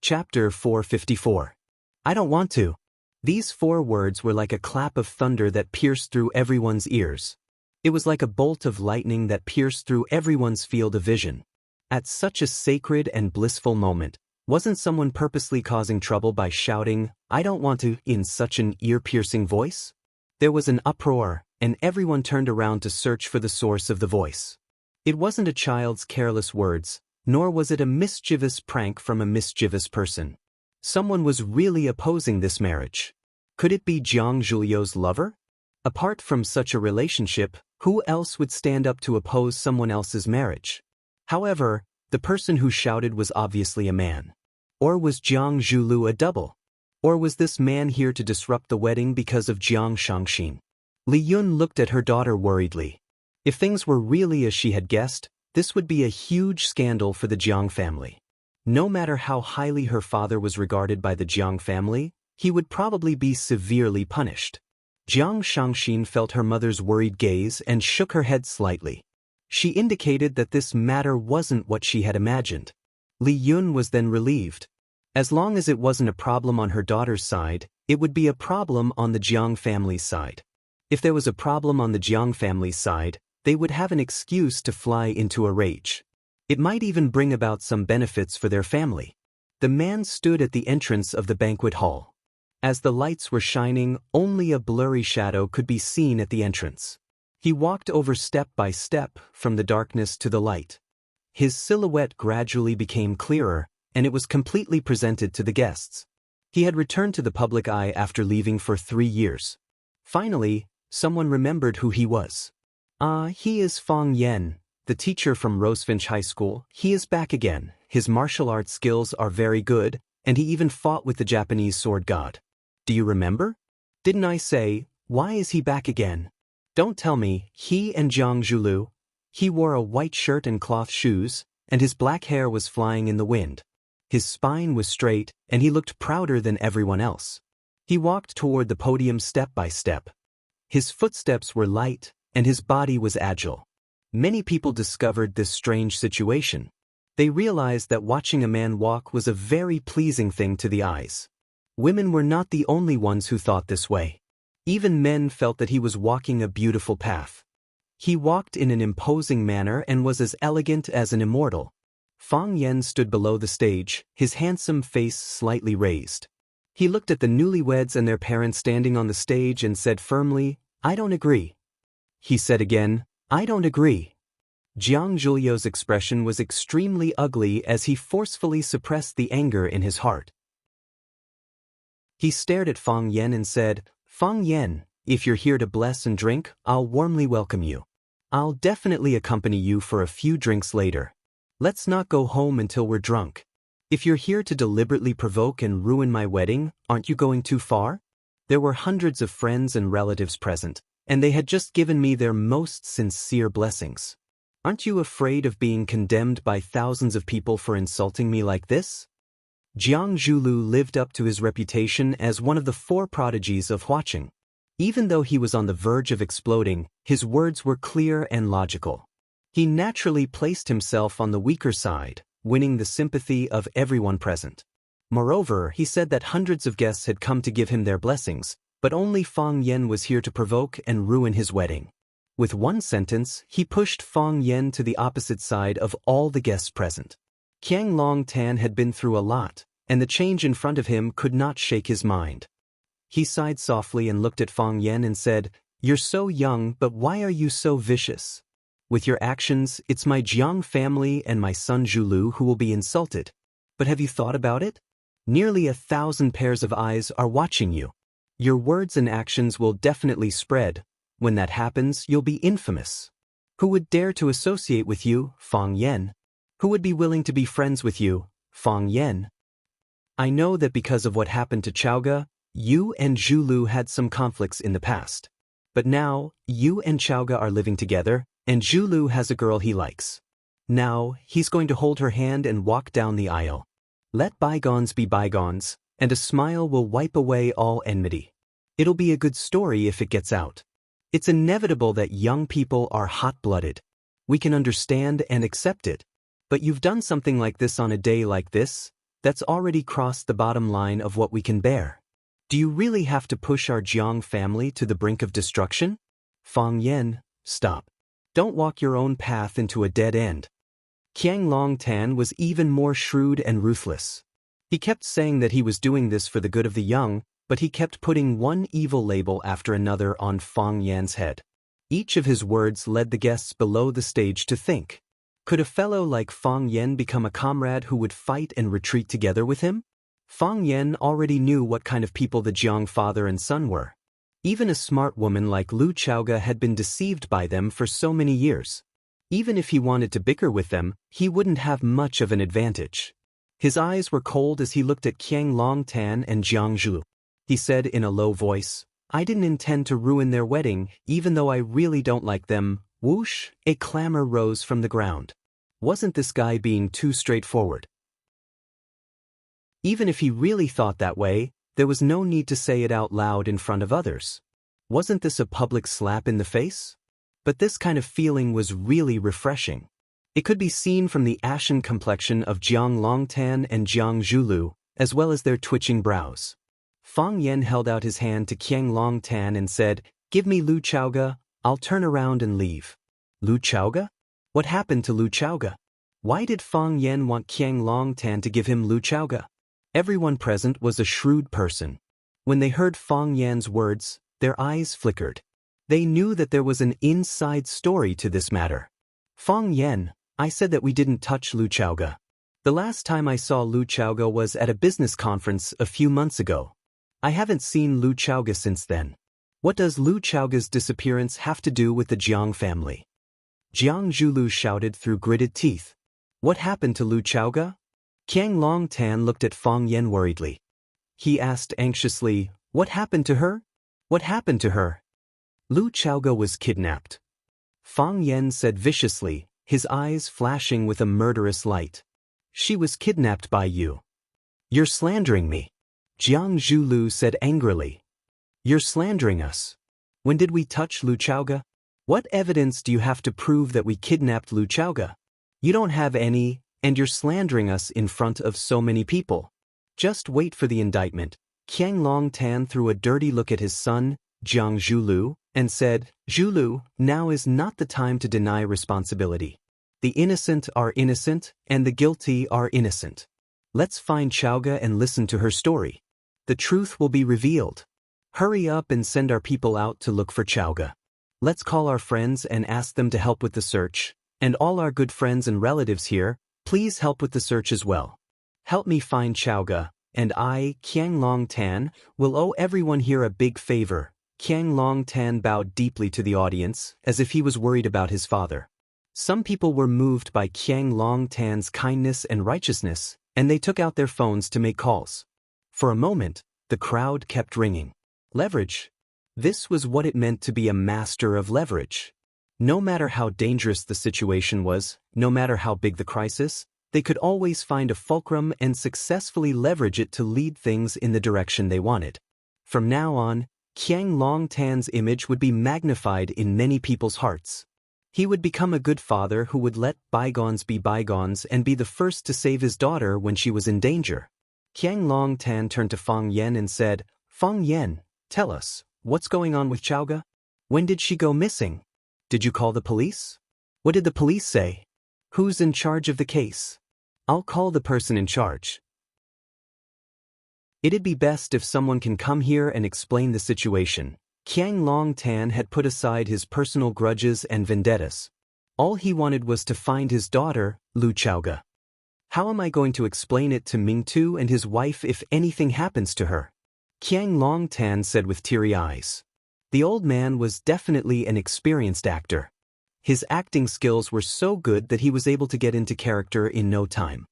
Chapter 454. I don't want to. These 4 words were like a clap of thunder that pierced through everyone's ears. It was like a bolt of lightning that pierced through everyone's field of vision. At such a sacred and blissful moment, wasn't someone purposely causing trouble by shouting, "I don't want to," in such an ear-piercing voice? There was an uproar, and everyone turned around to search for the source of the voice. It wasn't a child's careless words, nor was it a mischievous prank from a mischievous person. Someone was really opposing this marriage. Could it be Jiang Zhuliu's lover? Apart from such a relationship, who else would stand up to oppose someone else's marriage? However, the person who shouted was obviously a man. Or was Jiang Zhuliu a double? Or was this man here to disrupt the wedding because of Jiang Shangxin? Li Yun looked at her daughter worriedly. If things were really as she had guessed, this would be a huge scandal for the Jiang family. No matter how highly her father was regarded by the Jiang family, he would probably be severely punished. Jiang Shangxin felt her mother's worried gaze and shook her head slightly. She indicated that this matter wasn't what she had imagined. Li Yun was then relieved. As long as it wasn't a problem on her daughter's side, it would be a problem on the Jiang family's side. If there was a problem on the Jiang family's side, they would have an excuse to fly into a rage. It might even bring about some benefits for their family. The man stood at the entrance of the banquet hall. As the lights were shining, only a blurry shadow could be seen at the entrance. He walked over step by step, from the darkness to the light. His silhouette gradually became clearer, and it was completely presented to the guests. He had returned to the public eye after leaving for 3 years. Finally, someone remembered who he was. He is Fang Yan, the teacher from Rosefinch High School. He is back again. His martial arts skills are very good, and he even fought with the Japanese sword god. Do you remember? Didn't I say, why is he back again? Don't tell me, he and Jiang Zhuliu. He wore a white shirt and cloth shoes, and his black hair was flying in the wind. His spine was straight, and he looked prouder than everyone else. He walked toward the podium step by step. His footsteps were light, and his body was agile. Many people discovered this strange situation. They realized that watching a man walk was a very pleasing thing to the eyes. Women were not the only ones who thought this way. Even men felt that he was walking a beautiful path. He walked in an imposing manner and was as elegant as an immortal. Fang Yan stood below the stage, his handsome face slightly raised. He looked at the newlyweds and their parents standing on the stage and said firmly, "I don't agree." He said again, "I don't agree." Jiang Zhuliu's expression was extremely ugly as he forcefully suppressed the anger in his heart. He stared at Fang Yan and said, "Fang Yan, if you're here to bless and drink, I'll warmly welcome you. I'll definitely accompany you for a few drinks later. Let's not go home until we're drunk. If you're here to deliberately provoke and ruin my wedding, aren't you going too far?" There were hundreds of friends and relatives present, and they had just given me their most sincere blessings. Aren't you afraid of being condemned by thousands of people for insulting me like this? Jiang Zhuliu lived up to his reputation as one of the 4 prodigies of Huaqing. Even though he was on the verge of exploding, his words were clear and logical. He naturally placed himself on the weaker side, winning the sympathy of everyone present. Moreover, he said that hundreds of guests had come to give him their blessings, but only Fang Yan was here to provoke and ruin his wedding. With one sentence, he pushed Fang Yan to the opposite side of all the guests present. Qiang Longtan had been through a lot, and the change in front of him could not shake his mind. He sighed softly and looked at Fang Yan and said, "You're so young, but why are you so vicious? With your actions, it's my Jiang family and my son Zhuliu who will be insulted. But have you thought about it? Nearly 1,000 pairs of eyes are watching you. Your words and actions will definitely spread. When that happens, you'll be infamous. Who would dare to associate with you, Fang Yan? Who would be willing to be friends with you, Fang Yan? I know that because of what happened to Chaoga, you and Zhuliu had some conflicts in the past. But now, you and Chaoga are living together, and Zhuliu has a girl he likes. Now, he's going to hold her hand and walk down the aisle. Let bygones be bygones, and a smile will wipe away all enmity. It'll be a good story if it gets out. It's inevitable that young people are hot-blooded. We can understand and accept it. But you've done something like this on a day like this. That's already crossed the bottom line of what we can bear. Do you really have to push our Jiang family to the brink of destruction? Fang Yan, stop. Don't walk your own path into a dead end. Qiang Longtan was even more shrewd and ruthless. He kept saying that he was doing this for the good of the young, but he kept putting one evil label after another on Fang Yan's head. Each of his words led the guests below the stage to think. Could a fellow like Fang Yan become a comrade who would fight and retreat together with him? Fang Yan already knew what kind of people the Jiang father and son were. Even a smart woman like Lu Chaoga had been deceived by them for so many years. Even if he wanted to bicker with them, he wouldn't have much of an advantage. His eyes were cold as he looked at Qiang Longtan and Jiang Zhu. He said in a low voice, "I didn't intend to ruin their wedding, even though I really don't like them." Whoosh, a clamor rose from the ground. Wasn't this guy being too straightforward? Even if he really thought that way, there was no need to say it out loud in front of others. Wasn't this a public slap in the face? But this kind of feeling was really refreshing. It could be seen from the ashen complexion of Jiang Longtan and Jiang Zhulu, as well as their twitching brows. Fang Yan held out his hand to Qiang Longtan and said, "Give me Lu Chaoga, I'll turn around and leave." Lu Chaoga? What happened to Lu Chaoga? Why did Fang Yan want Qiang Longtan to give him Lu Chaoga? Everyone present was a shrewd person. When they heard Fang Yan's words, their eyes flickered. They knew that there was an inside story to this matter. "Fang Yan, I said that we didn't touch Lu Chaoga. The last time I saw Lu Chaoga was at a business conference a few months ago. I haven't seen Lu Chaoga since then. What does Lu Chaoga's disappearance have to do with the Jiang family?" Jiang Zhulu shouted through gritted teeth. "What happened to Lu Chaoga?" Qiang Longtan looked at Fang Yan worriedly. He asked anxiously, "What happened to her? What happened to her?" "Lu Chaoga was kidnapped," Fang Yan said viciously, his eyes flashing with a murderous light. "She was kidnapped by you." "You're slandering me," Jiang Zhulu said angrily. "You're slandering us. When did we touch Lu Chaoga? What evidence do you have to prove that we kidnapped Lu Chaoga? You don't have any, and you're slandering us in front of so many people. Just wait for the indictment." Qiang Longtan threw a dirty look at his son, Jiang Zhulu, and said, "Zhulu, now is not the time to deny responsibility. The innocent are innocent, and the guilty are innocent. Let's find Chaoga and listen to her story. The truth will be revealed. Hurry up and send our people out to look for Chaoga. Let's call our friends and ask them to help with the search, and all our good friends and relatives here, please help with the search as well. Help me find Chaoga, and I, Qiang Longtan, will owe everyone here a big favor." Qiang Longtan bowed deeply to the audience, as if he was worried about his father. Some people were moved by Qiang Longtan's kindness and righteousness, and they took out their phones to make calls. For a moment, the crowd kept ringing. Leverage. This was what it meant to be a master of leverage. No matter how dangerous the situation was, no matter how big the crisis, they could always find a fulcrum and successfully leverage it to lead things in the direction they wanted. From now on, Qiang Longtan's image would be magnified in many people's hearts. He would become a good father who would let bygones be bygones and be the first to save his daughter when she was in danger. Qiang Longtan turned to Fang Yan and said, "Fang Yan, tell us, what's going on with Chaoga? When did she go missing? Did you call the police? What did the police say? Who's in charge of the case? I'll call the person in charge. It'd be best if someone can come here and explain the situation." Qiang Longtan had put aside his personal grudges and vendettas. All he wanted was to find his daughter, Lu Chaoga. "How am I going to explain it to Mingtu and his wife if anything happens to her?" Qiang Longtan said with teary eyes. The old man was definitely an experienced actor. His acting skills were so good that he was able to get into character in no time.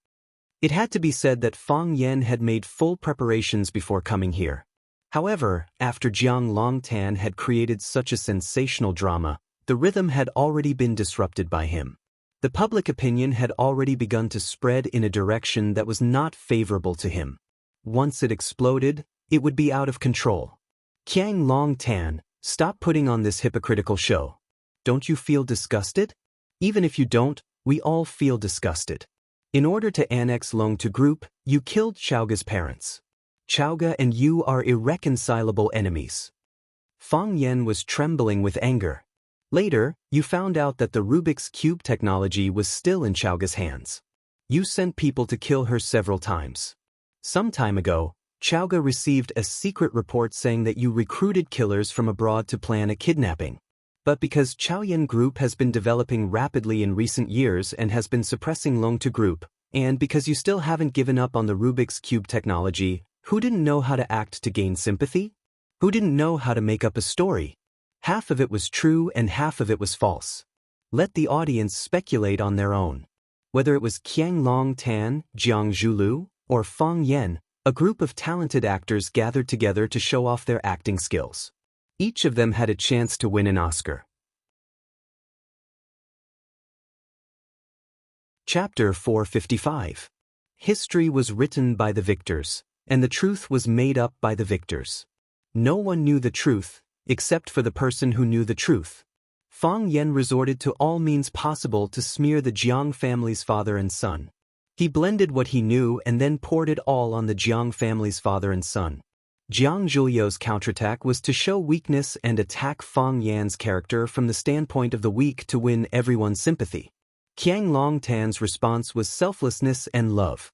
It had to be said that Fang Yan had made full preparations before coming here. However, after Jiang Longtan had created such a sensational drama, the rhythm had already been disrupted by him. The public opinion had already begun to spread in a direction that was not favorable to him. Once it exploded, it would be out of control. "Qiang Longtan, stop putting on this hypocritical show. Don't you feel disgusted? Even if you don't, we all feel disgusted. In order to annex Long to group, you killed Xiaoga's parents. Xiaoga and you are irreconcilable enemies. Fang Yan was trembling with anger. Later, you found out that the Rubik's Cube technology was still in Xiaoga's hands. You sent people to kill her several times. Some time ago, Xiaoga received a secret report saying that you recruited killers from abroad to plan a kidnapping. But because Chaoyan Group has been developing rapidly in recent years and has been suppressing Long to Group, and because you still haven't given up on the Rubik's Cube technology, who didn't know how to act to gain sympathy? Who didn't know how to make up a story? Half of it was true and half of it was false. Let the audience speculate on their own. Whether it was Qiang Long Tan, Jiang Zhulu, or Fang Yan, a group of talented actors gathered together to show off their acting skills. Each of them had a chance to win an Oscar. Chapter 455. History was written by the victors, and the truth was made up by the victors. No one knew the truth, except for the person who knew the truth. Fang Yan resorted to all means possible to smear the Jiang family's father and son. He blended what he knew and then poured it all on the Jiang family's father and son. Jiang Zhuliu's counterattack was to show weakness and attack Fang Yan's character from the standpoint of the weak to win everyone's sympathy. Qiang Longtan's response was selflessness and love.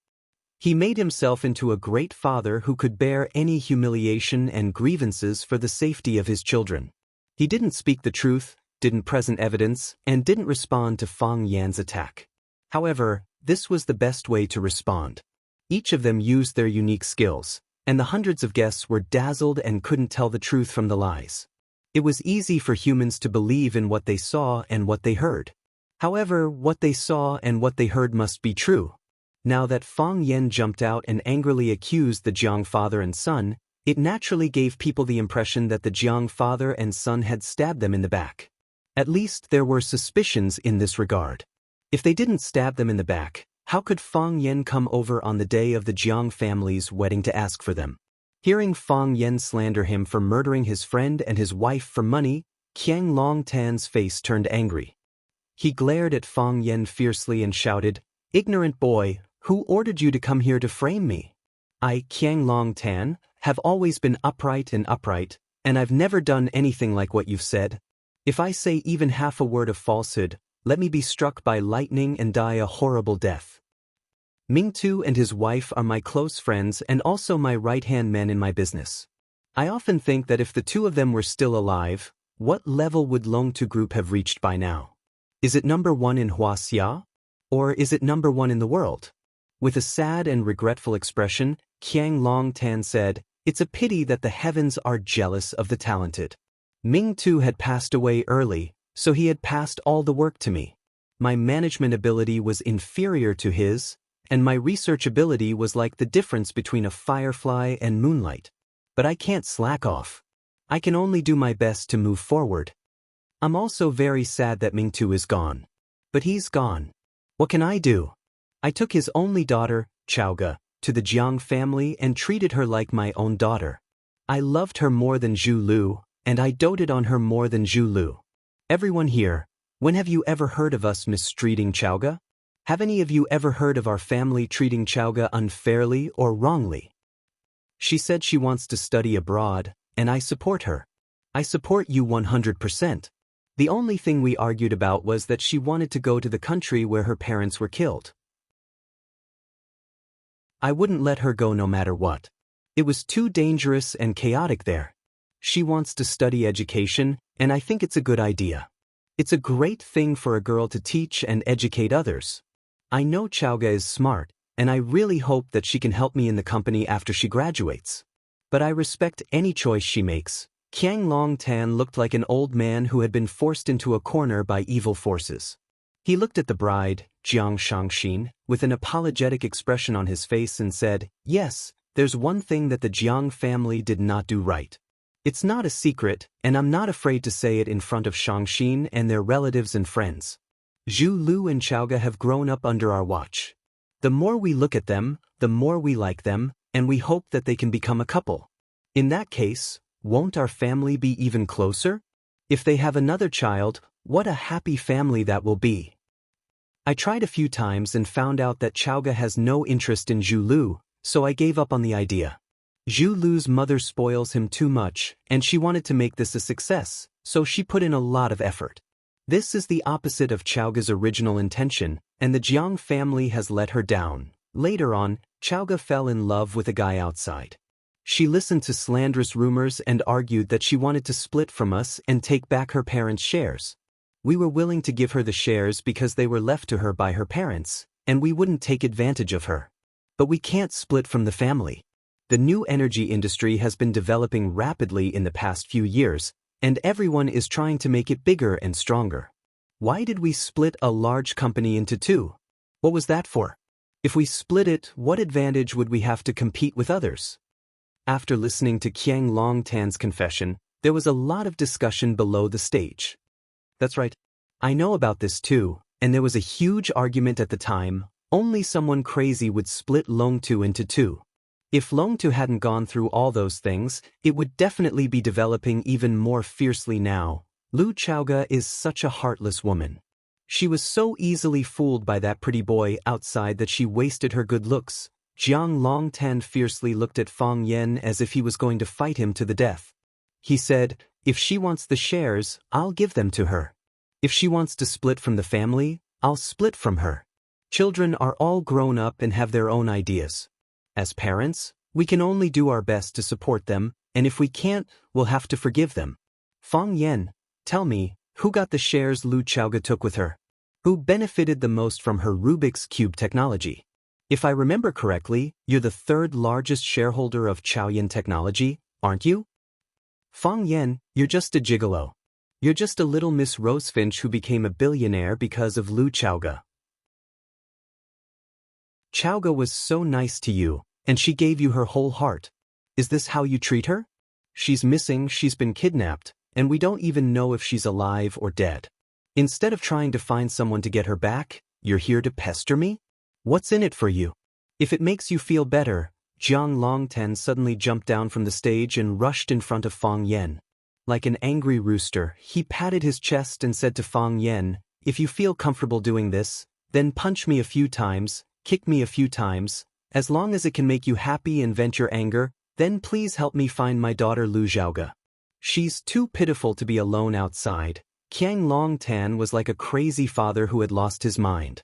He made himself into a great father who could bear any humiliation and grievances for the safety of his children. He didn't speak the truth, didn't present evidence, and didn't respond to Fang Yan's attack. However, this was the best way to respond. Each of them used their unique skills, and the hundreds of guests were dazzled and couldn't tell the truth from the lies. It was easy for humans to believe in what they saw and what they heard. However, what they saw and what they heard must be true. Now that Fang Yan jumped out and angrily accused the Jiang father and son, it naturally gave people the impression that the Jiang father and son had stabbed them in the back. At least there were suspicions in this regard. If they didn't stab them in the back, how could Fang Yan come over on the day of the Jiang family's wedding to ask for them? Hearing Fang Yan slander him for murdering his friend and his wife for money, Qiang Longtan's face turned angry. He glared at Fang Yan fiercely and shouted, "Ignorant boy, who ordered you to come here to frame me? I, Qiang Longtan, have always been upright, and I've never done anything like what you've said. If I say even half a word of falsehood, let me be struck by lightning and die a horrible death. Mingtu and his wife are my close friends and also my right-hand men in my business. I often think that if the two of them were still alive, what level would Longtu Group have reached by now? Is it number 1 in Wuxia? Or is it number 1 in the world?" With a sad and regretful expression, Qiang Longtan said, "It's a pity that the heavens are jealous of the talented. Mingtu had passed away early, so he had passed all the work to me. My management ability was inferior to his, and my research ability was like the difference between a firefly and moonlight. But I can't slack off. I can only do my best to move forward. I'm also very sad that Mingtu is gone. But he's gone. What can I do? I took his only daughter, Xiaoga, to the Jiang family and treated her like my own daughter. I loved her more than Zhu Lu, and I doted on her more than Zhu Lu. Everyone here, when have you ever heard of us mistreating Xiaoga? Have any of you ever heard of our family treating Xiaoga unfairly or wrongly? She said she wants to study abroad, and I support her. I support you 100%. The only thing we argued about was that she wanted to go to the country where her parents were killed. I wouldn't let her go no matter what. It was too dangerous and chaotic there. She wants to study education, and I think it's a good idea. It's a great thing for a girl to teach and educate others. I know Xiaoga is smart, and I really hope that she can help me in the company after she graduates. But I respect any choice she makes." Qiang Longtan looked like an old man who had been forced into a corner by evil forces. He looked at the bride, Jiang Shangxin, with an apologetic expression on his face and said, "Yes, there's one thing that the Jiang family did not do right. It's not a secret, and I'm not afraid to say it in front of Shangxin and their relatives and friends. Zhu Lu and Xiaoga have grown up under our watch. The more we look at them, the more we like them, and we hope that they can become a couple. In that case, won't our family be even closer? If they have another child, what a happy family that will be. I tried a few times and found out that Chaoga has no interest in Zhu Lu, so I gave up on the idea. Zhu Lu's mother spoils him too much, and she wanted to make this a success, so she put in a lot of effort. This is the opposite of Chaoga's original intention, and the Jiang family has let her down. Later on, Chaoga fell in love with a guy outside. She listened to slanderous rumors and argued that she wanted to split from us and take back her parents' shares. We were willing to give her the shares because they were left to her by her parents, and we wouldn't take advantage of her. But we can't split from the family. The new energy industry has been developing rapidly in the past few years, and everyone is trying to make it bigger and stronger. Why did we split a large company into two? What was that for? If we split it, what advantage would we have to compete with others? After listening to Qiang Longtan's confession, there was a lot of discussion below the stage. That's right. I know about this too, and there was a huge argument at the time. Only someone crazy would split Longtu into two. If Longtu hadn't gone through all those things, it would definitely be developing even more fiercely now. Lu Chaoga is such a heartless woman. She was so easily fooled by that pretty boy outside that she wasted her good looks. Jiang Longtan fiercely looked at Fang Yan as if he was going to fight him to the death. He said, "If she wants the shares, I'll give them to her. If she wants to split from the family, I'll split from her. Children are all grown up and have their own ideas. As parents, we can only do our best to support them, and if we can't, we'll have to forgive them." Fang Yan, tell me, who got the shares Lu Chaoga took with her? Who benefited the most from her Rubik's Cube technology? If I remember correctly, you're the third largest shareholder of Chaoyan Technology, aren't you? Fang Yan, you're just a gigolo. You're just a little Miss Rosefinch who became a billionaire because of Lu Chaoga. Chaoga was so nice to you, and she gave you her whole heart. Is this how you treat her? She's missing, she's been kidnapped, and we don't even know if she's alive or dead. Instead of trying to find someone to get her back, you're here to pester me? What's in it for you? If it makes you feel better, Jiang Longtan suddenly jumped down from the stage and rushed in front of Fang Yan. Like an angry rooster, he patted his chest and said to Fang Yan, "If you feel comfortable doing this, then punch me a few times, kick me a few times. As long as it can make you happy and vent your anger, then please help me find my daughter Lu Xiaoga. She's too pitiful to be alone outside." Qiang Longtan was like a crazy father who had lost his mind.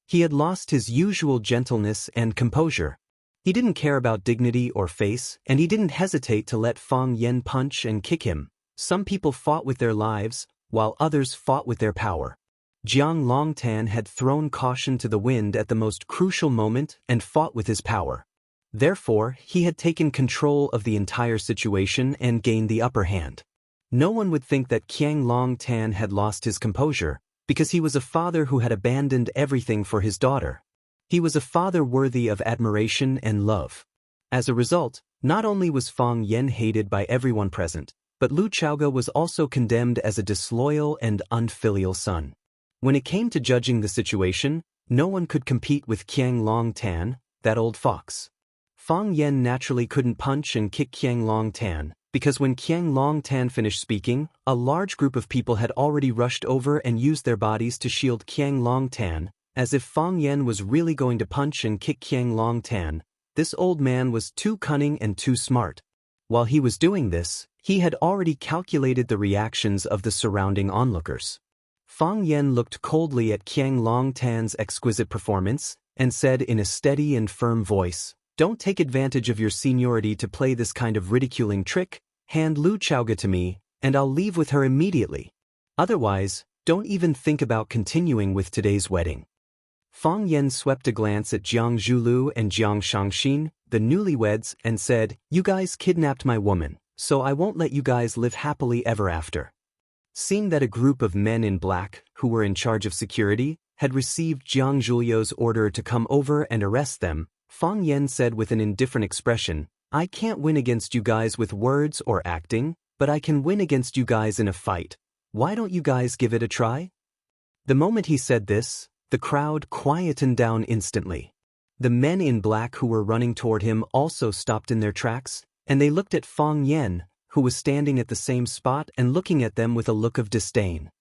He had lost his usual gentleness and composure. He didn't care about dignity or face, and he didn't hesitate to let Fang Yan punch and kick him. Some people fought with their lives, while others fought with their power. Jiang Longtan had thrown caution to the wind at the most crucial moment and fought with his power. Therefore, he had taken control of the entire situation and gained the upper hand. No one would think that Qiang Longtan had lost his composure, because he was a father who had abandoned everything for his daughter. He was a father worthy of admiration and love. As a result, not only was Fang Yan hated by everyone present, but Lu Chaoga was also condemned as a disloyal and unfilial son. When it came to judging the situation, no one could compete with Qiang Longtan, that old fox. Fang Yan naturally couldn't punch and kick Qiang Longtan, because when Qiang Longtan finished speaking, a large group of people had already rushed over and used their bodies to shield Qiang Longtan, as if Fang Yan was really going to punch and kick Qiang Longtan. This old man was too cunning and too smart. While he was doing this, he had already calculated the reactions of the surrounding onlookers. Fang Yan looked coldly at Qiang Longtan's exquisite performance, and said in a steady and firm voice, "Don't take advantage of your seniority to play this kind of ridiculing trick. Hand Lu Chaoga to me, and I'll leave with her immediately. Otherwise, don't even think about continuing with today's wedding." Fang Yan swept a glance at Jiang Zhulu and Jiang Shangxin, the newlyweds, and said, "You guys kidnapped my woman, so I won't let you guys live happily ever after." Seeing that a group of men in black, who were in charge of security, had received Jiang Zhulio's order to come over and arrest them, Fang Yan said with an indifferent expression, "I can't win against you guys with words or acting, but I can win against you guys in a fight. Why don't you guys give it a try?" The moment he said this, the crowd quietened down instantly. The men in black who were running toward him also stopped in their tracks, and they looked at Fang Yan, who was standing at the same spot and looking at them with a look of disdain.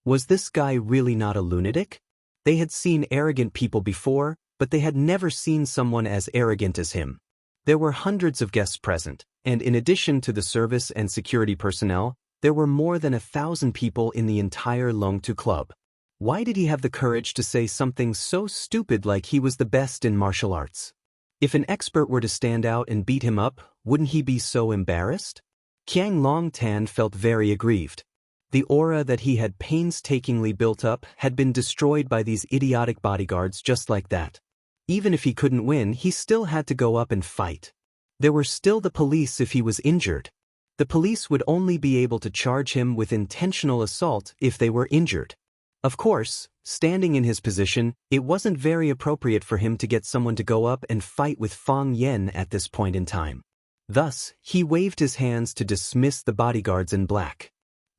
Was this guy really not a lunatic? They had seen arrogant people before, but they had never seen someone as arrogant as him. There were hundreds of guests present, and in addition to the service and security personnel, there were more than 1,000 people in the entire Longtu club. Why did he have the courage to say something so stupid like he was the best in martial arts? If an expert were to stand out and beat him up, wouldn't he be so embarrassed? Qiang Longtan felt very aggrieved. The aura that he had painstakingly built up had been destroyed by these idiotic bodyguards just like that. Even if he couldn't win, he still had to go up and fight. There were still the police if he was injured. The police would only be able to charge him with intentional assault if they were injured. Of course, standing in his position, it wasn't very appropriate for him to get someone to go up and fight with Fang Yen at this point in time. Thus, he waved his hands to dismiss the bodyguards in black.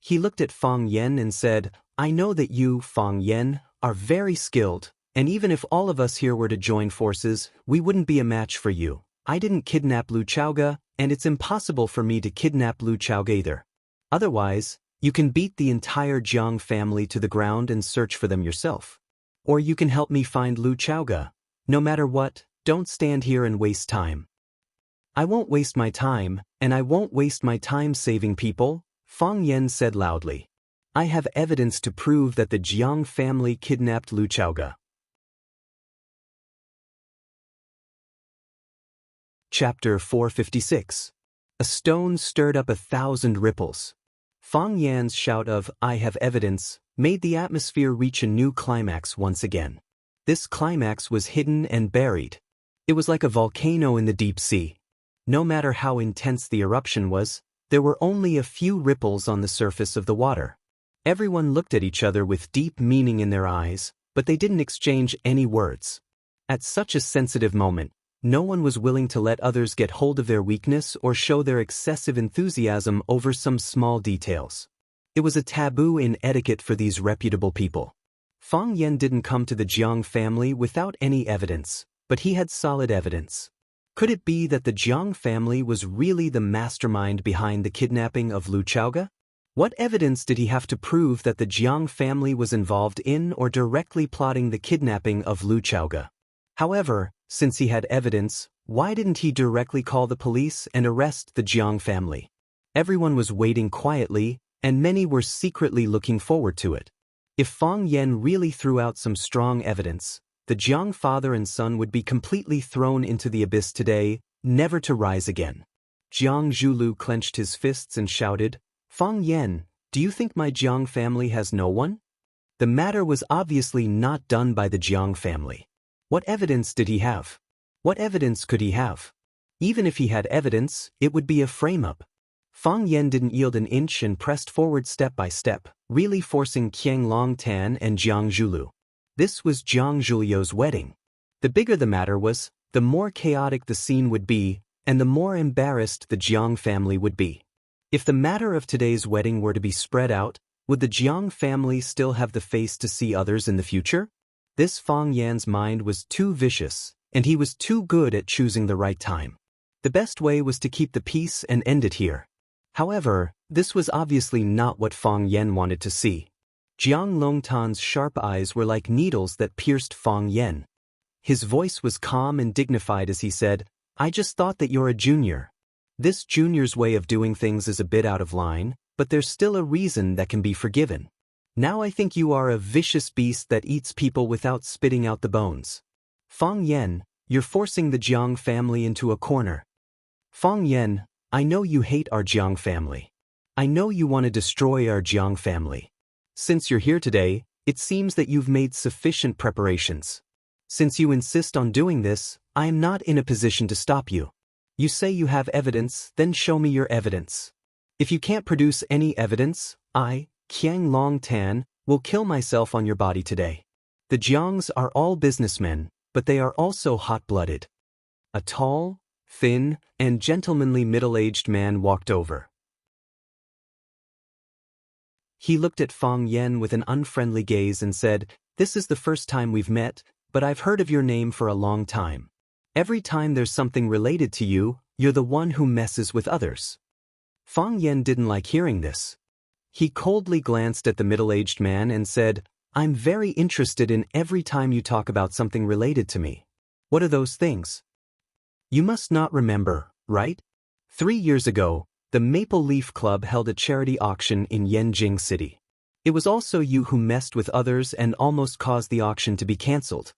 He looked at Fang Yen and said, "I know that you, Fang Yen, are very skilled, and even if all of us here were to join forces, we wouldn't be a match for you. I didn't kidnap Lu Chaoga, and it's impossible for me to kidnap Lu Chaoga either. Otherwise, you can beat the entire Jiang family to the ground and search for them yourself. Or you can help me find Lu Chaoga. No matter what, don't stand here and waste time." "I won't waste my time, and I won't waste my time saving people," Fang Yen said loudly. "I have evidence to prove that the Jiang family kidnapped Lu Chaoga." Chapter 456. A stone stirred up 1,000 ripples. Fang Yan's shout of, "I have evidence," made the atmosphere reach a new climax once again. This climax was hidden and buried. It was like a volcano in the deep sea. No matter how intense the eruption was, there were only a few ripples on the surface of the water. Everyone looked at each other with deep meaning in their eyes, but they didn't exchange any words. At such a sensitive moment, no one was willing to let others get hold of their weakness or show their excessive enthusiasm over some small details. It was a taboo in etiquette for these reputable people. Fang Yen didn't come to the Jiang family without any evidence, but he had solid evidence. Could it be that the Jiang family was really the mastermind behind the kidnapping of Lu Chaoga? What evidence did he have to prove that the Jiang family was involved in or directly plotting the kidnapping of Lu Chaoga? However, since he had evidence, why didn't he directly call the police and arrest the Jiang family? Everyone was waiting quietly, and many were secretly looking forward to it. If Fang Yen really threw out some strong evidence, the Jiang father and son would be completely thrown into the abyss today, never to rise again. Jiang Zhulu clenched his fists and shouted, "Fang Yen, do you think my Jiang family has no one?" The matter was obviously not done by the Jiang family. What evidence did he have? What evidence could he have? Even if he had evidence, it would be a frame-up. Fang Yen didn't yield an inch and pressed forward step by step, really forcing Qiang Longtan and Jiang Zhulu. This was Jiang Zhulio's wedding. The bigger the matter was, the more chaotic the scene would be, and the more embarrassed the Jiang family would be. If the matter of today's wedding were to be spread out, would the Jiang family still have the face to see others in the future? This Fang Yan's mind was too vicious, and he was too good at choosing the right time. The best way was to keep the peace and end it here. However, this was obviously not what Fang Yen wanted to see. Jiang Longtan's sharp eyes were like needles that pierced Fang Yen. His voice was calm and dignified as he said, "I just thought that you're a junior. This junior's way of doing things is a bit out of line, but there's still a reason that can be forgiven. Now I think you are a vicious beast that eats people without spitting out the bones. Fang Yen, you're forcing the Jiang family into a corner. Fang Yen, I know you hate our Jiang family. I know you want to destroy our Jiang family. Since you're here today, it seems that you've made sufficient preparations. Since you insist on doing this, I am not in a position to stop you. You say you have evidence, then show me your evidence. If you can't produce any evidence, I, Qiang Longtan, will kill myself on your body today. The Jiangs are all businessmen, but they are also hot-blooded." A tall, thin, and gentlemanly middle-aged man walked over. He looked at Fang Yen with an unfriendly gaze and said, "This is the first time we've met, but I've heard of your name for a long time. Every time there's something related to you, you're the one who messes with others." Fang Yen didn't like hearing this. He coldly glanced at the middle-aged man and said, "I'm very interested in every time you talk about something related to me. What are those things? You must not remember, right? 3 years ago, the Maple Leaf Club held a charity auction in Yanjing City. It was also you who messed with others and almost caused the auction to be cancelled."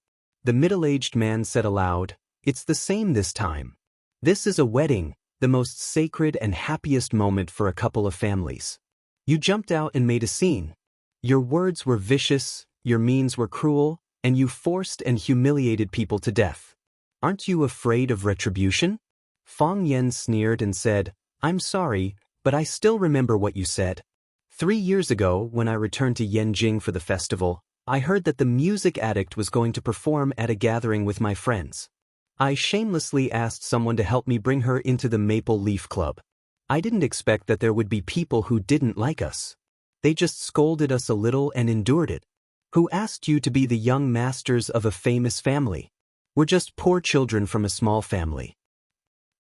The middle-aged man said aloud, "It's the same this time. This is a wedding, the most sacred and happiest moment for a couple of families. You jumped out and made a scene. Your words were vicious, your means were cruel, and you forced and humiliated people to death. Aren't you afraid of retribution?" Fang Yen sneered and said, "I'm sorry, but I still remember what you said. 3 years ago, when I returned to Yanjing for the festival, I heard that the music addict was going to perform at a gathering with my friends. I shamelessly asked someone to help me bring her into the Maple Leaf Club. I didn't expect that there would be people who didn't like us. They just scolded us a little and endured it. Who asked you to be the young masters of a famous family? We're just poor children from a small family.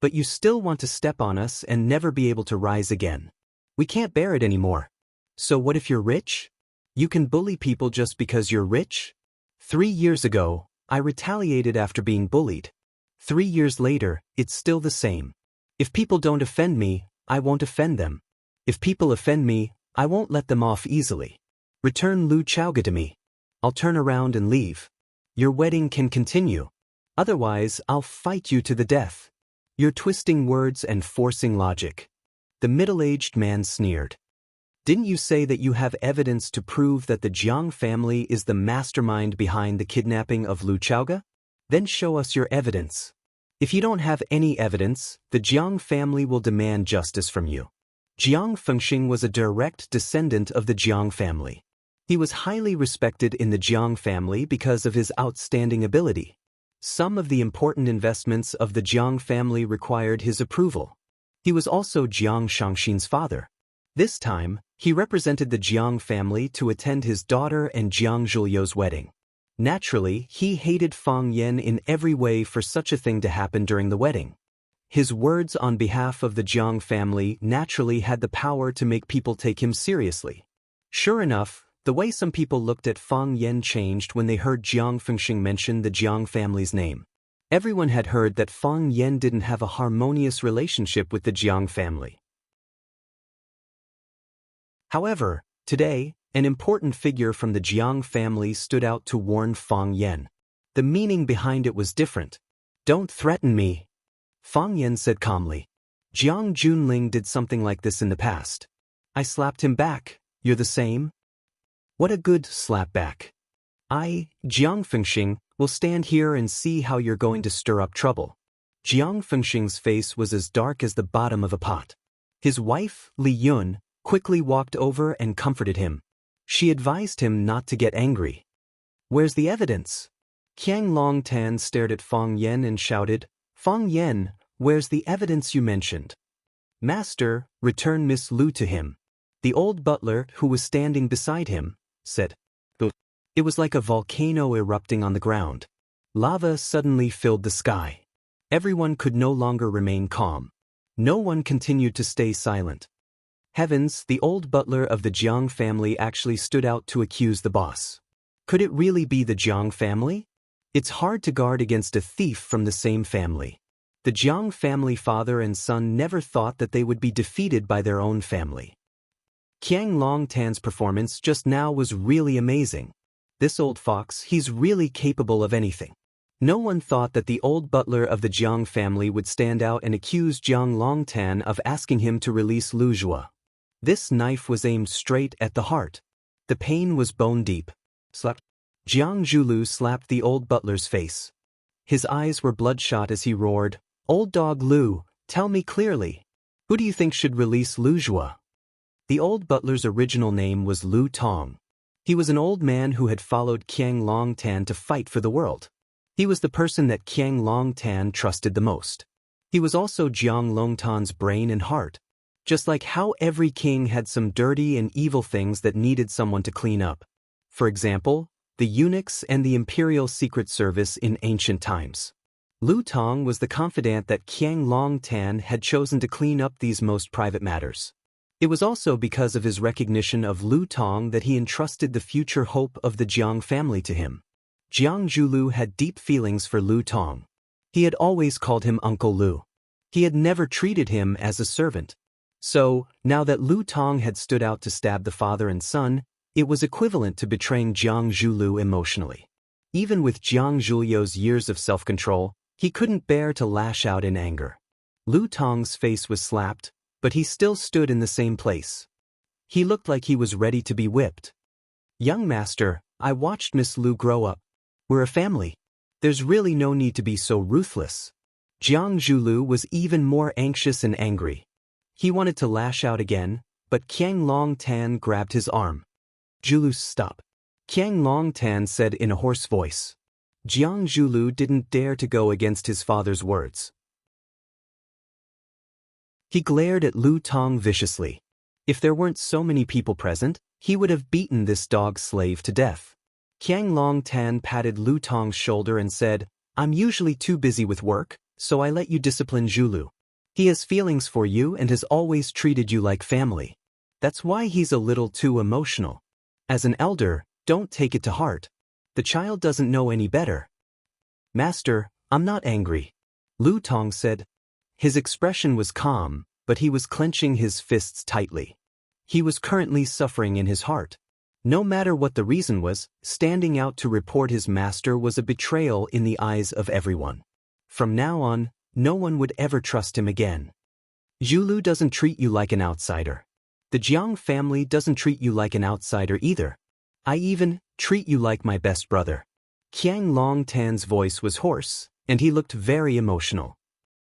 But you still want to step on us and never be able to rise again. We can't bear it anymore. So what if you're rich? You can bully people just because you're rich? 3 years ago, I retaliated after being bullied. 3 years later, it's still the same. If people don't offend me, I won't offend them. If people offend me, I won't let them off easily. Return Lu Chaoga to me. I'll turn around and leave. Your wedding can continue. Otherwise, I'll fight you to the death. You're twisting words and forcing logic." The middle-aged man sneered. "Didn't you say that you have evidence to prove that the Jiang family is the mastermind behind the kidnapping of Lu Chaoga? Then show us your evidence. If you don't have any evidence, the Jiang family will demand justice from you." Jiang Fengxing was a direct descendant of the Jiang family. He was highly respected in the Jiang family because of his outstanding ability. Some of the important investments of the Jiang family required his approval. He was also Jiang Shangxin's father. This time, he represented the Jiang family to attend his daughter and Jiang Zhuliu's wedding. Naturally, he hated Fang Yen in every way for such a thing to happen during the wedding. His words on behalf of the Jiang family naturally had the power to make people take him seriously. Sure enough, the way some people looked at Fang Yen changed when they heard Jiang Fengxing mention the Jiang family's name. Everyone had heard that Fang Yen didn't have a harmonious relationship with the Jiang family. However, today, an important figure from the Jiang family stood out to warn Fang Yen. The meaning behind it was different. "Don't threaten me," Fang Yen said calmly. "Jiang Junling did something like this in the past. I slapped him back. You're the same? What a good slap back. I, Jiang Fengxing, will stand here and see how you're going to stir up trouble." Jiang Fengxing's face was as dark as the bottom of a pot. His wife, Li Yun, quickly walked over and comforted him. She advised him not to get angry. "Where's the evidence?" Qiang Longtan stared at Fang Yen and shouted, "Fang Yen, where's the evidence you mentioned?" "Master, return Miss Lu to him." The old butler, who was standing beside him, said. It was like a volcano erupting on the ground. Lava suddenly filled the sky. Everyone could no longer remain calm. No one continued to stay silent. Heavens, the old butler of the Jiang family actually stood out to accuse the boss. Could it really be the Jiang family? It's hard to guard against a thief from the same family. The Jiang family father and son never thought that they would be defeated by their own family. Qiang Longtan's performance just now was really amazing. This old fox, he's really capable of anything. No one thought that the old butler of the Jiang family would stand out and accuse Jiang Longtan of asking him to release Lu Zhua. This knife was aimed straight at the heart. The pain was bone deep. Slap. Jiang Zhulu slapped the old butler's face. His eyes were bloodshot as he roared, "Old dog Lu, tell me clearly. Who do you think should release Lu Zhua?" The old butler's original name was Lu Tong. He was an old man who had followed Qiang Longtan to fight for the world. He was the person that Qiang Longtan trusted the most. He was also Jiang Longtan's brain and heart. Just like how every king had some dirty and evil things that needed someone to clean up. For example, the eunuchs and the imperial secret service in ancient times. Lu Tong was the confidant that Qiang Longtan had chosen to clean up these most private matters. It was also because of his recognition of Lu Tong that he entrusted the future hope of the Jiang family to him. Jiang Zhulu had deep feelings for Lu Tong. He had always called him Uncle Lu. He had never treated him as a servant. So, now that Lu Tong had stood out to stab the father and son, it was equivalent to betraying Jiang Zhulu emotionally. Even with Jiang Zhulio's years of self-control, he couldn't bear to lash out in anger. Lu Tong's face was slapped, but he still stood in the same place. He looked like he was ready to be whipped. "Young master, I watched Miss Lu grow up. We're a family. There's really no need to be so ruthless." Jiang Zhulu was even more anxious and angry. He wanted to lash out again, but Qiang Longtan grabbed his arm. "Zhulu, stop," Qiang Longtan said in a hoarse voice. Jiang Zhulu didn't dare to go against his father's words. He glared at Lu Tong viciously. If there weren't so many people present, he would have beaten this dog slave to death. Qiang Longtan patted Lu Tong's shoulder and said, "I'm usually too busy with work, so I let you discipline Zhulu. He has feelings for you and has always treated you like family. That's why he's a little too emotional. As an elder, don't take it to heart. The child doesn't know any better." "Master, I'm not angry," Lu Tong said. His expression was calm, but he was clenching his fists tightly. He was currently suffering in his heart. No matter what the reason was, standing out to report his master was a betrayal in the eyes of everyone. From now on, no one would ever trust him again. "Zhulu doesn't treat you like an outsider. The Jiang family doesn't treat you like an outsider either. I even treat you like my best brother." Qiang Longtan's voice was hoarse, and he looked very emotional.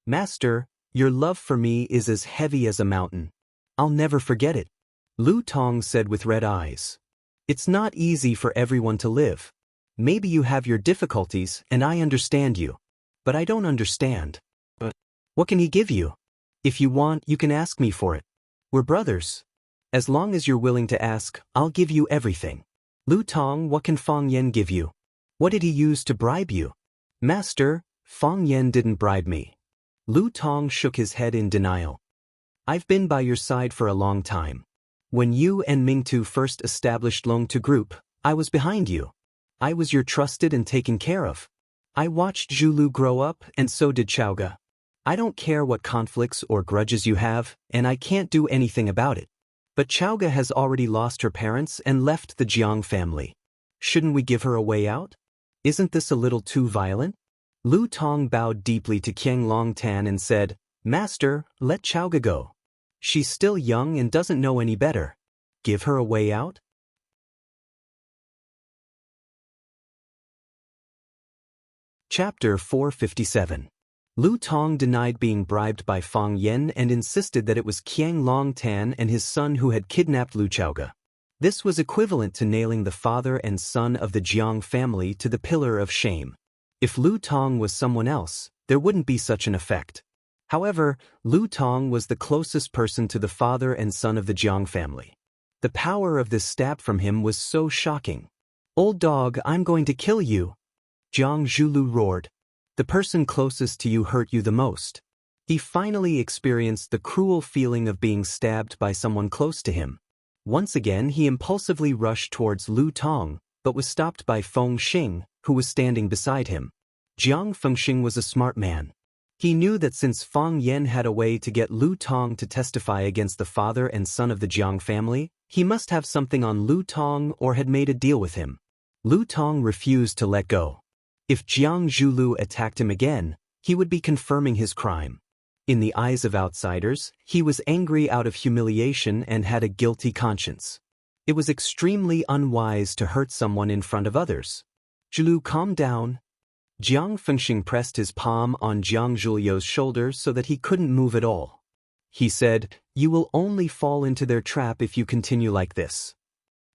"Master, your love for me is as heavy as a mountain. I'll never forget it," Lu Tong said with red eyes. "It's not easy for everyone to live. Maybe you have your difficulties, and I understand you. But I don't understand. But what can he give you? If you want, you can ask me for it. We're brothers. As long as you're willing to ask, I'll give you everything." "Lu Tong, what can Fang Yen give you? What did he use to bribe you?" "Master, Fang Yen didn't bribe me." Lu Tong shook his head in denial. "I've been by your side for a long time. When you and Mingtu first established Longtu Group, I was behind you. I was your trusted and taken care of. I watched Zhulu grow up, and so did Chaoga. I don't care what conflicts or grudges you have, and I can't do anything about it. But Chaoga has already lost her parents and left the Jiang family. Shouldn't we give her a way out? Isn't this a little too violent?" Lu Tong bowed deeply to Qiang Longtan and said, "Master, let Chaoga go. She's still young and doesn't know any better. Give her a way out?" Chapter 457. Lu Tong denied being bribed by Fang Yen and insisted that it was Qiang Longtan and his son who had kidnapped Lu Chaoga. This was equivalent to nailing the father and son of the Jiang family to the pillar of shame. If Lu Tong was someone else, there wouldn't be such an effect. However, Lu Tong was the closest person to the father and son of the Jiang family. The power of this stab from him was so shocking. "Old dog, I'm going to kill you!" Jiang Zhulu roared. The person closest to you hurt you the most. He finally experienced the cruel feeling of being stabbed by someone close to him. Once again, he impulsively rushed towards Lu Tong, but was stopped by Feng Xing, who was standing beside him. Jiang Fengxing was a smart man. He knew that since Fang Yen had a way to get Lu Tong to testify against the father and son of the Jiang family, he must have something on Lu Tong or had made a deal with him. Lu Tong refused to let go. If Jiang Zhulu attacked him again, he would be confirming his crime. In the eyes of outsiders, he was angry out of humiliation and had a guilty conscience. It was extremely unwise to hurt someone in front of others. "Zhulu, calm down." Jiang Fengxing pressed his palm on Jiang Zhulio's shoulder so that he couldn't move at all. He said, "You will only fall into their trap if you continue like this."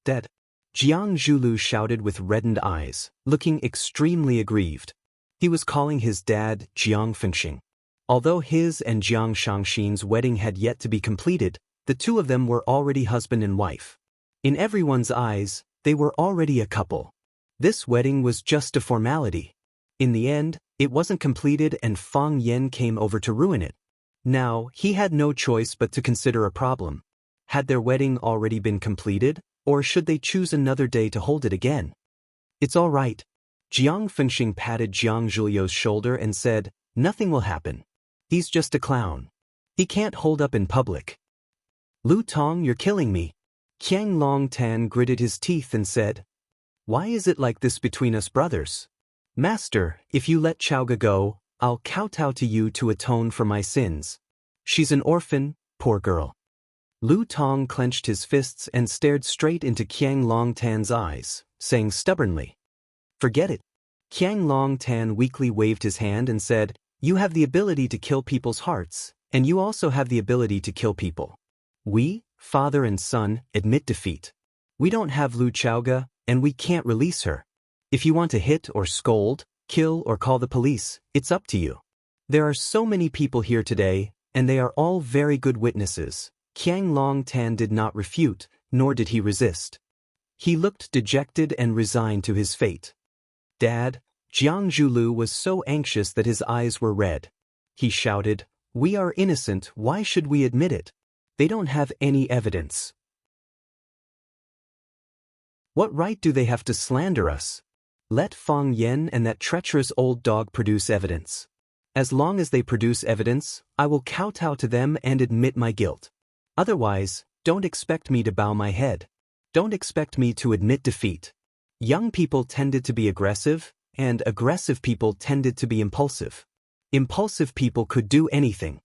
"Dad!" Jiang Zhulu shouted with reddened eyes, looking extremely aggrieved. He was calling his dad Jiang Fengxing. Although his and Jiang Shangxin's wedding had yet to be completed, the two of them were already husband and wife. In everyone's eyes, they were already a couple. This wedding was just a formality. In the end, it wasn't completed and Fang Yen came over to ruin it. Now, he had no choice but to consider a problem. Had their wedding already been completed, or should they choose another day to hold it again? It's all right. Jiang Fengxing patted Jiang Zhulio's shoulder and said, nothing will happen. He's just a clown. He can't hold up in public. Lu Tong, you're killing me. Qiang Longtan gritted his teeth and said, why is it like this between us brothers? Master, if you let Chaoga go, I'll kowtow to you to atone for my sins. She's an orphan, poor girl. Lu Tong clenched his fists and stared straight into Qiang Longtan's eyes, saying stubbornly, forget it. Qiang Longtan weakly waved his hand and said, you have the ability to kill people's hearts, and you also have the ability to kill people. We, father and son, admit defeat. We don't have Lu Chaoga, and we can't release her. If you want to hit or scold, kill or call the police, it's up to you. There are so many people here today, and they are all very good witnesses. Qiang Longtan did not refute, nor did he resist. He looked dejected and resigned to his fate. Dad, Jiang Zhulu was so anxious that his eyes were red. He shouted, we are innocent, why should we admit it? They don't have any evidence. What right do they have to slander us? Let Fang Yan and that treacherous old dog produce evidence. As long as they produce evidence, I will kowtow to them and admit my guilt. Otherwise, don't expect me to bow my head. Don't expect me to admit defeat. Young people tended to be aggressive, and aggressive people tended to be impulsive. Impulsive people could do anything.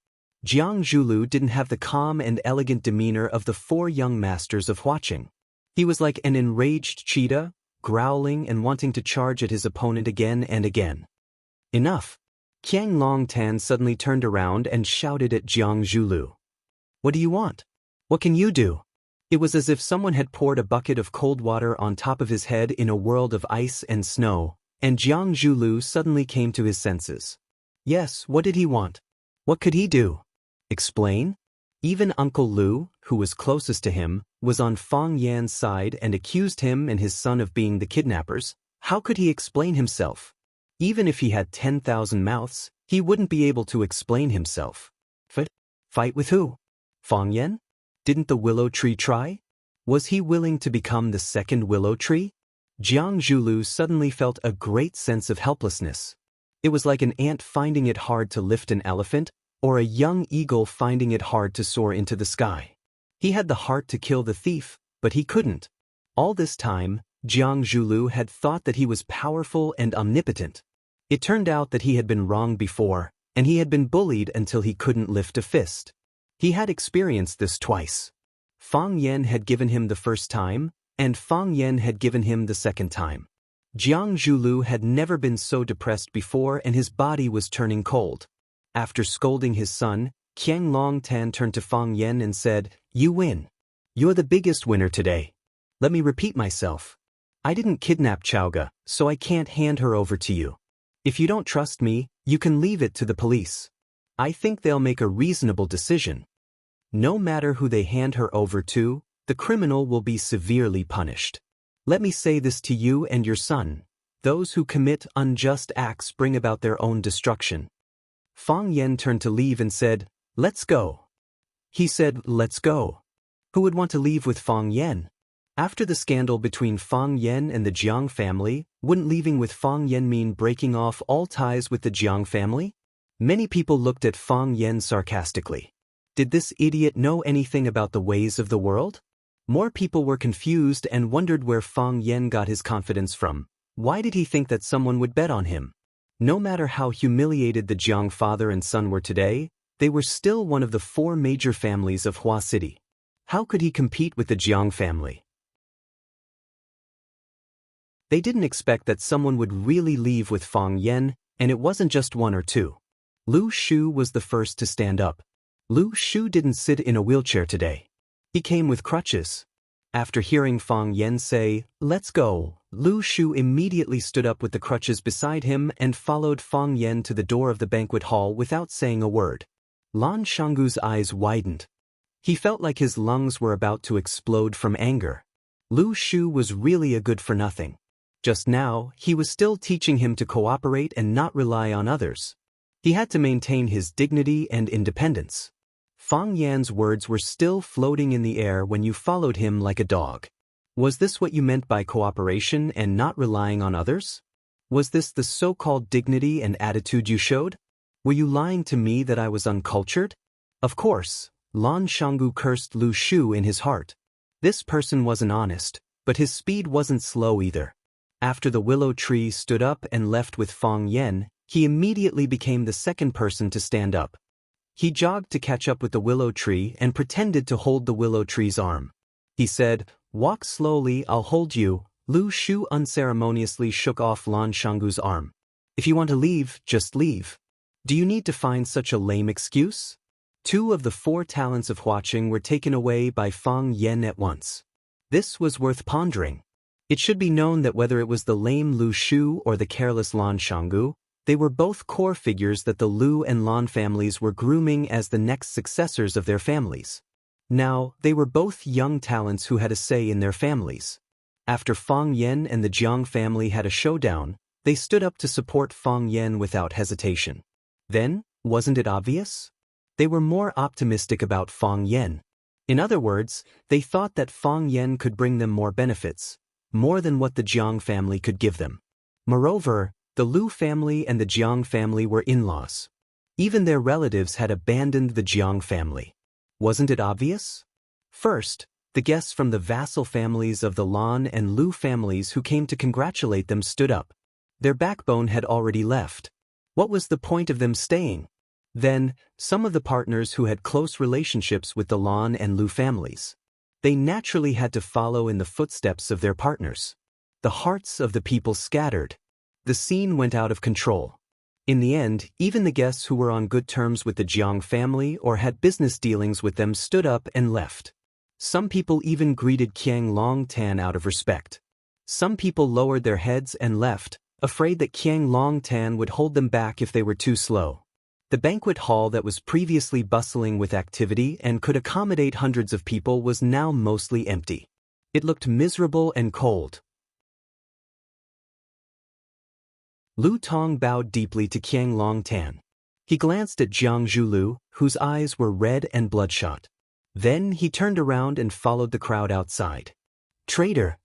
Jiang Zhulu didn't have the calm and elegant demeanor of the four young masters of Huaqing. He was like an enraged cheetah, growling and wanting to charge at his opponent again and again. Enough. Qiang Longtan suddenly turned around and shouted at Jiang Zhulu. What do you want? What can you do? It was as if someone had poured a bucket of cold water on top of his head in a world of ice and snow, and Jiang Zhulu suddenly came to his senses. Yes, what did he want? What could he do? Explain? Even Uncle Lu, who was closest to him, was on Fang Yan's side and accused him and his son of being the kidnappers. How could he explain himself? Even if he had 10,000 mouths, he wouldn't be able to explain himself. Fight with who? Fang Yan? Didn't the willow tree try? Was he willing to become the second willow tree? Jiang Zhulu suddenly felt a great sense of helplessness. It was like an ant finding it hard to lift an elephant, or a young eagle finding it hard to soar into the sky. He had the heart to kill the thief, but he couldn't. All this time, Jiang Zhulu had thought that he was powerful and omnipotent. It turned out that he had been wrong before, and he had been bullied until he couldn't lift a fist. He had experienced this twice. Fang Yan had given him the first time, and Fang Yan had given him the second time. Jiang Zhulu had never been so depressed before, and his body was turning cold. After scolding his son, Qiang Longtan turned to Fang Yan and said, you win. You're the biggest winner today. Let me repeat myself. I didn't kidnap Chaoga, so I can't hand her over to you. If you don't trust me, you can leave it to the police. I think they'll make a reasonable decision. No matter who they hand her over to, the criminal will be severely punished. Let me say this to you and your son. Those who commit unjust acts bring about their own destruction. Fang Yan turned to leave and said, let's go. He said, let's go. Who would want to leave with Fang Yan? After the scandal between Fang Yan and the Jiang family, wouldn't leaving with Fang Yan mean breaking off all ties with the Jiang family? Many people looked at Fang Yan sarcastically. Did this idiot know anything about the ways of the world? More people were confused and wondered where Fang Yan got his confidence from. Why did he think that someone would bet on him? No matter how humiliated the Jiang father and son were today, they were still one of the four major families of Hua City. How could he compete with the Jiang family? They didn't expect that someone would really leave with Fang Yan, and it wasn't just one or two. Lu Shu was the first to stand up. Lu Shu didn't sit in a wheelchair today. He came with crutches. After hearing Fang Yan say, let's go, Lu Shu immediately stood up with the crutches beside him and followed Fang Yan to the door of the banquet hall without saying a word. Lan Shanggu's eyes widened. He felt like his lungs were about to explode from anger. Lu Shu was really a good-for-nothing. Just now, he was still teaching him to cooperate and not rely on others. He had to maintain his dignity and independence. Fang Yan's words were still floating in the air when you followed him like a dog. Was this what you meant by cooperation and not relying on others? Was this the so-called dignity and attitude you showed? Were you lying to me that I was uncultured? Of course, Lan Shanggu cursed Lu Shu in his heart. This person wasn't honest, but his speed wasn't slow either. After the willow tree stood up and left with Fang Yan, he immediately became the second person to stand up. He jogged to catch up with the willow tree and pretended to hold the willow tree's arm. He said, "Walk slowly, I'll hold you." Lu Shu unceremoniously shook off Lan Shanggu's arm. "If you want to leave, just leave. Do you need to find such a lame excuse?" 2 of the 4 talents of watching were taken away by Fang Yan at once. This was worth pondering. It should be known that whether it was the lame Lu Shu or the careless Lan Shanggu, they were both core figures that the Lu and Lan families were grooming as the next successors of their families. Now, they were both young talents who had a say in their families. After Fang Yan and the Jiang family had a showdown, they stood up to support Fang Yan without hesitation. Then, wasn't it obvious? They were more optimistic about Fang Yan. In other words, they thought that Fang Yan could bring them more benefits, more than what the Jiang family could give them. Moreover, the Lu family and the Jiang family were in-laws. Even their relatives had abandoned the Jiang family. Wasn't it obvious? First, the guests from the vassal families of the Lan and Lu families who came to congratulate them stood up. Their backbone had already left. What was the point of them staying? Then, some of the partners who had close relationships with the Lan and Lu families. They naturally had to follow in the footsteps of their partners. The hearts of the people scattered. The scene went out of control. In the end, even the guests who were on good terms with the Jiang family or had business dealings with them stood up and left. Some people even greeted Qiang Longtan out of respect. Some people lowered their heads and left, afraid that Qiang Longtan would hold them back if they were too slow. The banquet hall that was previously bustling with activity and could accommodate hundreds of people was now mostly empty. It looked miserable and cold. Lu Tong bowed deeply to Qiang Longtan. He glanced at Jiang Zhulu, whose eyes were red and bloodshot. Then he turned around and followed the crowd outside. "Traitor!"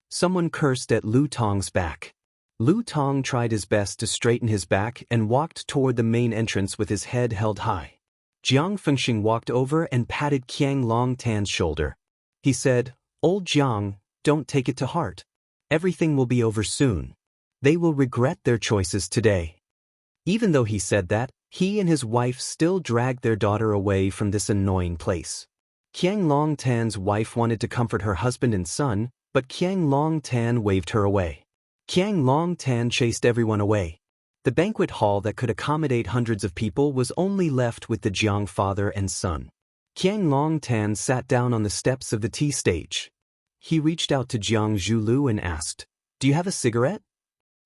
Someone cursed at Lu Tong's back. Lu Tong tried his best to straighten his back and walked toward the main entrance with his head held high. Jiang Fengxing walked over and patted Qiang Longtan's shoulder. He said, "Old Jiang, don't take it to heart. Everything will be over soon. They will regret their choices today." Even though he said that, he and his wife still dragged their daughter away from this annoying place. Qiang Longtan's wife wanted to comfort her husband and son, but Qiang Longtan waved her away. Qiang Longtan chased everyone away. The banquet hall that could accommodate hundreds of people was only left with the Jiang father and son. Qiang Longtan sat down on the steps of the tea stage. He reached out to Jiang Zhulu and asked, "Do you have a cigarette?"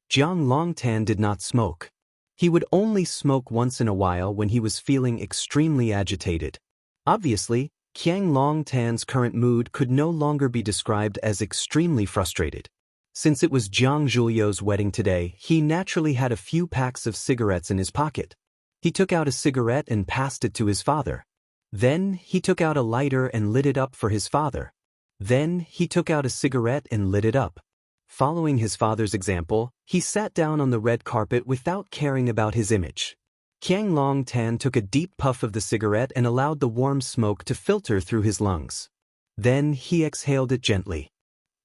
Jiang Longtan did not smoke. He would only smoke once in a while when he was feeling extremely agitated. Obviously, Qiang Longtan's current mood could no longer be described as extremely frustrated. Since it was Jiang Zhulio's wedding today, he naturally had a few packs of cigarettes in his pocket. He took out a cigarette and passed it to his father. Then he took out a lighter and lit it up for his father. Then he took out a cigarette and lit it up. Following his father's example, he sat down on the red carpet without caring about his image. Qiang Longtan took a deep puff of the cigarette and allowed the warm smoke to filter through his lungs. Then he exhaled it gently.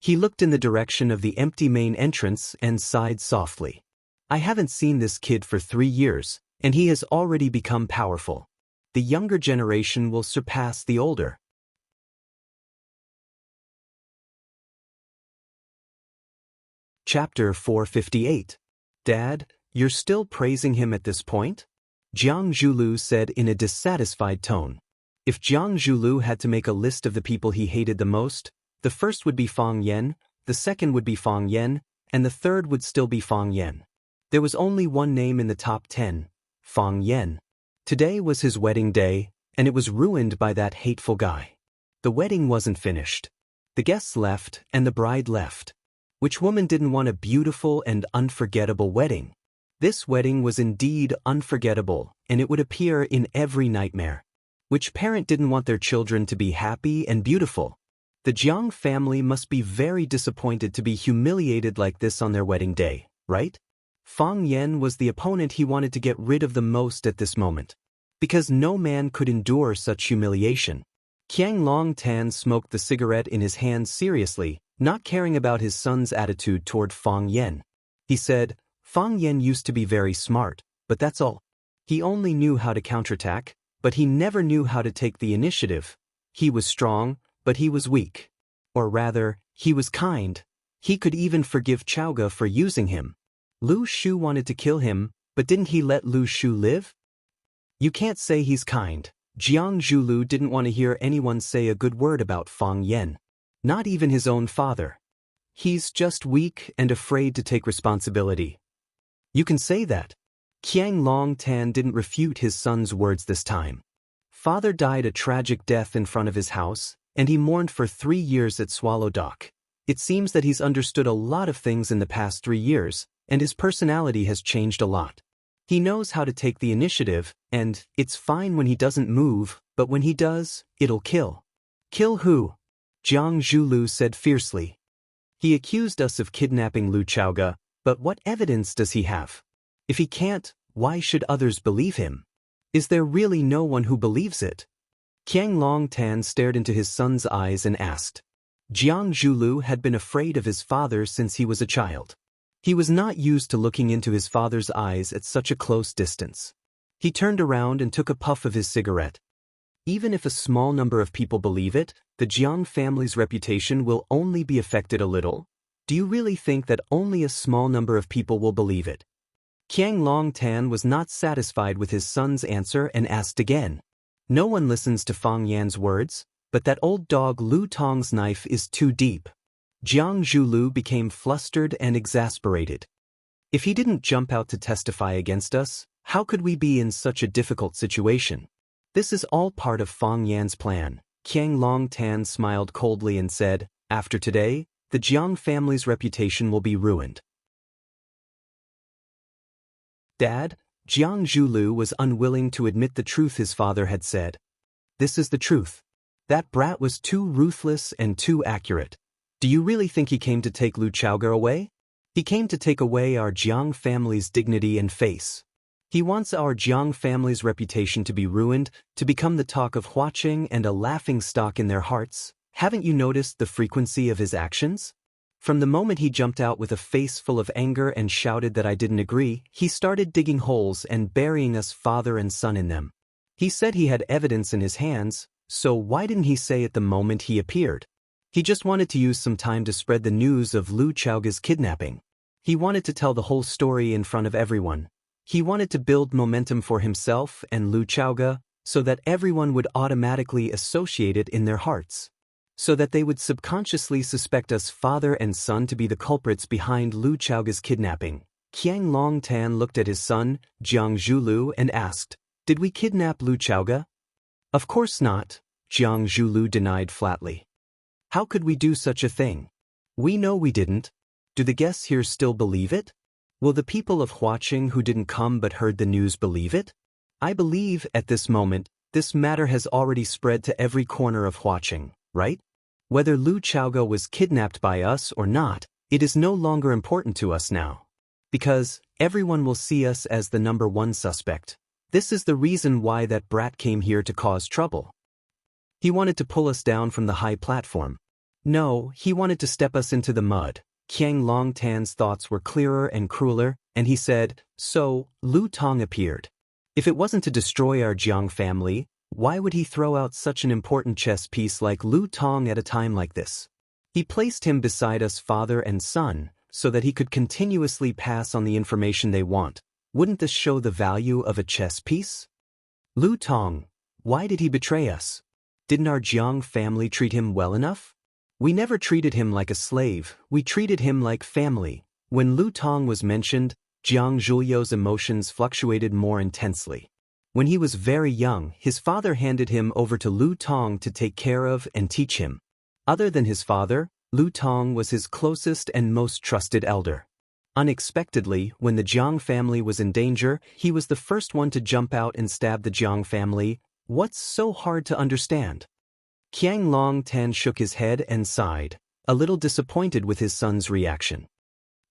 He looked in the direction of the empty main entrance and sighed softly. "I haven't seen this kid for 3 years, and he has already become powerful. The younger generation will surpass the older." Chapter 458. "Dad, you're still praising him at this point?" Jiang Zhulu said in a dissatisfied tone. If Jiang Zhulu had to make a list of the people he hated the most, the first would be Fang Yan, the second would be Fang Yan, and the third would still be Fang Yan. There was only one name in the top 10, Fang Yan. Today was his wedding day, and it was ruined by that hateful guy. The wedding wasn't finished. The guests left, and the bride left. Which woman didn't want a beautiful and unforgettable wedding? This wedding was indeed unforgettable, and it would appear in every nightmare. Which parent didn't want their children to be happy and beautiful? The Jiang family must be very disappointed to be humiliated like this on their wedding day, right? Fang Yan was the opponent he wanted to get rid of the most at this moment. Because no man could endure such humiliation. Qiang Longtan smoked the cigarette in his hand seriously, not caring about his son's attitude toward Fang Yan. He said, Fang Yan used to be very smart, but that's all. He only knew how to counterattack, but he never knew how to take the initiative. He was strong, but he was weak. Or rather, he was kind. He could even forgive Chaoga for using him. Lu Shu wanted to kill him, but didn't he let Lu Shu live? You can't say he's kind. Jiang Zhulu didn't want to hear anyone say a good word about Fang Yan. Not even his own father. He's just weak and afraid to take responsibility. You can say that. Qiang Longtan didn't refute his son's words this time. Father died a tragic death in front of his house, and he mourned for 3 years at Swallow Dock. It seems that he's understood a lot of things in the past 3 years, and his personality has changed a lot. He knows how to take the initiative, and it's fine when he doesn't move, but when he does, it'll kill. Kill who? Jiang Zhulu said fiercely. He accused us of kidnapping Lu Chaoga, but what evidence does he have? If he can't, why should others believe him? Is there really no one who believes it? Qiang Longtan stared into his son's eyes and asked. Jiang Zhulu had been afraid of his father since he was a child. He was not used to looking into his father's eyes at such a close distance. He turned around and took a puff of his cigarette. Even if a small number of people believe it, the Jiang family's reputation will only be affected a little. Do you really think that only a small number of people will believe it? Qiang Longtan was not satisfied with his son's answer and asked again. No one listens to Fang Yan's words, but that old dog Lu Tong's knife is too deep. Jiang Zhulu became flustered and exasperated. If he didn't jump out to testify against us, how could we be in such a difficult situation? This is all part of Fang Yan's plan. Qiang Longtan smiled coldly and said, after today, the Jiang family's reputation will be ruined. Dad, Jiang Zhulu was unwilling to admit the truth his father had said. This is the truth. That brat was too ruthless and too accurate. Do you really think he came to take Lu Chaoga away? He came to take away our Jiang family's dignity and face. He wants our Jiang family's reputation to be ruined, to become the talk of Huaqing and a laughingstock in their hearts. Haven't you noticed the frequency of his actions? From the moment he jumped out with a face full of anger and shouted that I didn't agree, he started digging holes and burying us father and son in them. He said he had evidence in his hands, so why didn't he say it the moment he appeared? He just wanted to use some time to spread the news of Lu Chaoga's kidnapping. He wanted to tell the whole story in front of everyone. He wanted to build momentum for himself and Lu Chaoga so that everyone would automatically associate it in their hearts. So that they would subconsciously suspect us father and son to be the culprits behind Lu Chaoga's kidnapping. Qiang Longtan looked at his son, Jiang Zhulu, and asked, did we kidnap Lu Chaoga? Of course not, Jiang Zhulu denied flatly. How could we do such a thing? We know we didn't. Do the guests here still believe it? Will the people of Huaqing who didn't come but heard the news believe it? I believe, at this moment, this matter has already spread to every corner of Huaqing, right? Whether Lu Chaoga was kidnapped by us or not, it is no longer important to us now. Because everyone will see us as the number one suspect. This is the reason why that brat came here to cause trouble. He wanted to pull us down from the high platform. No, he wanted to step us into the mud. Qiang Longtan's thoughts were clearer and crueler, and he said, so, Lu Tong appeared. If it wasn't to destroy our Jiang family, why would he throw out such an important chess piece like Lu Tong at a time like this? He placed him beside us father and son, so that he could continuously pass on the information they want. Wouldn't this show the value of a chess piece? Lu Tong, why did he betray us? Didn't our Jiang family treat him well enough? We never treated him like a slave, we treated him like family. When Lu Tong was mentioned, Jiang Zhulyo's emotions fluctuated more intensely. When he was very young, his father handed him over to Lu Tong to take care of and teach him. Other than his father, Lu Tong was his closest and most trusted elder. Unexpectedly, when the Jiang family was in danger, he was the first one to jump out and stab the Jiang family. What's so hard to understand? Qiang Long Tan shook his head and sighed, a little disappointed with his son's reaction.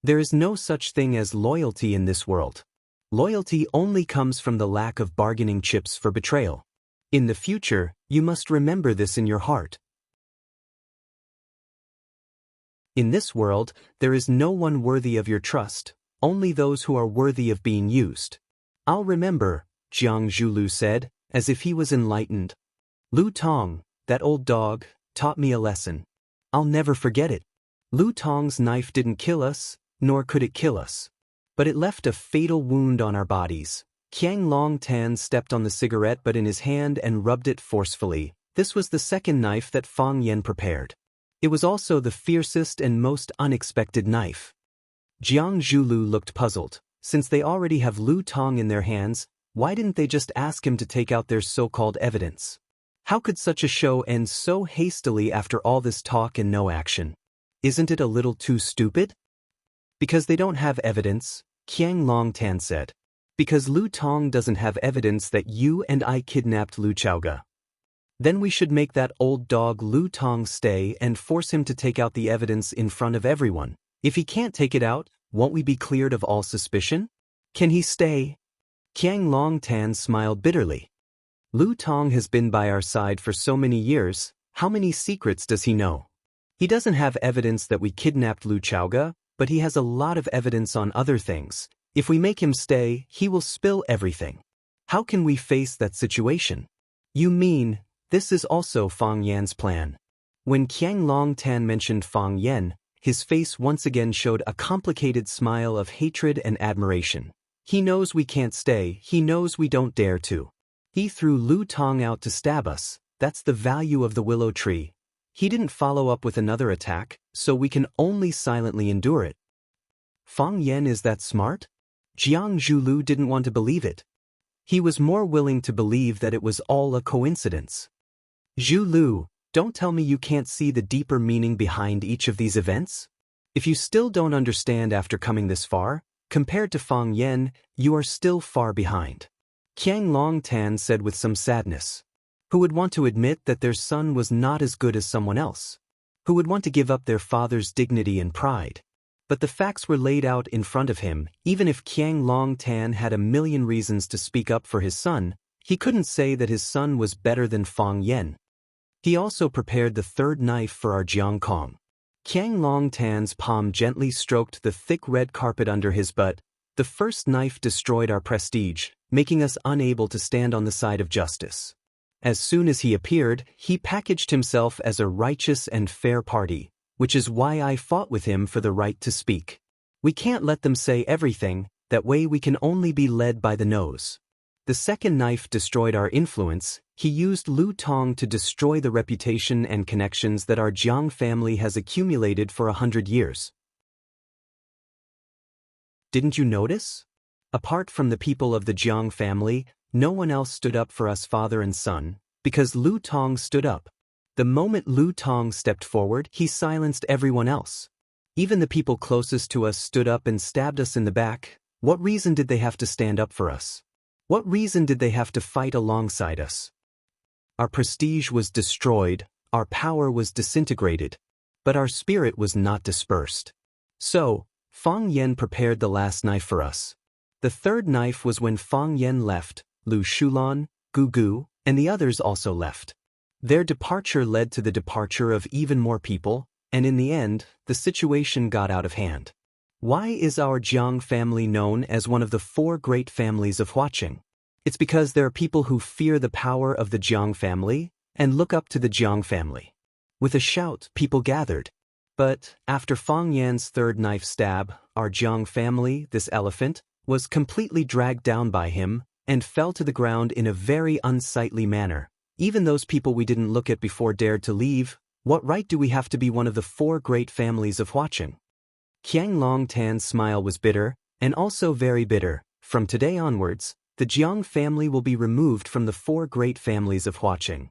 There is no such thing as loyalty in this world. Loyalty only comes from the lack of bargaining chips for betrayal. In the future, you must remember this in your heart. In this world, there is no one worthy of your trust, only those who are worthy of being used. I'll remember, Jiang Zhulu said, as if he was enlightened. Lu Tong, that old dog, taught me a lesson. I'll never forget it. Lu Tong's knife didn't kill us, nor could it kill us. But it left a fatal wound on our bodies. Qiang Long Tan stepped on the cigarette butt in his hand and rubbed it forcefully. This was the second knife that Fang Yen prepared. It was also the fiercest and most unexpected knife. Jiang Zhulu looked puzzled. Since they already have Lu Tong in their hands, why didn't they just ask him to take out their so-called evidence? How could such a show end so hastily after all this talk and no action? Isn't it a little too stupid? Because they don't have evidence, Qiang Long Tan said. Because Lu Tong doesn't have evidence that you and I kidnapped Lu Chaoga. Then we should make that old dog Lu Tong stay and force him to take out the evidence in front of everyone. If he can't take it out, won't we be cleared of all suspicion? Can he stay? Qiang Long Tan smiled bitterly. Lu Tong has been by our side for so many years, how many secrets does he know? He doesn't have evidence that we kidnapped Lu Chaoga, but he has a lot of evidence on other things. If we make him stay, he will spill everything. How can we face that situation? You mean, this is also Fang Yan's plan? When Qiang Long Tan mentioned Fang Yan, his face once again showed a complicated smile of hatred and admiration. He knows we can't stay, he knows we don't dare to. He threw Lu Tong out to stab us, that's the value of the willow tree. He didn't follow up with another attack, so we can only silently endure it. Fang Yan is that smart? Jiang Zhulu didn't want to believe it. He was more willing to believe that it was all a coincidence. Zhulu, don't tell me you can't see the deeper meaning behind each of these events? If you still don't understand after coming this far, compared to Fang Yan, you are still far behind. Qiang Long Tan said with some sadness. Who would want to admit that their son was not as good as someone else? Who would want to give up their father's dignity and pride? But the facts were laid out in front of him. Even if Qiang Long Tan had a million reasons to speak up for his son, he couldn't say that his son was better than Fang Yan. He also prepared the third knife for our Jiang Kong. Qiang Long Tan's palm gently stroked the thick red carpet under his butt. The first knife destroyed our prestige, making us unable to stand on the side of justice. As soon as he appeared, he packaged himself as a righteous and fair party, which is why I fought with him for the right to speak. We can't let them say everything, that way we can only be led by the nose. The second knife destroyed our influence. He used Lu Tong to destroy the reputation and connections that our Jiang family has accumulated for 100 years. Didn't you notice? Apart from the people of the Jiang family, no one else stood up for us father and son, because Lu Tong stood up. The moment Lu Tong stepped forward, he silenced everyone else. Even the people closest to us stood up and stabbed us in the back. What reason did they have to stand up for us? What reason did they have to fight alongside us? Our prestige was destroyed, our power was disintegrated, but our spirit was not dispersed. So, Fang Yan prepared the last knife for us. The third knife was when Fang Yan left. Lu Shulan, Gu Gu, and the others also left. Their departure led to the departure of even more people, and in the end, the situation got out of hand. Why is our Jiang family known as one of the 4 great families of Huaqing? It's because there are people who fear the power of the Jiang family and look up to the Jiang family. With a shout, people gathered. But after Fang Yan's third knife stab, our Jiang family, this elephant, was completely dragged down by him and fell to the ground in a very unsightly manner. Even those people we didn't look at before dared to leave. What right do we have to be one of the 4 great families of Huaqing? Qiang Long Tan's smile was bitter, and also very bitter. From today onwards, the Jiang family will be removed from the 4 great families of Huaqing.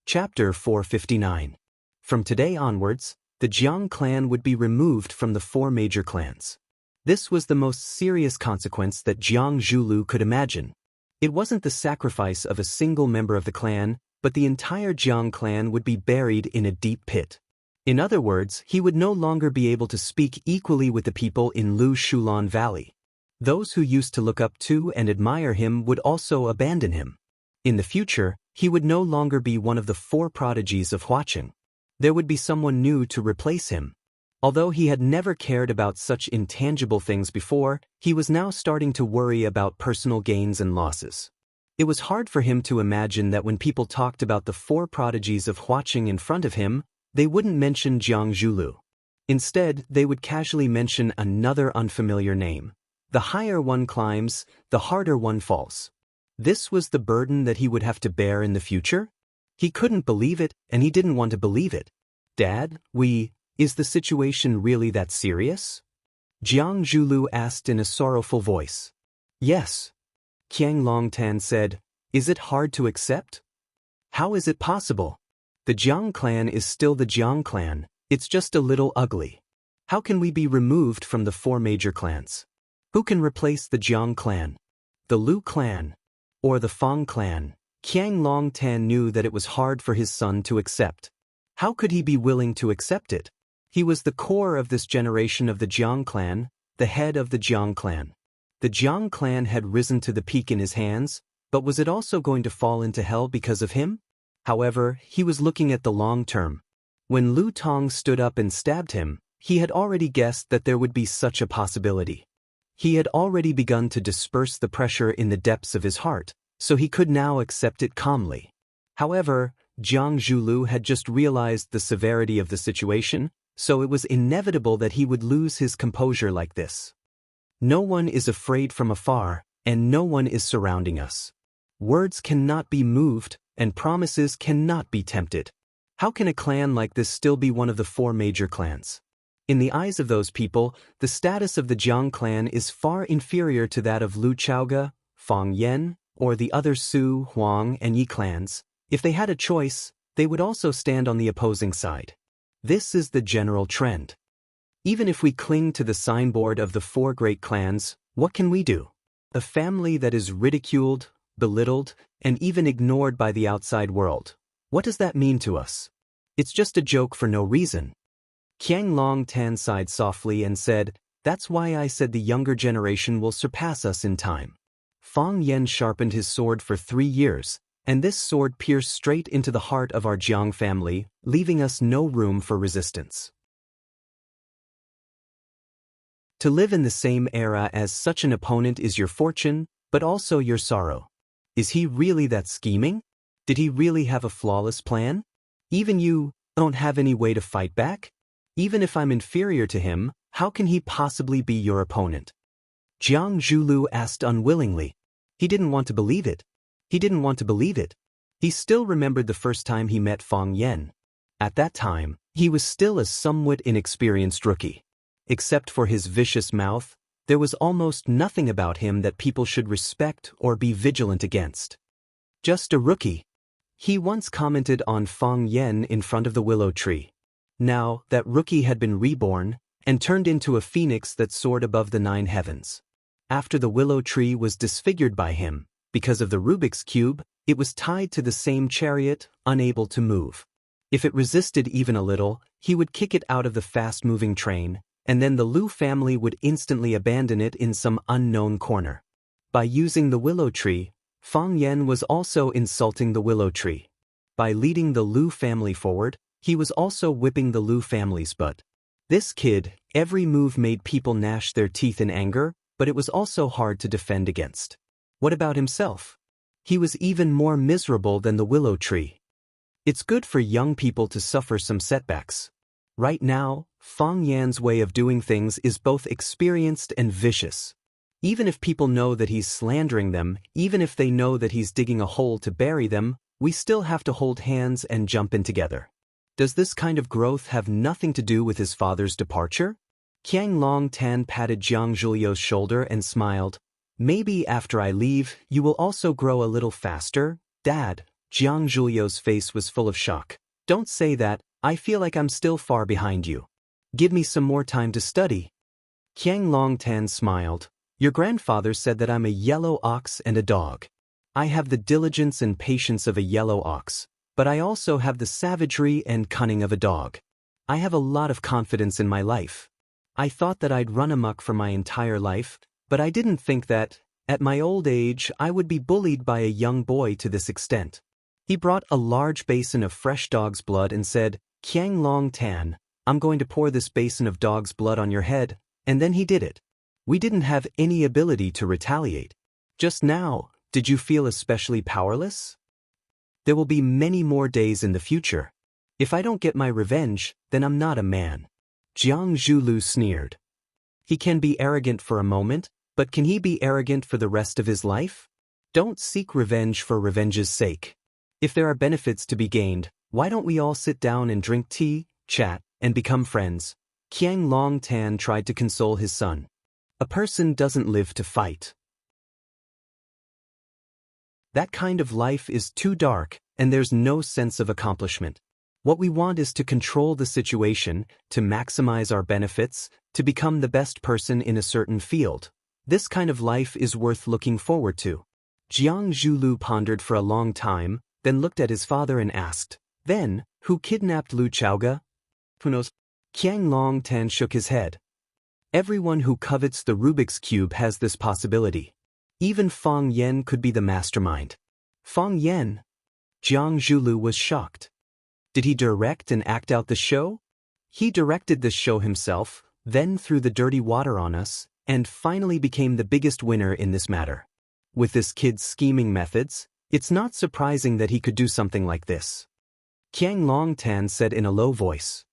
Chapter 459. From today onwards, the Jiang clan would be removed from the 4 major clans. This was the most serious consequence that Jiang Zhulu could imagine. It wasn't the sacrifice of a single member of the clan, but the entire Jiang clan would be buried in a deep pit. In other words, he would no longer be able to speak equally with the people in Lu Shulan Valley. Those who used to look up to and admire him would also abandon him. In the future, he would no longer be one of the 4 prodigies of Huaqing. There would be someone new to replace him. Although he had never cared about such intangible things before, he was now starting to worry about personal gains and losses. It was hard for him to imagine that when people talked about the 4 prodigies of Huaqing in front of him, they wouldn't mention Jiang Zhulu. Instead, they would casually mention another unfamiliar name. The higher one climbs, the harder one falls. This was the burden that he would have to bear in the future? He couldn't believe it, and he didn't want to believe it. Dad, is the situation really that serious? Jiang Zhulu asked in a sorrowful voice. Yes. Qiang Longtan said, Is it hard to accept? How is it possible? The Jiang clan is still the Jiang clan, it's just a little ugly. How can we be removed from the 4 major clans? Who can replace the Jiang clan? The Lu clan? Or the Fang clan? Qiang Longtan knew that it was hard for his son to accept. How could he be willing to accept it? He was the core of this generation of the Jiang clan, the head of the Jiang clan. The Jiang clan had risen to the peak in his hands, but was it also going to fall into hell because of him? However, he was looking at the long term. When Lu Tong stood up and stabbed him, he had already guessed that there would be such a possibility. He had already begun to disperse the pressure in the depths of his heart, so he could now accept it calmly. However, Jiang Zhulu had just realized the severity of the situation, so it was inevitable that he would lose his composure like this. No one is afraid from afar, and no one is surrounding us. Words cannot be moved, and promises cannot be tempted. How can a clan like this still be one of the 4 major clans? In the eyes of those people, the status of the Jiang clan is far inferior to that of Lu Chaoga, Fang Yan, or the other Su, Huang, and Yi clans. If they had a choice, they would also stand on the opposing side. This is the general trend. Even if we cling to the signboard of the 4 great clans, what can we do? A family that is ridiculed, belittled, and even ignored by the outside world. What does that mean to us? It's just a joke for no reason. Qiang Longtan sighed softly and said, That's why I said the younger generation will surpass us in time. Fang Yan sharpened his sword for 3 years, and this sword pierced straight into the heart of our Jiang family, leaving us no room for resistance. To live in the same era as such an opponent is your fortune, but also your sorrow. Is he really that scheming? Did he really have a flawless plan? Even you don't have any way to fight back? Even if I'm inferior to him, how can he possibly be your opponent? Jiang Zhulu asked unwillingly. He didn't want to believe it. He didn't want to believe it. He still remembered the first time he met Fang Yan. At that time, he was still a somewhat inexperienced rookie. Except for his vicious mouth, there was almost nothing about him that people should respect or be vigilant against. Just a rookie. He once commented on Fang Yan in front of the willow tree. Now, that rookie had been reborn and turned into a phoenix that soared above the 9 heavens. After the willow tree was disfigured by him, because of the Rubik's Cube, it was tied to the same chariot, unable to move. If it resisted even a little, he would kick it out of the fast-moving train, and then the Lu family would instantly abandon it in some unknown corner. By using the willow tree, Fang Yan was also insulting the willow tree. By leading the Lu family forward, he was also whipping the Lu family's butt. This kid, every move made people gnash their teeth in anger, but it was also hard to defend against. What about himself? He was even more miserable than the willow tree. It's good for young people to suffer some setbacks. Right now, Fang Yan's way of doing things is both experienced and vicious. Even if people know that he's slandering them, even if they know that he's digging a hole to bury them, we still have to hold hands and jump in together. Does this kind of growth have nothing to do with his father's departure? Qiang Longtan patted Jiang Zhulio's shoulder and smiled. Maybe after I leave, you will also grow a little faster, Dad. Jiang Zhulio's face was full of shock. Don't say that, I feel like I'm still far behind you. Give me some more time to study. Qiang Longtan smiled. Your grandfather said that I'm a yellow ox and a dog. I have the diligence and patience of a yellow ox, but I also have the savagery and cunning of a dog. I have a lot of confidence in my life. I thought that I'd run amok for my entire life, but I didn't think that, at my old age, I would be bullied by a young boy to this extent. He brought a large basin of fresh dog's blood and said, Qiang Long Tan, I'm going to pour this basin of dog's blood on your head, and then he did it. We didn't have any ability to retaliate. Just now, did you feel especially powerless? There will be many more days in the future. If I don't get my revenge, then I'm not a man. Jiang Zhulu sneered. He can be arrogant for a moment, but can he be arrogant for the rest of his life? Don't seek revenge for revenge's sake. If there are benefits to be gained, why don't we all sit down and drink tea, chat, and become friends? Qiang Long Tan tried to console his son. A person doesn't live to fight. That kind of life is too dark, and there's no sense of accomplishment. What we want is to control the situation, to maximize our benefits, to become the best person in a certain field. This kind of life is worth looking forward to. Jiang Zhulu pondered for a long time, then looked at his father and asked, Then, who kidnapped Lu Chaoga? Who knows? Qiang Long Tan shook his head. Everyone who covets the Rubik's Cube has this possibility. Even Fang Yan could be the mastermind. Fang Yan? Jiang Zhulu was shocked. Did he direct and act out the show? He directed this show himself, then threw the dirty water on us, and finally became the biggest winner in this matter. With this kid's scheming methods, it's not surprising that he could do something like this. Qiang Long Tan said in a low voice.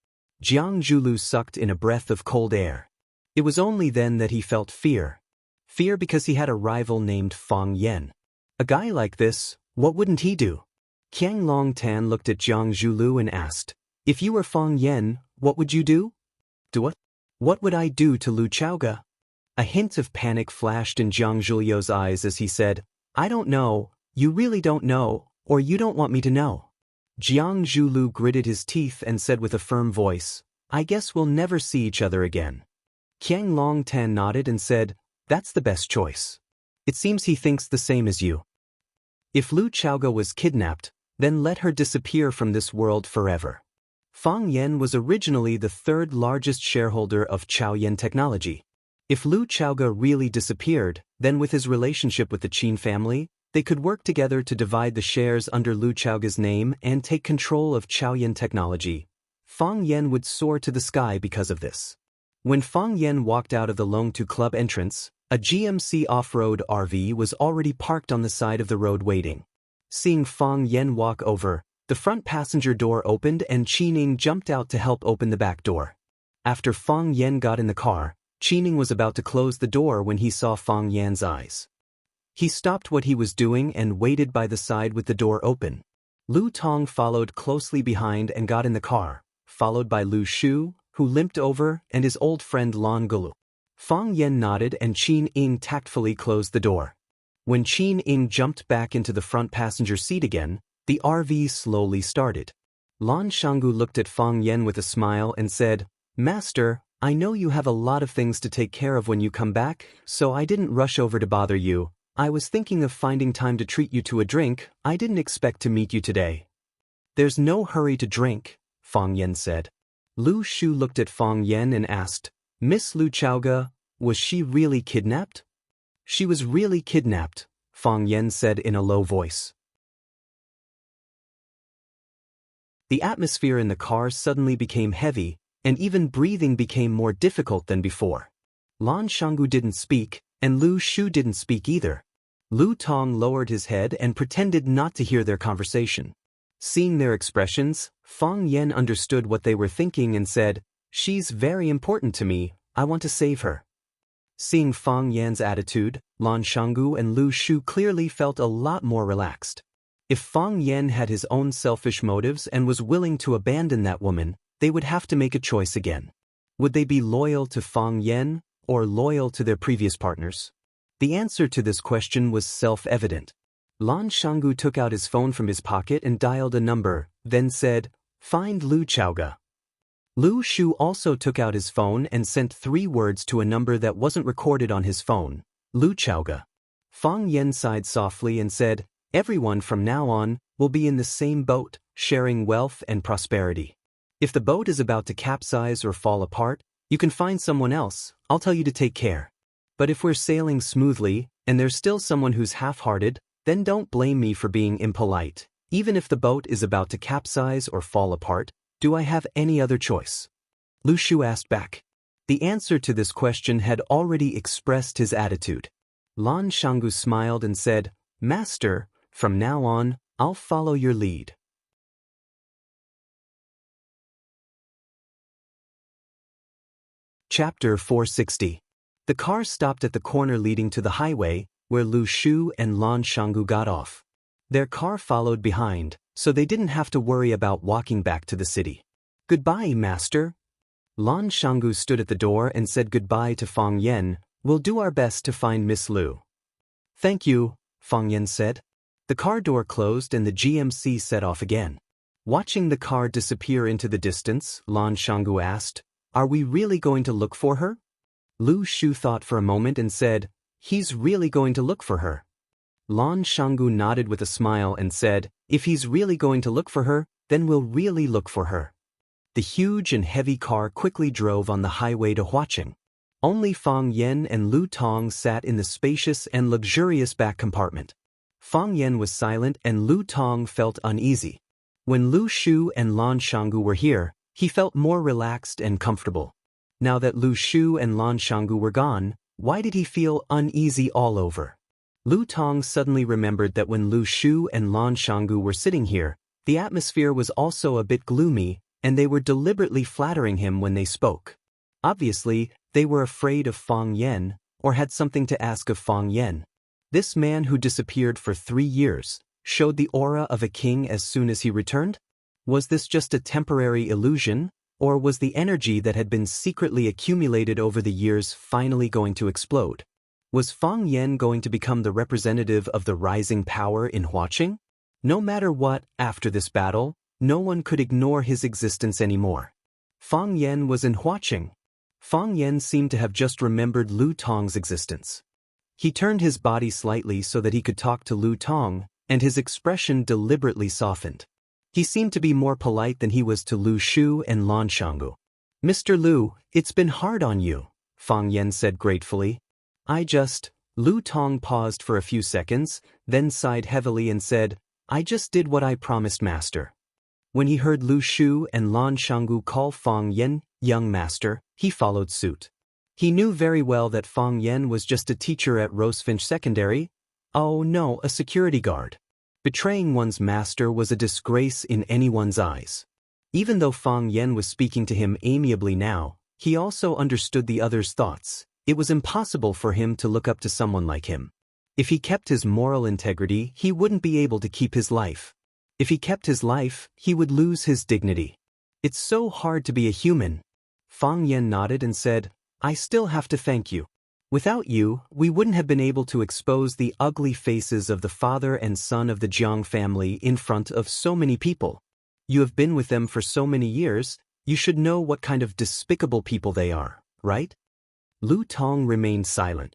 Jiang Zhulu sucked in a breath of cold air. It was only then that he felt fear. Fear because he had a rival named Fang Yan. A guy like this, what wouldn't he do? Qiang Long Tan looked at Jiang Zhulu and asked, If you were Fang Yan, what would you do? Do what? What would I do to Lu Chaoga? A hint of panic flashed in Jiang Zhulu's eyes as he said, I don't know, you really don't know, or you don't want me to know. Jiang Zhulu gritted his teeth and said with a firm voice, I guess we'll never see each other again. Qiang Long Tan nodded and said, That's the best choice. It seems he thinks the same as you. If Lu Chaoga was kidnapped, then let her disappear from this world forever. Fang Yan was originally the third largest shareholder of Chaoyan Technology. If Lu Chaoga really disappeared, then with his relationship with the Qin family, they could work together to divide the shares under Lu Chaoga's name and take control of Chaoyan Technology. Fang Yan would soar to the sky because of this. When Fang Yan walked out of the Longtu Club entrance, a GMC off-road RV was already parked on the side of the road waiting. Seeing Fang Yan walk over, the front passenger door opened and Qining jumped out to help open the back door. After Fang Yan got in the car, Qining was about to close the door when he saw Fang Yan's eyes. He stopped what he was doing and waited by the side with the door open. Lu Tong followed closely behind and got in the car, followed by Lu Shu, who limped over, and his old friend Lan Gulu. Fang Yan nodded and Qin Ying tactfully closed the door. When Qin Ying jumped back into the front passenger seat again, the RV slowly started. Lan Shanggu looked at Fang Yan with a smile and said, Master, I know you have a lot of things to take care of when you come back, so I didn't rush over to bother you. I was thinking of finding time to treat you to a drink. I didn't expect to meet you today. There's no hurry to drink, Fang Yan said. Lu Shu looked at Fang Yan and asked, Miss Lu Chaoga, was she really kidnapped? She was really kidnapped, Fang Yan said in a low voice. The atmosphere in the car suddenly became heavy, and even breathing became more difficult than before. Lan Shanggu didn't speak, and Lu Shu didn't speak either. Lu Tong lowered his head and pretended not to hear their conversation. Seeing their expressions, Fang Yan understood what they were thinking and said, She's very important to me, I want to save her. Seeing Fang Yan's attitude, Lan Shanggu and Lu Shu clearly felt a lot more relaxed. If Fang Yan had his own selfish motives and was willing to abandon that woman, they would have to make a choice again. Would they be loyal to Fang Yan, or loyal to their previous partners? The answer to this question was self-evident. Lan Shanggu took out his phone from his pocket and dialed a number, then said, Find Lu Chaoga. Lu Shu also took out his phone and sent 3 words to a number that wasn't recorded on his phone. Lu Chaoga. Fang Yen sighed softly and said, "Everyone from now on will be in the same boat, sharing wealth and prosperity. If the boat is about to capsize or fall apart, you can find someone else. I'll tell you to take care. But if we're sailing smoothly, and there's still someone who's half-hearted, then don't blame me for being impolite. Even if the boat is about to capsize or fall apart, do I have any other choice?" Lu Shu asked back. The answer to this question had already expressed his attitude. Lan Shanggu smiled and said, "Master, from now on, I'll follow your lead." Chapter 460. The car stopped at the corner leading to the highway, where Lu Shu and Lan Shanggu got off. Their car followed behind, so they didn't have to worry about walking back to the city. "Goodbye, Master." Lan Shanggu stood at the door and said goodbye to Fang Yen. "We'll do our best to find Miss Lu." "Thank you," Fang Yen said. The car door closed and the GMC set off again. Watching the car disappear into the distance, Lan Shanggu asked, "Are we really going to look for her?" Lu Shu thought for a moment and said, "He's really going to look for her." Lan Shanggu nodded with a smile and said, "If he's really going to look for her, then we'll really look for her." The huge and heavy car quickly drove on the highway to Huaqing. Only Fang Yen and Lu Tong sat in the spacious and luxurious back compartment. Fang Yen was silent and Lu Tong felt uneasy. When Lu Shu and Lan Shanggu were here, he felt more relaxed and comfortable. Now that Lu Shu and Lan Shanggu were gone, why did he feel uneasy all over? Lu Tong suddenly remembered that when Lu Shu and Lan Shanggu were sitting here, the atmosphere was also a bit gloomy, and they were deliberately flattering him when they spoke. Obviously, they were afraid of Fang Yen, or had something to ask of Fang Yen. This man who disappeared for 3 years, showed the aura of a king as soon as he returned? Was this just a temporary illusion, or was the energy that had been secretly accumulated over the years finally going to explode? Was Fang Yen going to become the representative of the rising power in Huaqing? No matter what, after this battle, no one could ignore his existence anymore. Fang Yen was in Huaqing. Fang Yen seemed to have just remembered Lu Tong's existence. He turned his body slightly so that he could talk to Lu Tong, and his expression deliberately softened. He seemed to be more polite than he was to Lu Shu and Lan Shanggu. "Mr. Lu, it's been hard on you," Fang Yen said gratefully. Lu Tong paused for a few seconds, then sighed heavily and said, "I just did what I promised, Master." When he heard Lu Shu and Lan Shanggu call Fang Yen young master, he followed suit. He knew very well that Fang Yen was just a teacher at Rosefinch Secondary. Oh no, a security guard. Betraying one's master was a disgrace in anyone's eyes. Even though Fang Yen was speaking to him amiably now, he also understood the other's thoughts. It was impossible for him to look up to someone like him. If he kept his moral integrity, he wouldn't be able to keep his life. If he kept his life, he would lose his dignity. It's so hard to be a human. Fang Yen nodded and said, "I still have to thank you. Without you, we wouldn't have been able to expose the ugly faces of the father and son of the Jiang family in front of so many people. You have been with them for so many years, you should know what kind of despicable people they are, right?" Lu Tong remained silent.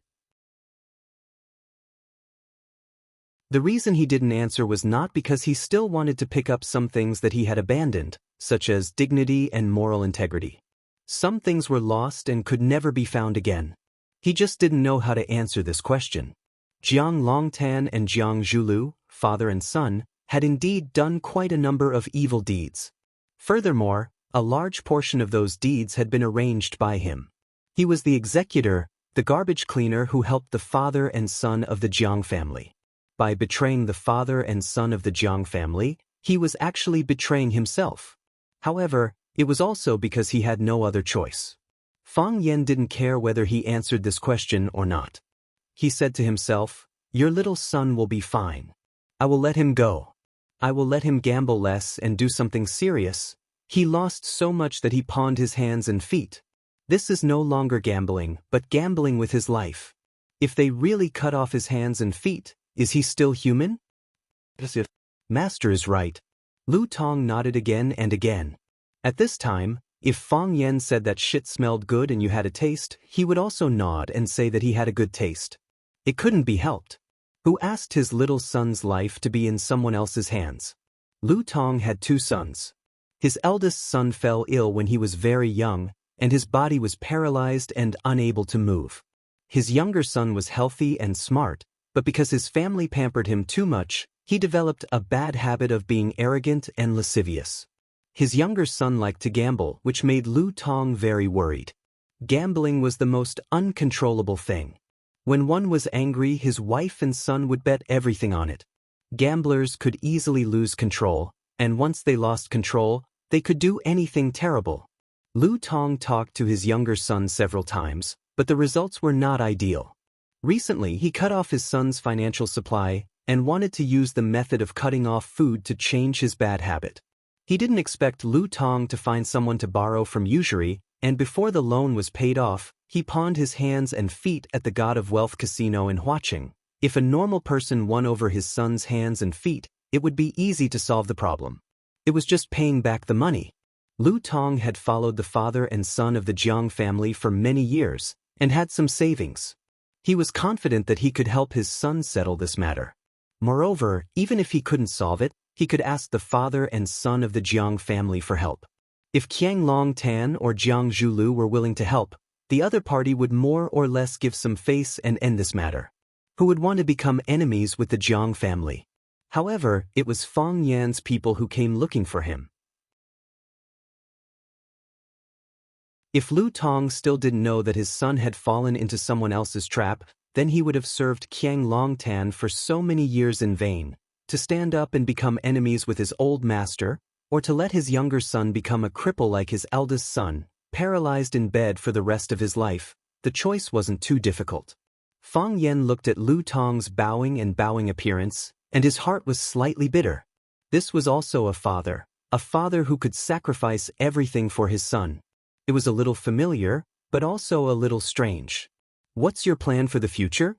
The reason he didn't answer was not because he still wanted to pick up some things that he had abandoned, such as dignity and moral integrity. Some things were lost and could never be found again. He just didn't know how to answer this question. Jiang Longtan and Jiang Zhulu, father and son, had indeed done quite a number of evil deeds. Furthermore, a large portion of those deeds had been arranged by him. He was the executor, the garbage cleaner who helped the father and son of the Jiang family. By betraying the father and son of the Jiang family, he was actually betraying himself. However, it was also because he had no other choice. Fang Yen didn't care whether he answered this question or not. He said to himself, "Your little son will be fine. I will let him go. I will let him gamble less and do something serious. He lost so much that he pawned his hands and feet. This is no longer gambling, but gambling with his life. If they really cut off his hands and feet, is he still human?" Master is right. Lu Tong nodded again and again. At this time, If Fang Yen said that shit smelled good and you had a taste, he would also nod and say that he had a good taste. It couldn't be helped. Who asked his little son's life to be in someone else's hands? Lu Tong had 2 sons. His eldest son fell ill when he was very young, and his body was paralyzed and unable to move. His younger son was healthy and smart, but because his family pampered him too much, he developed a bad habit of being arrogant and lascivious. His younger son liked to gamble, which made Lu Tong very worried. Gambling was the most uncontrollable thing. When one was angry, his wife and son would bet everything on it. Gamblers could easily lose control, and once they lost control, they could do anything terrible. Lu Tong talked to his younger son several times, but the results were not ideal. Recently, he cut off his son's financial supply and wanted to use the method of cutting off food to change his bad habit. He didn't expect Lu Tong to find someone to borrow from usury, and before the loan was paid off, he pawned his hands and feet at the God of Wealth casino in Huaqing. If a normal person won over his son's hands and feet, it would be easy to solve the problem. It was just paying back the money. Lu Tong had followed the father and son of the Jiang family for many years, and had some savings. He was confident that he could help his son settle this matter. Moreover, even if he couldn't solve it, he could ask the father and son of the Jiang family for help. If Qiang Longtan or Jiang Zhulu were willing to help, the other party would more or less give some face and end this matter. Who would want to become enemies with the Jiang family? However, it was Fang Yan's people who came looking for him. If Lu Tong still didn't know that his son had fallen into someone else's trap, then he would have served Qiang Longtan for so many years in vain. To stand up and become enemies with his old master, or to let his younger son become a cripple like his eldest son, paralyzed in bed for the rest of his life, the choice wasn't too difficult. Fang Yen looked at Lu Tong's bowing appearance, and his heart was slightly bitter. This was also a father who could sacrifice everything for his son. It was a little familiar, but also a little strange. "What's your plan for the future?"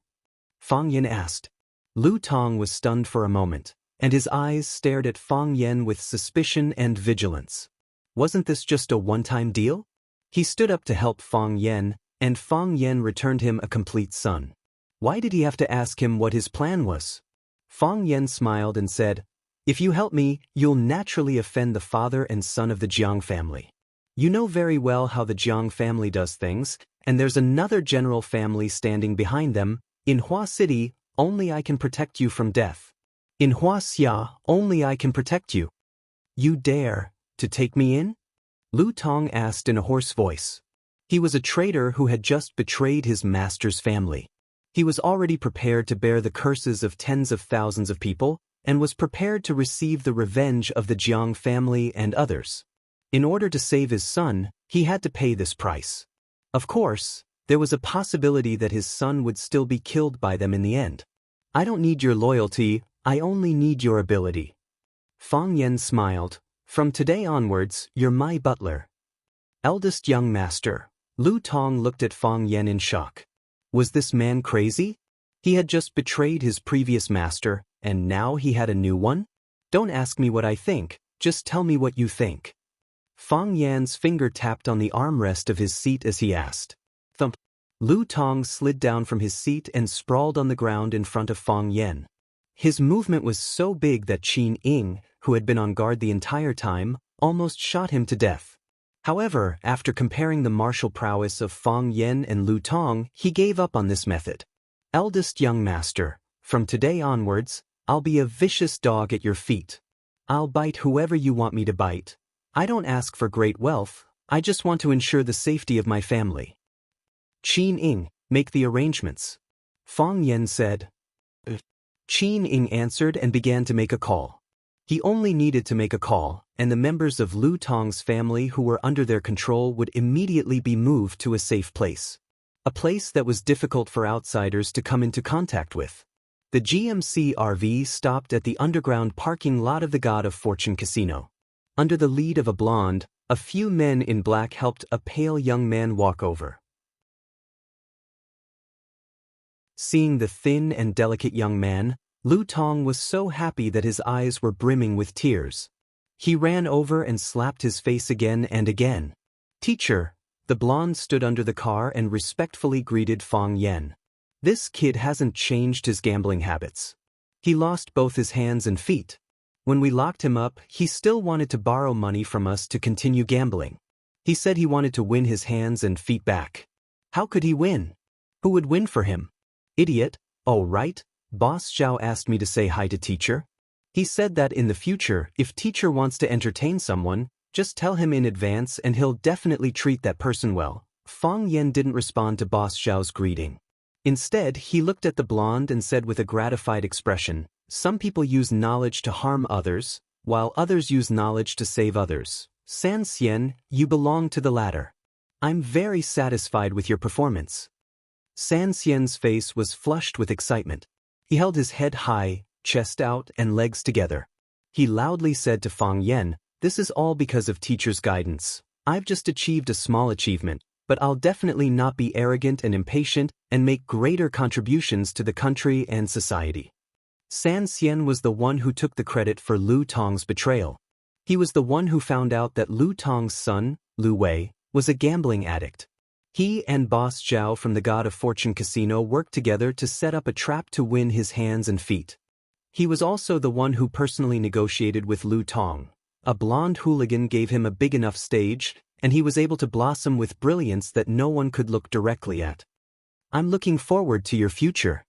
Fang Yen asked. Lu Tong was stunned for a moment, and his eyes stared at Fang Yen with suspicion and vigilance. Wasn't this just a one-time deal? He stood up to help Fang Yen, and Fang Yen returned him a complete son. Why did he have to ask him what his plan was? Fang Yen smiled and said, "If you help me, you'll naturally offend the father and son of the Jiang family. You know very well how the Jiang family does things, and there's another general family standing behind them. In Hua City, only I can protect you from death. In Huaxia, only I can protect you. You dare to take me in?" Lu Tong asked in a hoarse voice. He was a traitor who had just betrayed his master's family. He was already prepared to bear the curses of tens of thousands of people, and was prepared to receive the revenge of the Jiang family and others. In order to save his son, he had to pay this price. Of course, there was a possibility that his son would still be killed by them in the end. "I don't need your loyalty, I only need your ability." Fang Yen smiled. "From today onwards, you're my butler." Eldest young master. Lu Tong looked at Fang Yen in shock. Was this man crazy? He had just betrayed his previous master, and now he had a new one? "Don't ask me what I think, just tell me what you think." Fang Yan's finger tapped on the armrest of his seat as he asked. Thump. Lu Tong slid down from his seat and sprawled on the ground in front of Fang Yen. His movement was so big that Qin Ying, who had been on guard the entire time, almost shot him to death. However, after comparing the martial prowess of Fang Yen and Lu Tong, he gave up on this method. "Eldest young master, from today onwards, I'll be a vicious dog at your feet. I'll bite whoever you want me to bite. I don't ask for great wealth, I just want to ensure the safety of my family." "Qin Ying, make the arrangements," Fang Yen said. Qin Ying answered and began to make a call. He only needed to make a call, and the members of Lu Tong's family who were under their control would immediately be moved to a safe place. A place that was difficult for outsiders to come into contact with. The GMC RV stopped at the underground parking lot of the God of Fortune Casino. Under the lead of a blonde, a few men in black helped a pale young man walk over. Seeing the thin and delicate young man, Lu Tong was so happy that his eyes were brimming with tears. He ran over and slapped his face again and again. Teacher, the blonde stood under the car and respectfully greeted Fang Yan. This kid hasn't changed his gambling habits. He lost both his hands and feet. When we locked him up, he still wanted to borrow money from us to continue gambling. He said he wanted to win his hands and feet back. How could he win? Who would win for him? Idiot. Oh right, Boss Zhao asked me to say hi to teacher. He said that in the future, if teacher wants to entertain someone, just tell him in advance and he'll definitely treat that person well. Fang Yan didn't respond to Boss Zhao's greeting. Instead, he looked at the blonde and said with a gratified expression, some people use knowledge to harm others, while others use knowledge to save others. San Xian, you belong to the latter. I'm very satisfied with your performance. San Xian's face was flushed with excitement. He held his head high, chest out and legs together. He loudly said to Fang Yan, this is all because of teacher's guidance. I've just achieved a small achievement, but I'll definitely not be arrogant and impatient and make greater contributions to the country and society. San Xian was the one who took the credit for Lu Tong's betrayal. He was the one who found out that Lu Tong's son, Lu Wei, was a gambling addict. He and Boss Zhao from the God of Fortune Casino worked together to set up a trap to win his hands and feet. He was also the one who personally negotiated with Lu Tong. A blonde hooligan gave him a big enough stage, and he was able to blossom with brilliance that no one could look directly at. I'm looking forward to your future.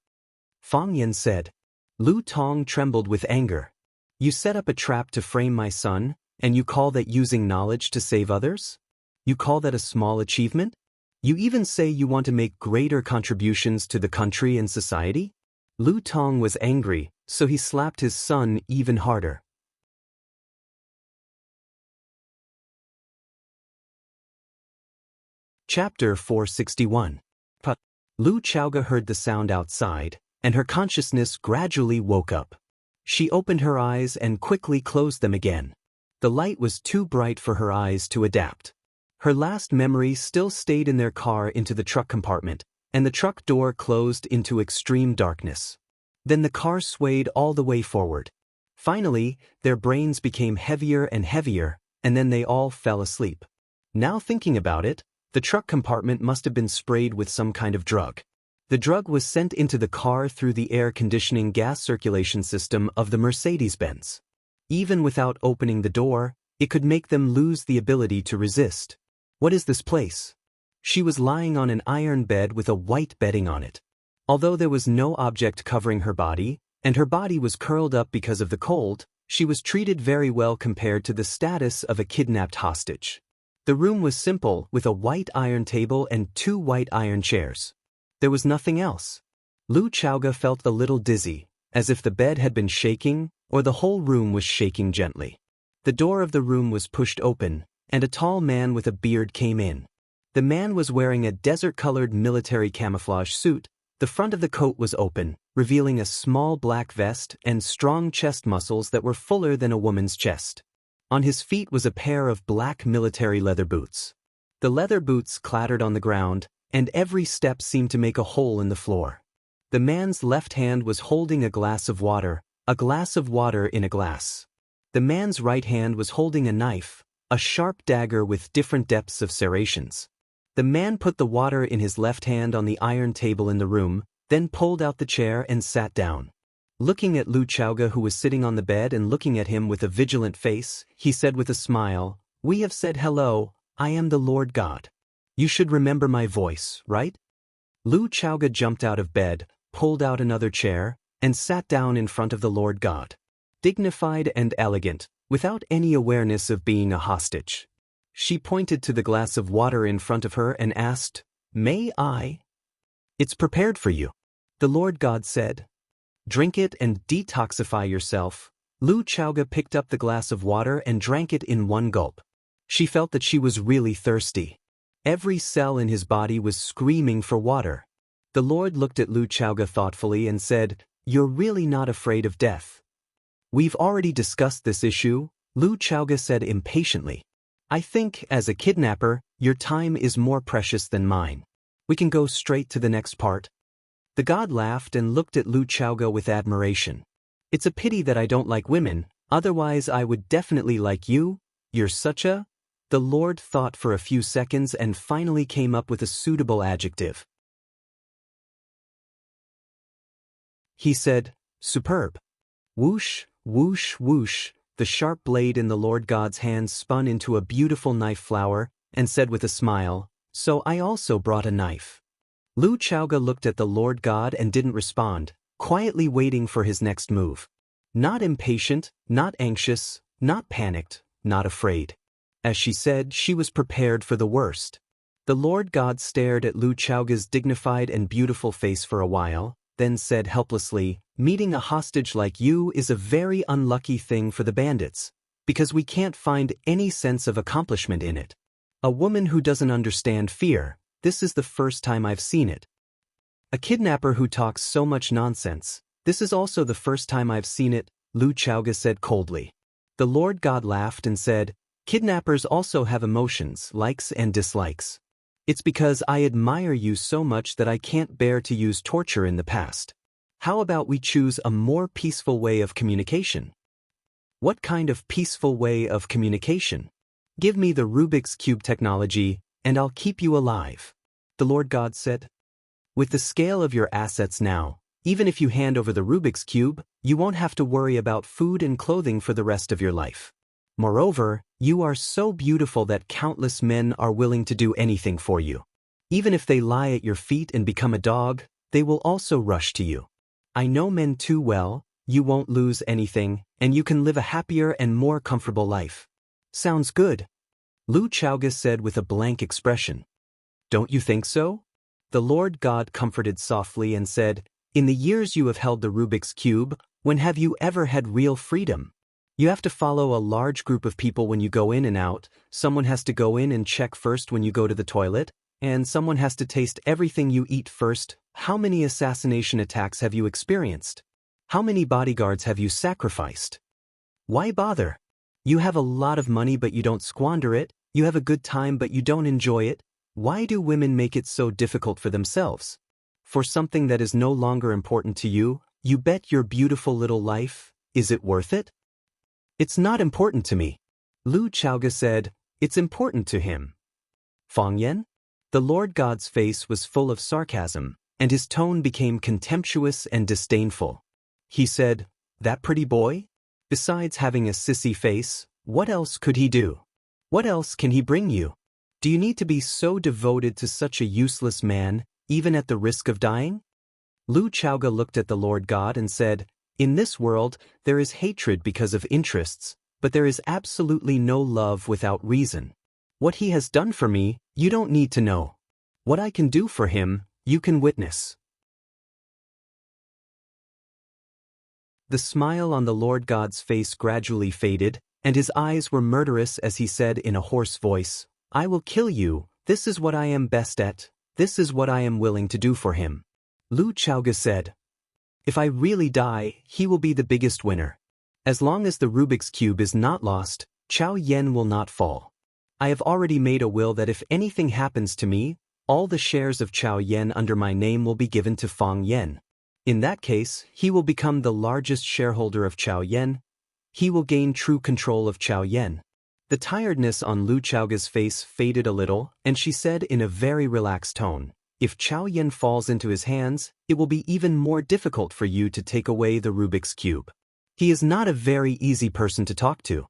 Fang Yan said. Lu Tong trembled with anger. You set up a trap to frame my son, and you call that using knowledge to save others? You call that a small achievement? You even say you want to make greater contributions to the country and society? Lu Tong was angry, so he slapped his son even harder. Chapter 461. Lu Chaoga heard the sound outside, and her consciousness gradually woke up. She opened her eyes and quickly closed them again. The light was too bright for her eyes to adapt. Her last memory still stayed in their car into the truck compartment, and the truck door closed into extreme darkness. Then the car swayed all the way forward. Finally, their brains became heavier and heavier, and then they all fell asleep. Now thinking about it, the truck compartment must have been sprayed with some kind of drug. The drug was sent into the car through the air conditioning gas circulation system of the Mercedes-Benz. Even without opening the door, it could make them lose the ability to resist. What is this place? She was lying on an iron bed with a white bedding on it. Although there was no object covering her body, and her body was curled up because of the cold, she was treated very well compared to the status of a kidnapped hostage. The room was simple, with a white iron table and 2 white iron chairs. There was nothing else. Lu Chaoga felt a little dizzy, as if the bed had been shaking, or the whole room was shaking gently. The door of the room was pushed open, and a tall man with a beard came in. The man was wearing a desert-colored military camouflage suit. The front of the coat was open, revealing a small black vest and strong chest muscles that were fuller than a woman's chest. On his feet was a pair of black military leather boots. The leather boots clattered on the ground, and every step seemed to make a hole in the floor. The man's left hand was holding a glass of water in a glass. The man's right hand was holding a knife, a sharp dagger with different depths of serrations. The man put the water in his left hand on the iron table in the room, then pulled out the chair and sat down. Looking at Lu Chaoga, who was sitting on the bed and looking at him with a vigilant face, he said with a smile, "We have said hello, I am the Lord God. You should remember my voice, right?" Lu Chaoga jumped out of bed, pulled out another chair, and sat down in front of the Lord God. Dignified and elegant, without any awareness of being a hostage. She pointed to the glass of water in front of her and asked, "May I?" "It's prepared for you," the Lord God said. "Drink it and detoxify yourself." Lu Chaoga picked up the glass of water and drank it in one gulp. She felt that she was really thirsty. Every cell in his body was screaming for water. The Lord looked at Lu Chaoga thoughtfully and said, "You're really not afraid of death." "We've already discussed this issue," Lu Chaoga said impatiently. "I think, as a kidnapper, your time is more precious than mine. We can go straight to the next part." The god laughed and looked at Lu Chaoga with admiration. "It's a pity that I don't like women, otherwise I would definitely like you. You're such a..." The Lord thought for a few seconds and finally came up with a suitable adjective. He said, "Superb." Whoosh, whoosh, whoosh, the sharp blade in the Lord God's hand spun into a beautiful knife flower, and said with a smile, "So I also brought a knife." Lu Chaoga looked at the Lord God and didn't respond, quietly waiting for his next move. Not impatient, not anxious, not panicked, not afraid. As she said, she was prepared for the worst. The Lord God stared at Lu Chaoga's dignified and beautiful face for a while, then said helplessly, "Meeting a hostage like you is a very unlucky thing for the bandits, because we can't find any sense of accomplishment in it. A woman who doesn't understand fear, this is the first time I've seen it. A kidnapper who talks so much nonsense, this is also the first time I've seen it," Lu Chaoga said coldly. The Lord God laughed and said, "Kidnappers also have emotions, likes and dislikes. It's because I admire you so much that I can't bear to use torture in the past. How about we choose a more peaceful way of communication?" "What kind of peaceful way of communication?" "Give me the Rubik's Cube technology, and I'll keep you alive," the Lord God said. "With the scale of your assets now, even if you hand over the Rubik's Cube, you won't have to worry about food and clothing for the rest of your life. Moreover, you are so beautiful that countless men are willing to do anything for you. Even if they lie at your feet and become a dog, they will also rush to you. I know men too well, you won't lose anything, and you can live a happier and more comfortable life." "Sounds good," Lu Chaoga said with a blank expression. "Don't you think so?" The Lord God comforted softly and said, "In the years you have held the Rubik's Cube, when have you ever had real freedom? You have to follow a large group of people when you go in and out, someone has to go in and check first when you go to the toilet, and someone has to taste everything you eat first. How many assassination attacks have you experienced? How many bodyguards have you sacrificed? Why bother? You have a lot of money but you don't squander it, you have a good time but you don't enjoy it. Why do women make it so difficult for themselves? For something that is no longer important to you, you bet your beautiful little life, is it worth it?" "It's not important to me," Lu Chaoga said. "It's important to him." "Fang Yan?" The Lord God's face was full of sarcasm, and his tone became contemptuous and disdainful. He said, "That pretty boy? Besides having a sissy face, what else could he do? What else can he bring you? Do you need to be so devoted to such a useless man, even at the risk of dying?" Lu Chaoga looked at the Lord God and said, "In this world, there is hatred because of interests, but there is absolutely no love without reason. What he has done for me, you don't need to know. What I can do for him, you can witness." The smile on the Lord God's face gradually faded, and his eyes were murderous as he said in a hoarse voice, "I will kill you, this is what I am best at, this is what I am willing to do for him." Lu Chaoga said, "If I really die, he will be the biggest winner. As long as the Rubik's Cube is not lost, Chao Yen will not fall. I have already made a will that if anything happens to me, all the shares of Chao Yen under my name will be given to Fang Yen. In that case, he will become the largest shareholder of Chao Yen. He will gain true control of Chao Yen." The tiredness on Lu Chaoga's face faded a little, and she said in a very relaxed tone, "If Chao Yen falls into his hands, it will be even more difficult for you to take away the Rubik's Cube. He is not a very easy person to talk to."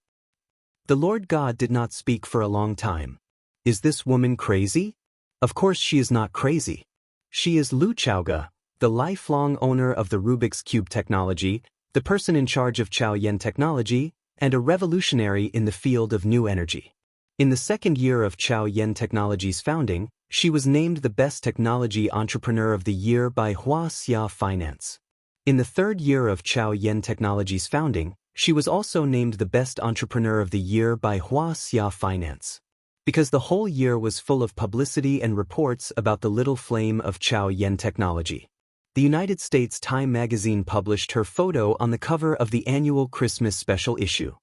The Lord God did not speak for a long time. Is this woman crazy? Of course she is not crazy. She is Lu Chaoga, the lifelong owner of the Rubik's Cube technology, the person in charge of Chao Yen technology, and a revolutionary in the field of new energy. In the second year of Chao Yen Technology's founding, she was named the Best Technology Entrepreneur of the Year by Wuxia Finance. In the third year of Chao Yen Technology's founding, she was also named the Best Entrepreneur of the Year by Wuxia Finance. Because the whole year was full of publicity and reports about the little flame of Chao Yen Technology. The United States Time magazine published her photo on the cover of the annual Christmas special issue.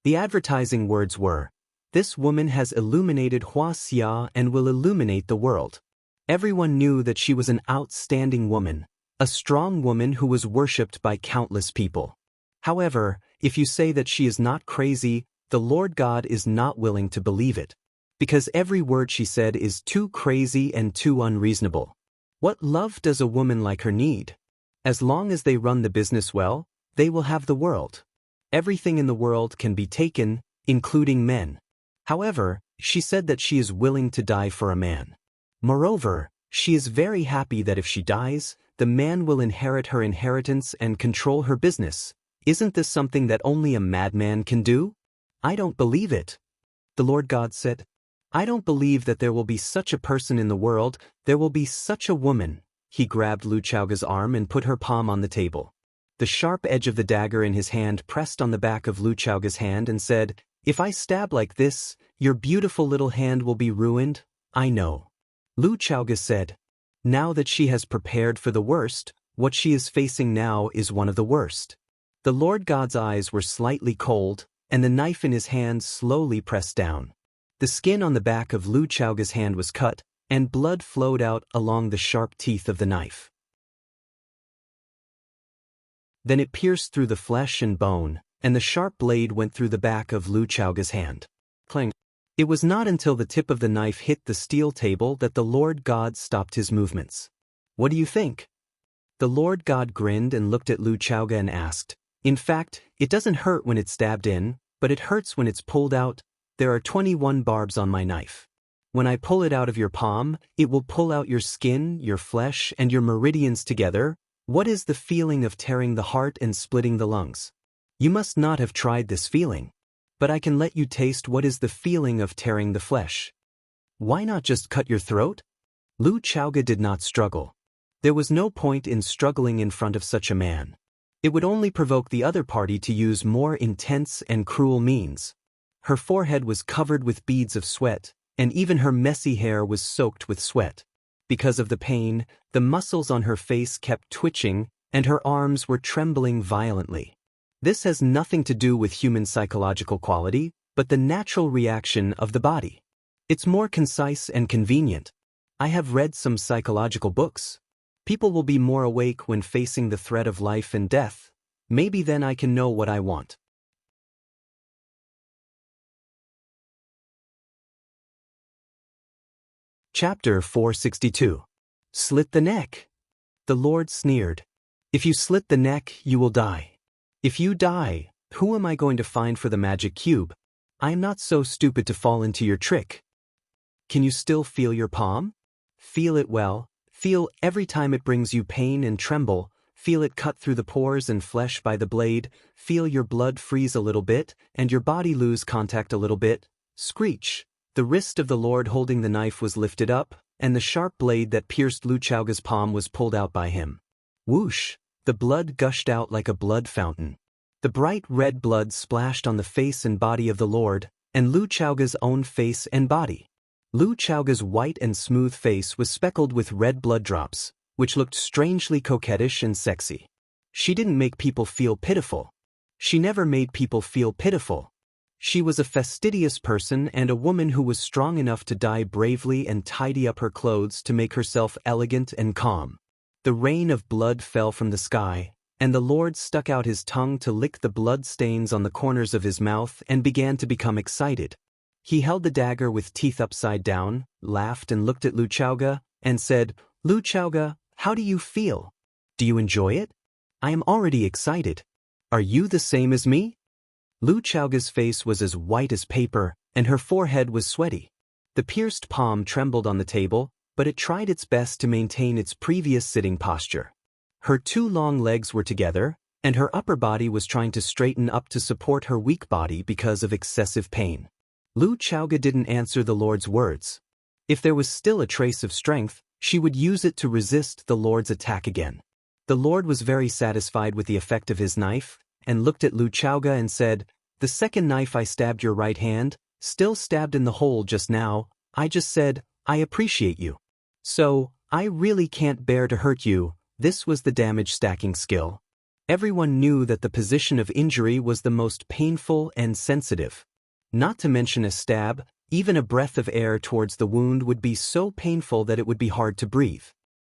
The advertising words were, "This woman has illuminated Wuxia and will illuminate the world." Everyone knew that she was an outstanding woman, a strong woman who was worshipped by countless people. However, if you say that she is not crazy, the Lord God is not willing to believe it. Because every word she said is too crazy and too unreasonable. What love does a woman like her need? As long as they run the business well, they will have the world. Everything in the world can be taken, including men. However, she said that she is willing to die for a man. Moreover, she is very happy that if she dies, the man will inherit her inheritance and control her business. Isn't this something that only a madman can do? I don't believe it. The Lord God said, I don't believe that there will be such a person in the world, there will be such a woman. He grabbed Lu Chaoga's arm and put her palm on the table. The sharp edge of the dagger in his hand pressed on the back of Lu Chaoga's hand and said, If I stab like this, your beautiful little hand will be ruined. I know. Lu Chaoga said, Now that she has prepared for the worst, what she is facing now is one of the worst. The Lord God's eyes were slightly cold, and the knife in his hand slowly pressed down. The skin on the back of Lu Chaoga's hand was cut, and blood flowed out along the sharp teeth of the knife. Then it pierced through the flesh and bone, and the sharp blade went through the back of Lu Chaoga's hand. Clang. It was not until the tip of the knife hit the steel table that the Lord God stopped his movements. What do you think? The Lord God grinned and looked at Lu Chaoga and asked, In fact, it doesn't hurt when it's stabbed in, but it hurts when it's pulled out. There are 21 barbs on my knife. When I pull it out of your palm, it will pull out your skin, your flesh, and your meridians together. What is the feeling of tearing the heart and splitting the lungs? You must not have tried this feeling. But I can let you taste what is the feeling of tearing the flesh. Why not just cut your throat? Lu Chaoga did not struggle. There was no point in struggling in front of such a man. It would only provoke the other party to use more intense and cruel means. Her forehead was covered with beads of sweat, and even her messy hair was soaked with sweat. Because of the pain, the muscles on her face kept twitching, and her arms were trembling violently. This has nothing to do with human psychological quality, but the natural reaction of the body. It's more concise and convenient. I have read some psychological books. People will be more awake when facing the threat of life and death. Maybe then I can know what I want. Chapter 462. Slit the neck. The Lord sneered. If you slit the neck, you will die. If you die, who am I going to find for the magic cube? I am not so stupid to fall into your trick. Can you still feel your palm? Feel it well. Feel every time it brings you pain and tremble. Feel it cut through the pores and flesh by the blade. Feel your blood freeze a little bit, and your body lose contact a little bit. Screech. The wrist of the Lord holding the knife was lifted up, and the sharp blade that pierced Lu Chaoga's palm was pulled out by him. Whoosh! The blood gushed out like a blood fountain. The bright red blood splashed on the face and body of the Lord, and Lu Chaoga's own face and body. Lu Chaoga's white and smooth face was speckled with red blood drops, which looked strangely coquettish and sexy. She didn't make people feel pitiful. She never made people feel pitiful. She was a fastidious person and a woman who was strong enough to die bravely and tidy up her clothes to make herself elegant and calm. The rain of blood fell from the sky, and the Lord stuck out his tongue to lick the blood stains on the corners of his mouth and began to become excited. He held the dagger with teeth upside down, laughed and looked at Lu Chaoga, and said, Lu Chaoga, how do you feel? Do you enjoy it? I am already excited. Are you the same as me? Lu Chaoga's face was as white as paper, and her forehead was sweaty. The pierced palm trembled on the table, but it tried its best to maintain its previous sitting posture. Her two long legs were together, and her upper body was trying to straighten up to support her weak body because of excessive pain. Lu Chaoga didn't answer the Lord's words. If there was still a trace of strength, she would use it to resist the Lord's attack again. The Lord was very satisfied with the effect of his knife, and looked at Lu Chaoga and said, The second knife I stabbed your right hand, still stabbed in the hole just now, I just said, I appreciate you. So, I really can't bear to hurt you. This was the damage stacking skill. Everyone knew that the position of injury was the most painful and sensitive. Not to mention a stab, even a breath of air towards the wound would be so painful that it would be hard to breathe.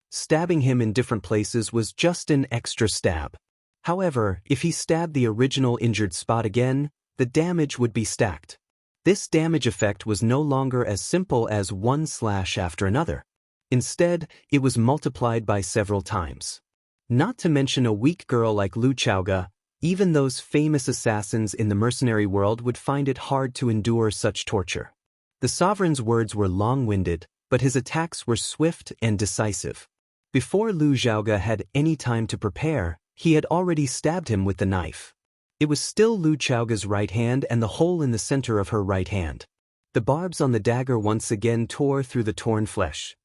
Stabbing him in different places was just an extra stab. However, if he stabbed the original injured spot again, the damage would be stacked. This damage effect was no longer as simple as one slash after another. Instead, it was multiplied by several times. Not to mention a weak girl like Lu Chaoge, even those famous assassins in the mercenary world would find it hard to endure such torture. The sovereign's words were long-winded, but his attacks were swift and decisive. Before Lu Chaoge had any time to prepare, he had already stabbed him with the knife. It was still Lu Chaoge's right hand and the hole in the center of her right hand. The barbs on the dagger once again tore through the torn flesh.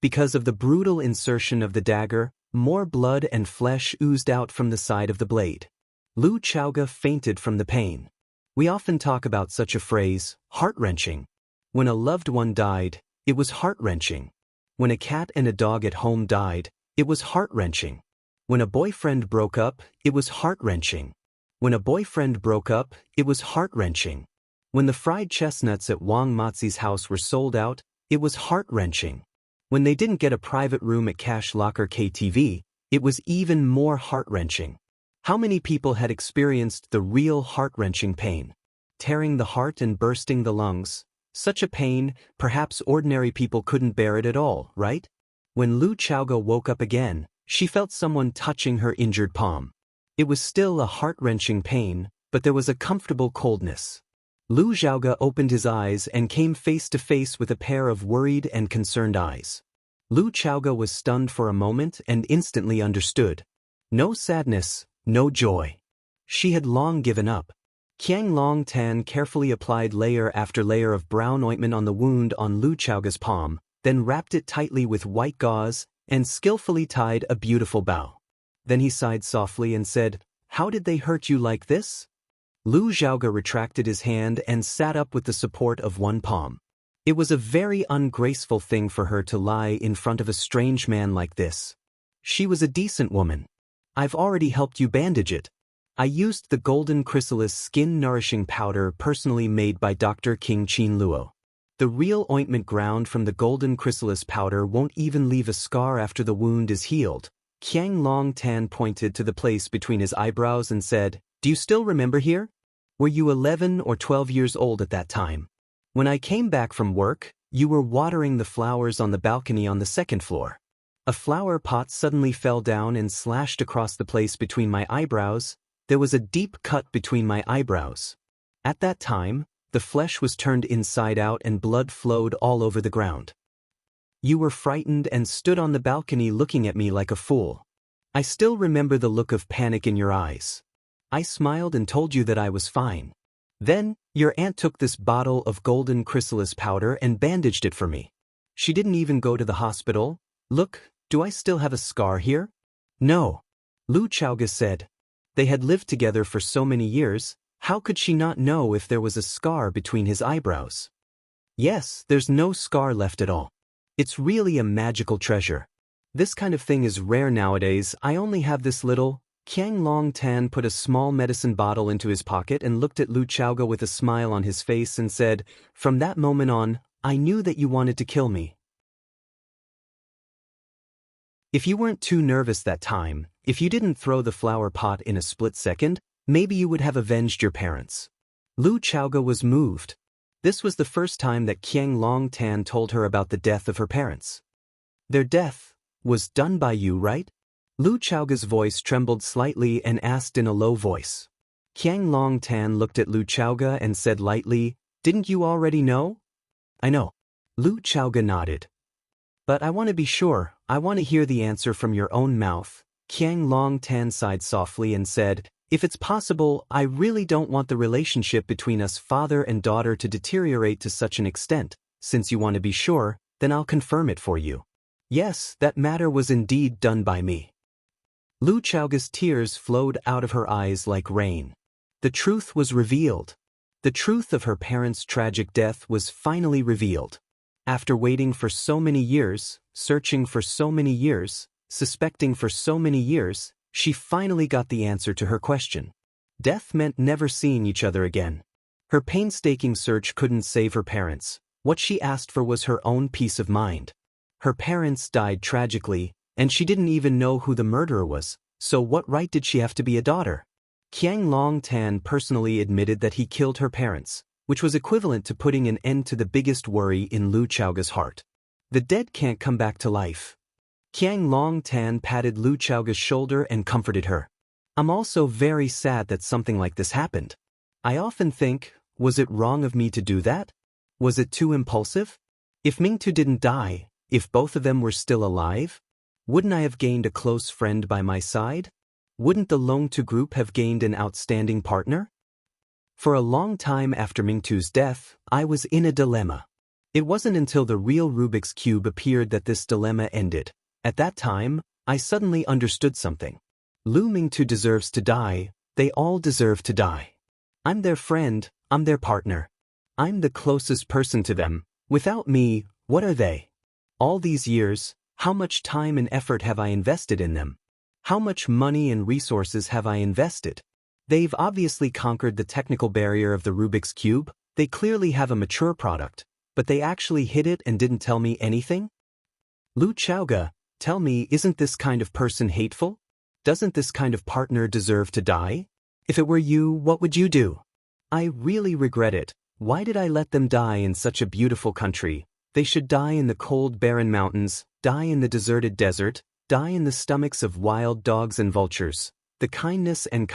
Because of the brutal insertion of the dagger, more blood and flesh oozed out from the side of the blade. Lu Chaoge fainted from the pain. We often talk about such a phrase, heart-wrenching. When a loved one died, it was heart-wrenching. When a cat and a dog at home died, it was heart-wrenching. When a boyfriend broke up, it was heart-wrenching. When a boyfriend broke up, it was heart-wrenching. When the fried chestnuts at Wang Mazi's house were sold out, it was heart-wrenching. When they didn't get a private room at Cash Locker KTV, it was even more heart-wrenching. How many people had experienced the real heart-wrenching pain? Tearing the heart and bursting the lungs. Such a pain, perhaps ordinary people couldn't bear it at all, right? When Lu Chaoge woke up again, she felt someone touching her injured palm. It was still a heart-wrenching pain, but there was a comfortable coldness. Lu Chaoge opened his eyes and came face to face with a pair of worried and concerned eyes. Lu Chaoge was stunned for a moment and instantly understood. No sadness, no joy. She had long given up. Qiang Long Tan carefully applied layer after layer of brown ointment on the wound on Lu Chaoge's palm, then wrapped it tightly with white gauze, and skillfully tied a beautiful bow. Then he sighed softly and said, "How did they hurt you like this?" Lu Chaoge retracted his hand and sat up with the support of one palm. It was a very ungraceful thing for her to lie in front of a strange man like this. She was a decent woman. "I've already helped you bandage it. I used the golden chrysalis skin-nourishing powder personally made by Dr. King Qin Luo. The real ointment ground from the golden chrysalis powder won't even leave a scar after the wound is healed." Qiang Long Tan pointed to the place between his eyebrows and said, "Do you still remember here? Were you 11 or 12 years old at that time? When I came back from work, you were watering the flowers on the balcony on the second floor. A flower pot suddenly fell down and slashed across the place between my eyebrows. There was a deep cut between my eyebrows. At that time, the flesh was turned inside out and blood flowed all over the ground. You were frightened and stood on the balcony looking at me like a fool. I still remember the look of panic in your eyes. I smiled and told you that I was fine. Then, your aunt took this bottle of golden chrysalis powder and bandaged it for me. She didn't even go to the hospital. Look, do I still have a scar here?" "No," Lu Chaoge said. They had lived together for so many years. How could she not know if there was a scar between his eyebrows? "Yes, there's no scar left at all. It's really a magical treasure. This kind of thing is rare nowadays. I only have this little." Qiang Long Tan put a small medicine bottle into his pocket and looked at Lu Chaoge with a smile on his face and said, "From that moment on, I knew that you wanted to kill me. If you weren't too nervous that time, if you didn't throw the flower pot in a split second, maybe you would have avenged your parents." Lu Chaoge was moved. This was the first time that Qiang Long Tan told her about the death of her parents. "Their death was done by you, right?" Lu Chaoge's voice trembled slightly and asked in a low voice. Qiang Long Tan looked at Lu Chaoge and said lightly, "Didn't you already know?" "I know." Lu Chaoge nodded. "But I want to be sure. I want to hear the answer from your own mouth." Qiang Long Tan sighed softly and said, "If it's possible, I really don't want the relationship between us father and daughter to deteriorate to such an extent. Since you want to be sure, then I'll confirm it for you. Yes, that matter was indeed done by me." Lu Chaoge's tears flowed out of her eyes like rain. The truth was revealed. The truth of her parents' tragic death was finally revealed. After waiting for so many years, searching for so many years, suspecting for so many years, she finally got the answer to her question. Death meant never seeing each other again. Her painstaking search couldn't save her parents. What she asked for was her own peace of mind. Her parents died tragically, and she didn't even know who the murderer was, so what right did she have to be a daughter? Qiang Longtan personally admitted that he killed her parents, which was equivalent to putting an end to the biggest worry in Lu Chaoga's heart. The dead can't come back to life. Qiang Longtan patted Lu Chaoga's shoulder and comforted her. I'm also very sad that something like this happened. I often think, was it wrong of me to do that? Was it too impulsive? If Mingtu didn't die, if both of them were still alive, wouldn't I have gained a close friend by my side? Wouldn't the Longtu group have gained an outstanding partner? For a long time after Mingtu's death, I was in a dilemma. It wasn't until the real Rubik's Cube appeared that this dilemma ended. At that time, I suddenly understood something. Lu Mingtu deserves to die, they all deserve to die. I'm their friend, I'm their partner. I'm the closest person to them. Without me, what are they? All these years, how much time and effort have I invested in them? How much money and resources have I invested? They've obviously conquered the technical barrier of the Rubik's Cube, they clearly have a mature product, but they actually hid it and didn't tell me anything? Lu Chaoga, tell me, isn't this kind of person hateful? Doesn't this kind of partner deserve to die? If it were you, what would you do? I really regret it. Why did I let them die in such a beautiful country? They should die in the cold barren mountains, die in the deserted desert, die in the stomachs of wild dogs and vultures. The kindness on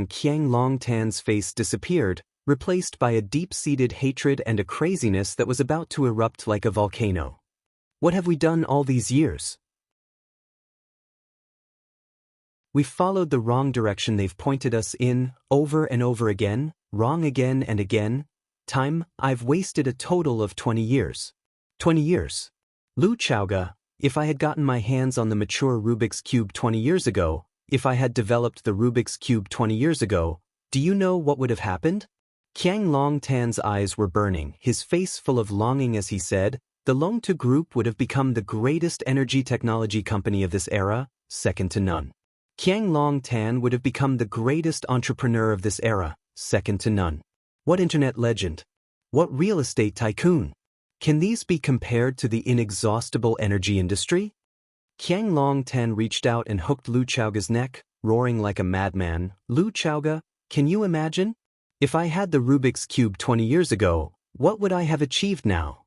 Qiang Longtan's face disappeared, replaced by a deep-seated hatred and a craziness that was about to erupt like a volcano. What have we done all these years? We've followed the wrong direction they've pointed us in, over and over again, wrong again and again. I've wasted a total of 20 years. 20 years. Lu Chaoga, if I had gotten my hands on the mature Rubik's Cube 20 years ago, if I had developed the Rubik's Cube 20 years ago, do you know what would have happened? Qiang Longtan's eyes were burning, his face full of longing as he said, the Longtu Group would have become the greatest energy technology company of this era, second to none. Qiang Longtan would have become the greatest entrepreneur of this era, second to none. What internet legend? What real estate tycoon? Can these be compared to the inexhaustible energy industry? Qiang Longtan reached out and hooked Lu Chaoga's neck, roaring like a madman. Lu Chaoga, can you imagine? If I had the Rubik's Cube 20 years ago, what would I have achieved now?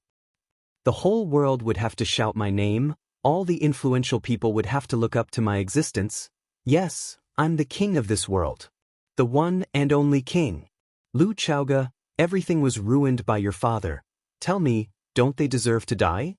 The whole world would have to shout my name, all the influential people would have to look up to my existence. Yes, I'm the king of this world. The one and only king. Lu Chaoga, everything was ruined by your father. Tell me, don't they deserve to die?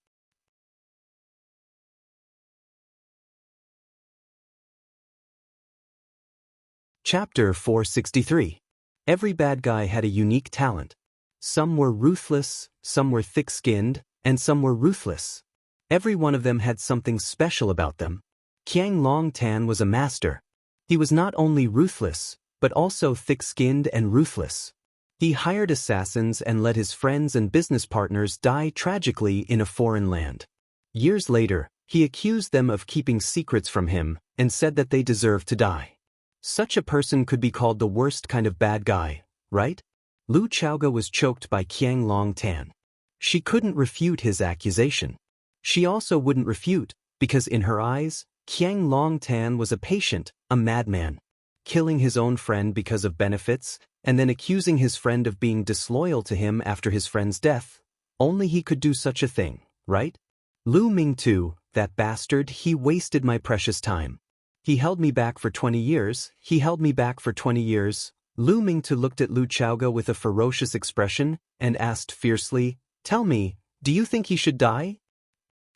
Chapter 463. Every bad guy had a unique talent. Some were ruthless, some were thick-skinned, and some were ruthless. Every one of them had something special about them. Qiang Longtan was a master. He was not only ruthless, but also thick-skinned and ruthless. He hired assassins and let his friends and business partners die tragically in a foreign land. Years later, he accused them of keeping secrets from him and said that they deserved to die. Such a person could be called the worst kind of bad guy, right? Lu Chaoga was choked by Qiang Longtan. She couldn't refute his accusation. She also wouldn't refute, because in her eyes, Qiang Longtan was a patient, a madman, killing his own friend because of benefits, and then accusing his friend of being disloyal to him after his friend's death. Only he could do such a thing, right? Lu Mingtu, that bastard, he wasted my precious time. He held me back for 20 years, he held me back for 20 years. Lu Mingtu looked at Lu Chaoga with a ferocious expression and asked fiercely, tell me, do you think he should die?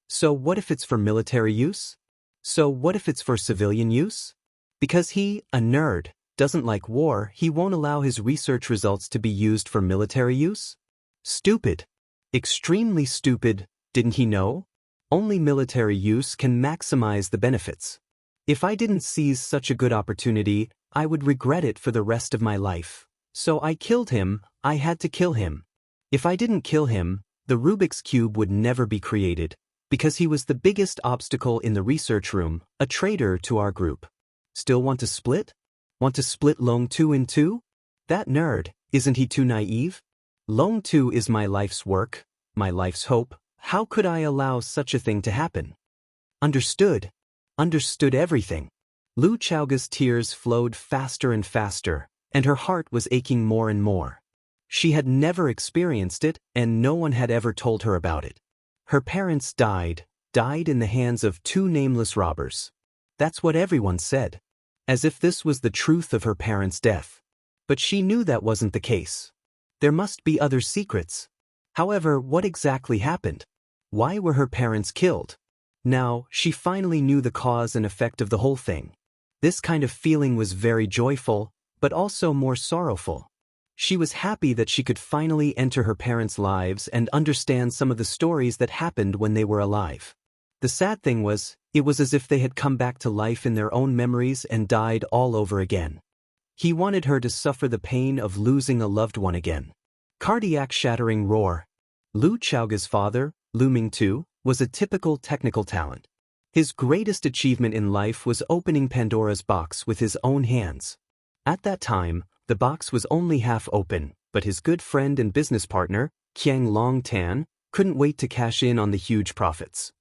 So what if it's for military use? So what if it's for civilian use? Because he, a nerd, doesn't like war, he won't allow his research results to be used for military use? Stupid. Extremely stupid, didn't he know? Only military use can maximize the benefits. If I didn't seize such a good opportunity, I would regret it for the rest of my life. So I killed him, I had to kill him. If I didn't kill him, the Rubik's Cube would never be created, because he was the biggest obstacle in the research room, a traitor to our group. Still want to split? Want to split Longtu in two? That nerd, isn't he too naive? Longtu is my life's work, my life's hope. How could I allow such a thing to happen? Understood. Understood everything. Lu Chaoga's tears flowed faster and faster, and her heart was aching more and more. She had never experienced it, and no one had ever told her about it. Her parents died in the hands of two nameless robbers. That's what everyone said. As if this was the truth of her parents' death. But she knew that wasn't the case. There must be other secrets. However, what exactly happened? Why were her parents killed? Now, she finally knew the cause and effect of the whole thing. This kind of feeling was very joyful, but also more sorrowful. She was happy that she could finally enter her parents' lives and understand some of the stories that happened when they were alive. The sad thing was, it was as if they had come back to life in their own memories and died all over again. He wanted her to suffer the pain of losing a loved one again. Cardiac-shattering roar. Lu Chaoga's father, Lu Mingtu, was a typical technical talent. His greatest achievement in life was opening Pandora's box with his own hands. At that time, the box was only half open, but his good friend and business partner, Qiang Longtan, couldn't wait to cash in on the huge profits.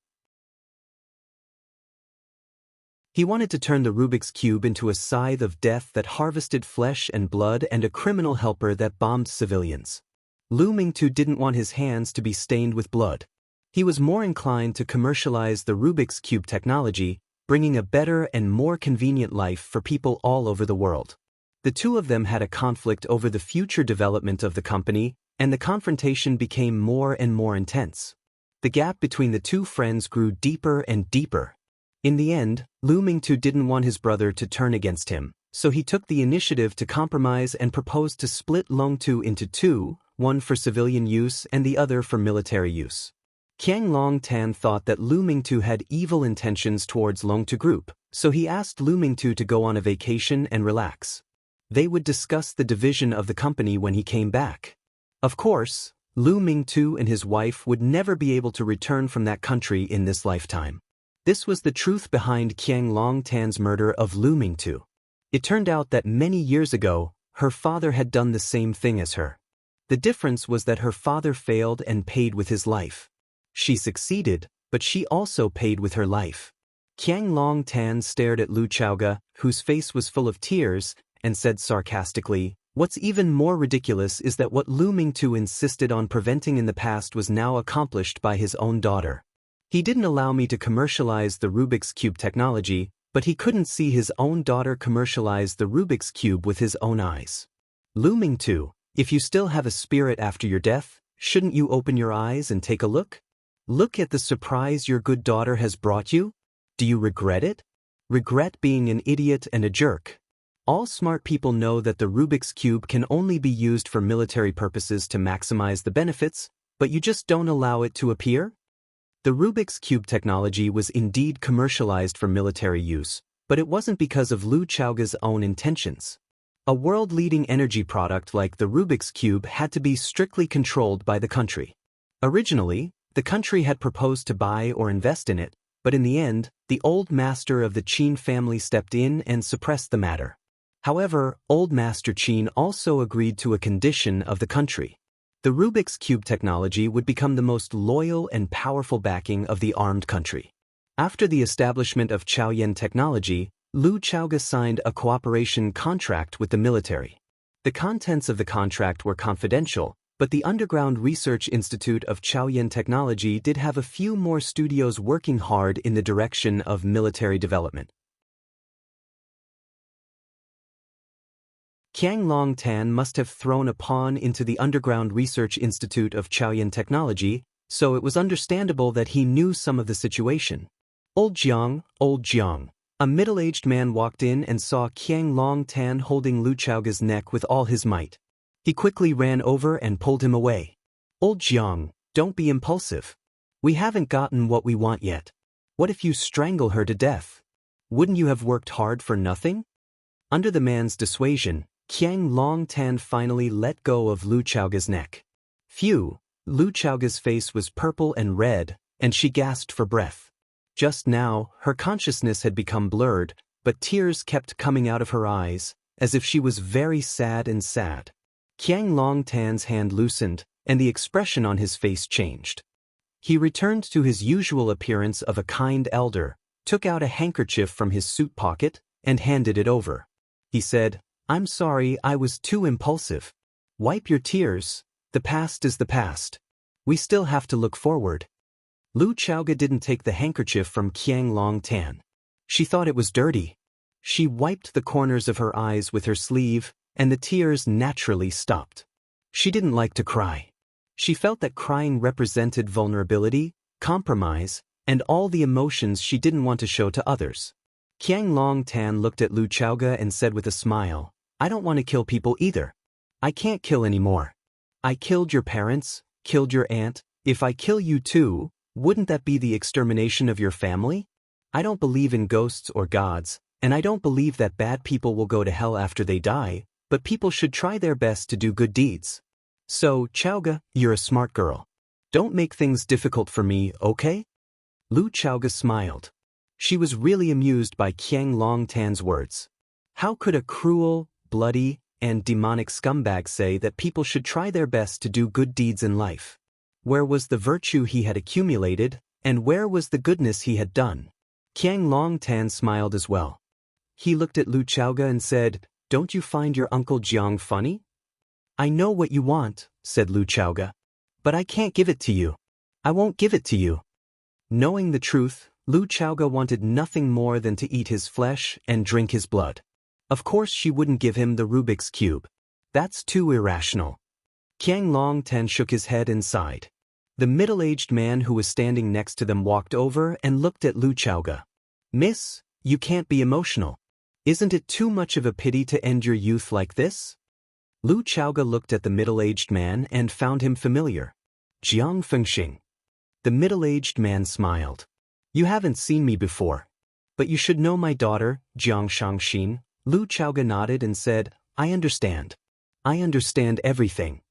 He wanted to turn the Rubik's Cube into a scythe of death that harvested flesh and blood and a criminal helper that bombed civilians. Lu Mingtu didn't want his hands to be stained with blood. He was more inclined to commercialize the Rubik's Cube technology, bringing a better and more convenient life for people all over the world. The two of them had a conflict over the future development of the company, and the confrontation became more and more intense. The gap between the two friends grew deeper and deeper. In the end, Lu Mingtu didn't want his brother to turn against him, so he took the initiative to compromise and proposed to split Longtu into two, one for civilian use and the other for military use. Qiang Longtan thought that Lu Mingtu had evil intentions towards Longtu Group, so he asked Lu Mingtu to go on a vacation and relax. They would discuss the division of the company when he came back. Of course, Lu Mingtu and his wife would never be able to return from that country in this lifetime. This was the truth behind Qiang Longtan's murder of Lu Mingtu. It turned out that many years ago, her father had done the same thing as her. The difference was that her father failed and paid with his life. She succeeded, but she also paid with her life. Qiang Longtan stared at Lu Chaoga, whose face was full of tears, and said sarcastically, "What's even more ridiculous is that what Lu Mingtu insisted on preventing in the past was now accomplished by his own daughter. He didn't allow me to commercialize the Rubik's Cube technology, but he couldn't see his own daughter commercialize the Rubik's Cube with his own eyes. Lu Mingtu, if you still have a spirit after your death, shouldn't you open your eyes and take a look? Look at the surprise your good daughter has brought you. Do you regret it? Regret being an idiot and a jerk. All smart people know that the Rubik's Cube can only be used for military purposes to maximize the benefits, but you just don't allow it to appear? The Rubik's Cube technology was indeed commercialized for military use, but it wasn't because of Lu Chaoga's own intentions. A world-leading energy product like the Rubik's Cube had to be strictly controlled by the country. Originally, the country had proposed to buy or invest in it, but in the end, the old master of the Qin family stepped in and suppressed the matter. However, old Master Qin also agreed to a condition of the country. The Rubik's Cube technology would become the most loyal and powerful backing of the armed country. After the establishment of Chaoyan technology, Lu Chaoga signed a cooperation contract with the military. The contents of the contract were confidential, but the Underground Research Institute of Chaoyan Technology did have a few more studios working hard in the direction of military development. Qiang Longtan must have thrown a pawn into the Underground Research Institute of Chaoyan Technology, so it was understandable that he knew some of the situation. Old Jiang. A middle-aged man walked in and saw Qiang Longtan holding Lu Chaoga's neck with all his might. He quickly ran over and pulled him away. Old Jiang, don't be impulsive. We haven't gotten what we want yet. What if you strangle her to death? Wouldn't you have worked hard for nothing? Under the man's dissuasion, Qiang Longtan finally let go of Lu Chaoga's neck. Phew, Lu Chaoga's face was purple and red, and she gasped for breath. Just now, her consciousness had become blurred, but tears kept coming out of her eyes, as if she was very sad and sad. Qiang Longtan's hand loosened, and the expression on his face changed. He returned to his usual appearance of a kind elder, took out a handkerchief from his suit pocket, and handed it over. He said, "I'm sorry, I was too impulsive. Wipe your tears, the past is the past. We still have to look forward." Lu Chaoga didn't take the handkerchief from Qiang Longtan. She thought it was dirty. She wiped the corners of her eyes with her sleeve, and the tears naturally stopped. She didn't like to cry. She felt that crying represented vulnerability, compromise, and all the emotions she didn't want to show to others. Qiang Longtan looked at Lu Chaoga and said with a smile, "I don't want to kill people either. I can't kill anymore. I killed your parents, killed your aunt. If I kill you too, wouldn't that be the extermination of your family? I don't believe in ghosts or gods, and I don't believe that bad people will go to hell after they die, but people should try their best to do good deeds. So, Chaoga, you're a smart girl. Don't make things difficult for me, okay?" Lu Chaoga smiled. She was really amused by Qiang Longtan's words. How could a cruel, bloody, and demonic scumbag say that people should try their best to do good deeds in life? Where was the virtue he had accumulated, and where was the goodness he had done? Qiang Longtan smiled as well. He looked at Lu Chaoga and said, "Don't you find your Uncle Jiang funny?" "I know what you want," said Lu Chaoga. "But I can't give it to you. I won't give it to you." Knowing the truth, Lu Chaoga wanted nothing more than to eat his flesh and drink his blood. Of course she wouldn't give him the Rubik's Cube. That's too irrational. Qiang Longtan shook his head and sighed. The middle-aged man who was standing next to them walked over and looked at Lu Chaoga. "Miss, you can't be emotional. Isn't it too much of a pity to end your youth like this?" Lu Chaoga looked at the middle-aged man and found him familiar. "Jiang Fengxing." The middle-aged man smiled. "You haven't seen me before. But you should know my daughter, Jiang Shangxin." Lu Chaoga nodded and said, "I understand. I understand everything."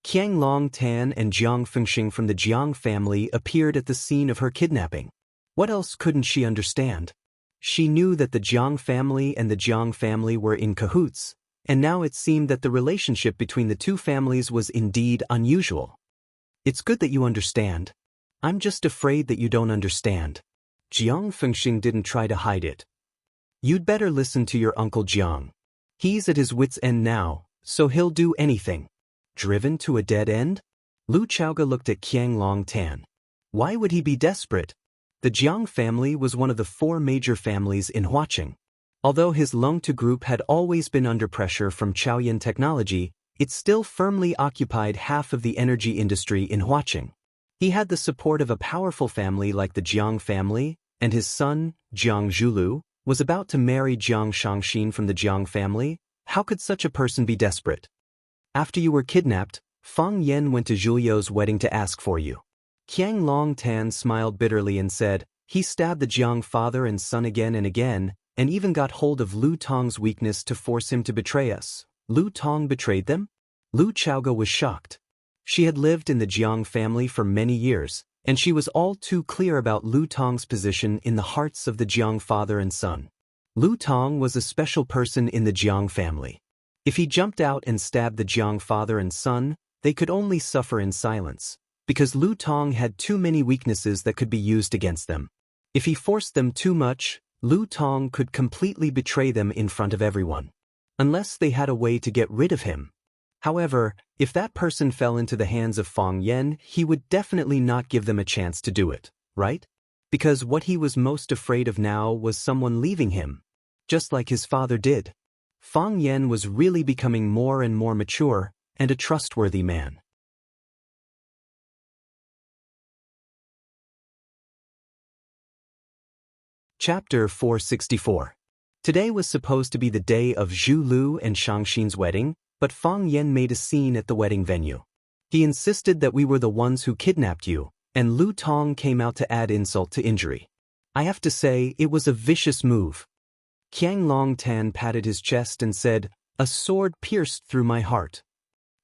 Qiang Longtan and Jiang Fengxing from the Jiang family appeared at the scene of her kidnapping. What else couldn't she understand? She knew that the Jiang family and the Jiang family were in cahoots, and now it seemed that the relationship between the two families was indeed unusual. "It's good that you understand. I'm just afraid that you don't understand." Jiang Fengxing didn't try to hide it. "You'd better listen to your Uncle Jiang. He's at his wit's end now, so he'll do anything." Driven to a dead end? Lu Chaoga looked at Qiang Longtan. Why would he be desperate? The Jiang family was one of the 4 major families in Huaqing. Although his Longtu group had always been under pressure from Chaoyan technology, it still firmly occupied half of the energy industry in Huaqing. He had the support of a powerful family like the Jiang family, and his son, Jiang Zhulu, was about to marry Jiang Shangxin from the Jiang family. How could such a person be desperate? "After you were kidnapped, Fang Yan went to Zhulio's wedding to ask for you." Qiang Longtan smiled bitterly and said, "He stabbed the Jiang father and son again and again, and even got hold of Lu Tong's weakness to force him to betray us." Lu Tong betrayed them? Lu Chaoga was shocked. She had lived in the Jiang family for many years, and she was all too clear about Lu Tong's position in the hearts of the Jiang father and son. Lu Tong was a special person in the Jiang family. If he jumped out and stabbed the Jiang father and son, they could only suffer in silence, because Lu Tong had too many weaknesses that could be used against them. If he forced them too much, Lu Tong could completely betray them in front of everyone. Unless they had a way to get rid of him. However, if that person fell into the hands of Fang Yan, he would definitely not give them a chance to do it, right? Because what he was most afraid of now was someone leaving him, just like his father did. Fang Yan was really becoming more and more mature, and a trustworthy man. Chapter 464. Today was supposed to be the day of Zhu Lu and Shangxin's wedding, but Fang Yan made a scene at the wedding venue. He insisted that we were the ones who kidnapped you, and Lu Tong came out to add insult to injury. I have to say, it was a vicious move. Qiang Longtan patted his chest and said, "A sword pierced through my heart."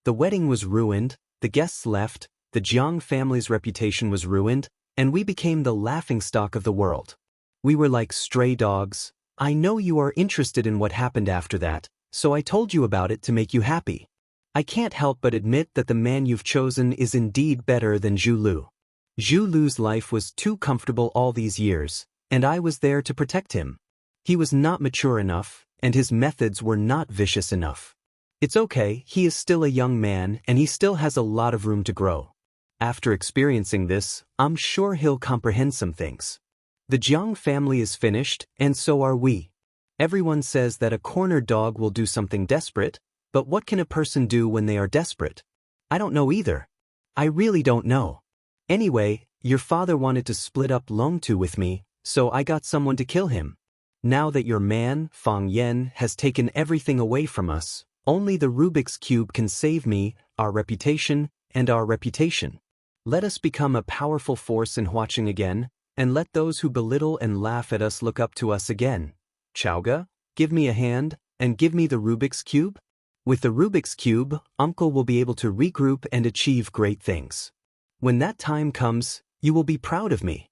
The wedding was ruined, the guests left, the Jiang family's reputation was ruined, and we became the laughingstock of the world. We were like stray dogs. I know you are interested in what happened after that, so I told you about it to make you happy. I can't help but admit that the man you've chosen is indeed better than Zhu Lu. Zhu Lu's life was too comfortable all these years, and I was there to protect him. He was not mature enough, and his methods were not vicious enough. It's okay, he is still a young man and he still has a lot of room to grow. After experiencing this, I'm sure he'll comprehend some things. The Jiang family is finished, and so are we. Everyone says that a cornered dog will do something desperate, but what can a person do when they are desperate? I don't know either. I really don't know. Anyway, your father wanted to split up Longtu with me, so I got someone to kill him. Now that your man, Fang Yan, has taken everything away from us, only the Rubik's Cube can save me, our reputation, and our reputation. Let us become a powerful force in Huaqing again, and let those who belittle and laugh at us look up to us again. Chaoga, give me a hand, and give me the Rubik's Cube? With the Rubik's Cube, Uncle will be able to regroup and achieve great things. When that time comes, you will be proud of me.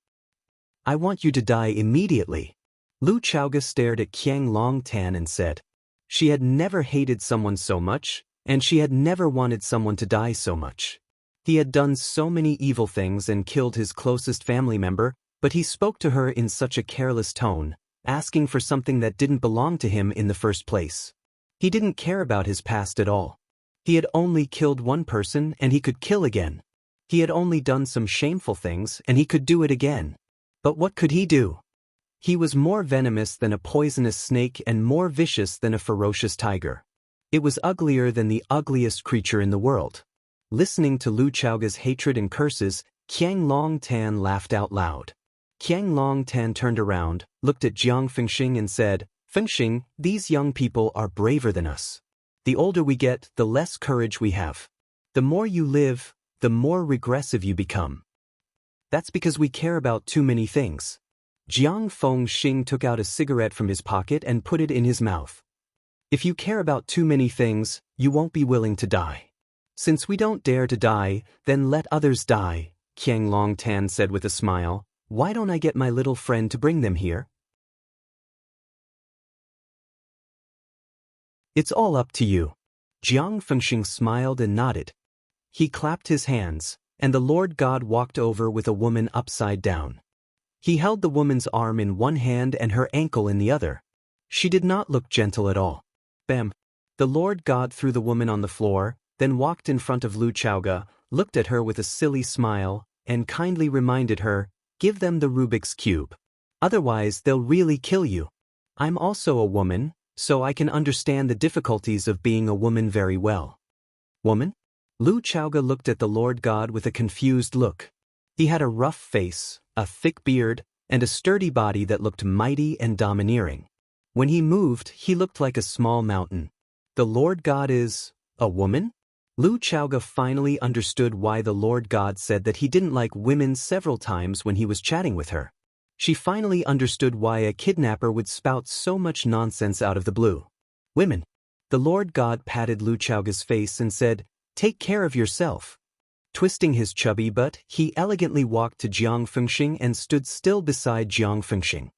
I want you to die immediately. Lu Chaoga stared at Qiang Longtan and said. She had never hated someone so much, and she had never wanted someone to die so much. He had done so many evil things and killed his closest family member, but he spoke to her in such a careless tone, asking for something that didn't belong to him in the first place. He didn't care about his past at all. He had only killed one person and he could kill again. He had only done some shameful things and he could do it again. But what could he do? He was more venomous than a poisonous snake and more vicious than a ferocious tiger. It was uglier than the ugliest creature in the world. Listening to Lu Chaoga's hatred and curses, Qiang Longtan laughed out loud. Qiang Longtan turned around, looked at Jiang Fengxing and said, Fengxing, these young people are braver than us. The older we get, the less courage we have. The more you live, the more regressive you become. That's because we care about too many things. Jiang Fengxing took out a cigarette from his pocket and put it in his mouth. If you care about too many things, you won't be willing to die. Since we don't dare to die, then let others die, Qiang Longtan said with a smile. Why don't I get my little friend to bring them here? It's all up to you. Jiang Fengxing smiled and nodded. He clapped his hands, and the Lord God walked over with a woman upside down. He held the woman's arm in one hand and her ankle in the other. She did not look gentle at all. Bam! The Lord God threw the woman on the floor, then walked in front of Lu Chaoga, looked at her with a silly smile, and kindly reminded her, give them the Rubik's Cube. Otherwise they'll really kill you. I'm also a woman, so I can understand the difficulties of being a woman very well. Woman? Lu Chaoga looked at the Lord God with a confused look. He had a rough face, a thick beard, and a sturdy body that looked mighty and domineering. When he moved, he looked like a small mountain. The Lord God is a woman? Lu Chaoga finally understood why the Lord God said that he didn't like women several times when he was chatting with her. She finally understood why a kidnapper would spout so much nonsense out of the blue. Women. The Lord God patted Lu Chaoga's face and said, take care of yourself. Twisting his chubby butt, he elegantly walked to Jiang Fengxing and stood still beside Jiang Fengxing.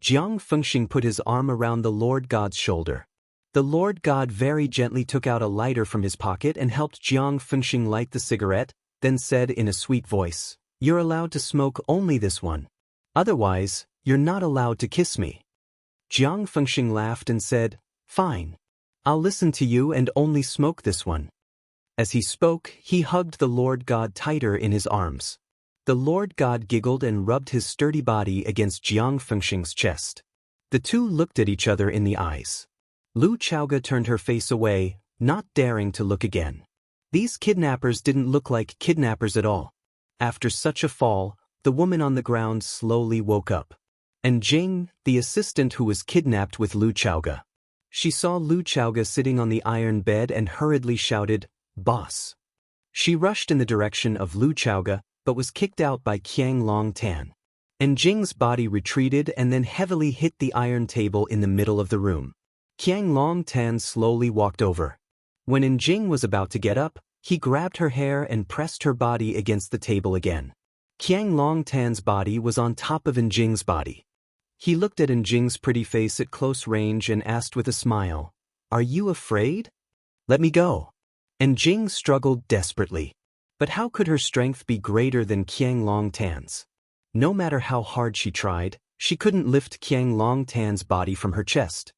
Jiang Fengxing put his arm around the Lord God's shoulder. The Lord God very gently took out a lighter from his pocket and helped Jiang Fengxing light the cigarette, then said in a sweet voice, you're allowed to smoke only this one. Otherwise, you're not allowed to kiss me. Jiang Fengxing laughed and said, fine. I'll listen to you and only smoke this one. As he spoke, he hugged the Lord God tighter in his arms. The Lord God giggled and rubbed his sturdy body against Jiang Fengxing's chest. The two looked at each other in the eyes. Lu Chaoga turned her face away, not daring to look again. These kidnappers didn't look like kidnappers at all. After such a fall, the woman on the ground slowly woke up. And Jing, the assistant who was kidnapped with Lu Chaoga. She saw Lu Chaoga sitting on the iron bed and hurriedly shouted, boss. She rushed in the direction of Lu Chaoga, but was kicked out by Qiang Longtan. And Jing's body retreated and then heavily hit the iron table in the middle of the room. Qiang Longtan slowly walked over. When Jing was about to get up, he grabbed her hair and pressed her body against the table again. Qiang Longtan's body was on top of Jing's body. He looked at Jing's pretty face at close range and asked with a smile, are you afraid? Let me go. Jing struggled desperately. But how could her strength be greater than Qiang Longtan's? No matter how hard she tried, She couldn't lift Qiang Longtan's body from her chest.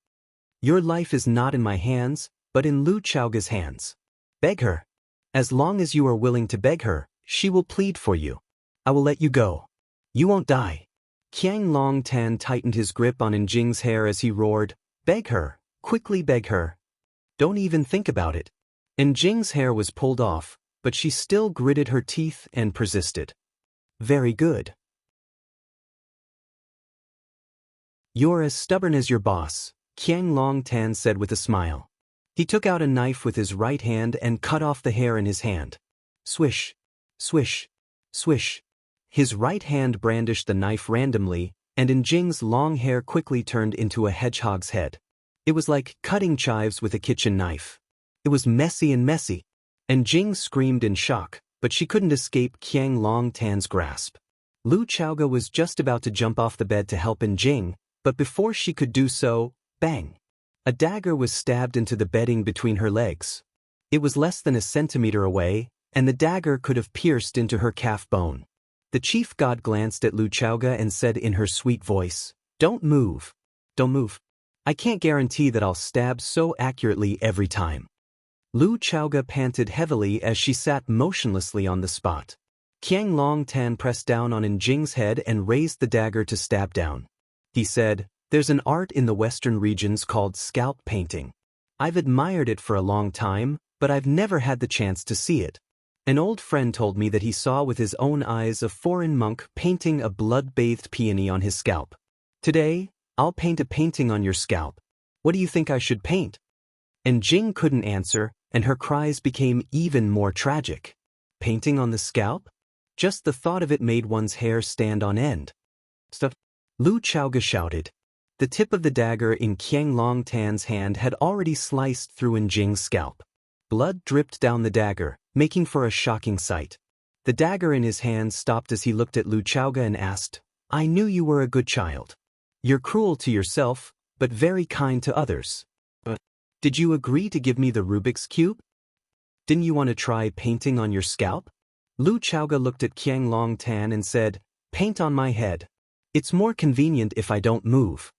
Your life is not in my hands, but in Lu Chaoga's hands. Beg her. As long as you are willing to beg her, she will plead for you. I will let you go. You won't die. Qiang Longtan tightened his grip on Njing's hair as he roared, beg her, quickly beg her. Don't even think about it. Njing's hair was pulled off, but she still gritted her teeth and persisted. Very good. You're as stubborn as your boss, Qiang Longtan said with a smile. He took out a knife with his right hand and cut off the hair in his hand. Swish, swish, swish. His right hand brandished the knife randomly, and Njing's long hair quickly turned into a hedgehog's head. It was like cutting chives with a kitchen knife. It was messy and messy. Njing screamed in shock, but she couldn't escape Qiang Longtan's grasp. Lu Chaoga was just about to jump off the bed to help Njing, but before she could do so, bang! A dagger was stabbed into the bedding between her legs. It was less than a centimeter away, and the dagger could have pierced into her calf bone. The chief god glanced at Lu Chaoga and said in her sweet voice, Don't move. Don't move. I can't guarantee that I'll stab so accurately every time. Lu Chaoga panted heavily as she sat motionlessly on the spot. Qiang Longtan pressed down on Njing's head and raised the dagger to stab down. He said, There's an art in the western regions called scalp painting. I've admired it for a long time, but I've never had the chance to see it. An old friend told me that he saw with his own eyes a foreign monk painting a blood-bathed peony on his scalp. Today, I'll paint a painting on your scalp. What do you think I should paint? Njing couldn't answer, and her cries became even more tragic. Painting on the scalp? Just the thought of it made one's hair stand on end. Stuff. Lu Chaoga shouted. The tip of the dagger in Qiang Longtan's hand had already sliced through Njing's scalp. Blood dripped down the dagger, making for a shocking sight. The dagger in his hand stopped as he looked at Lu Chaoga and asked, I knew you were a good child. You're cruel to yourself, but very kind to others. But did you agree to give me the Rubik's Cube? Didn't you want to try painting on your scalp? Lu Chaoga looked at Qiang Longtan and said, Paint on my head. It's more convenient if I don't move.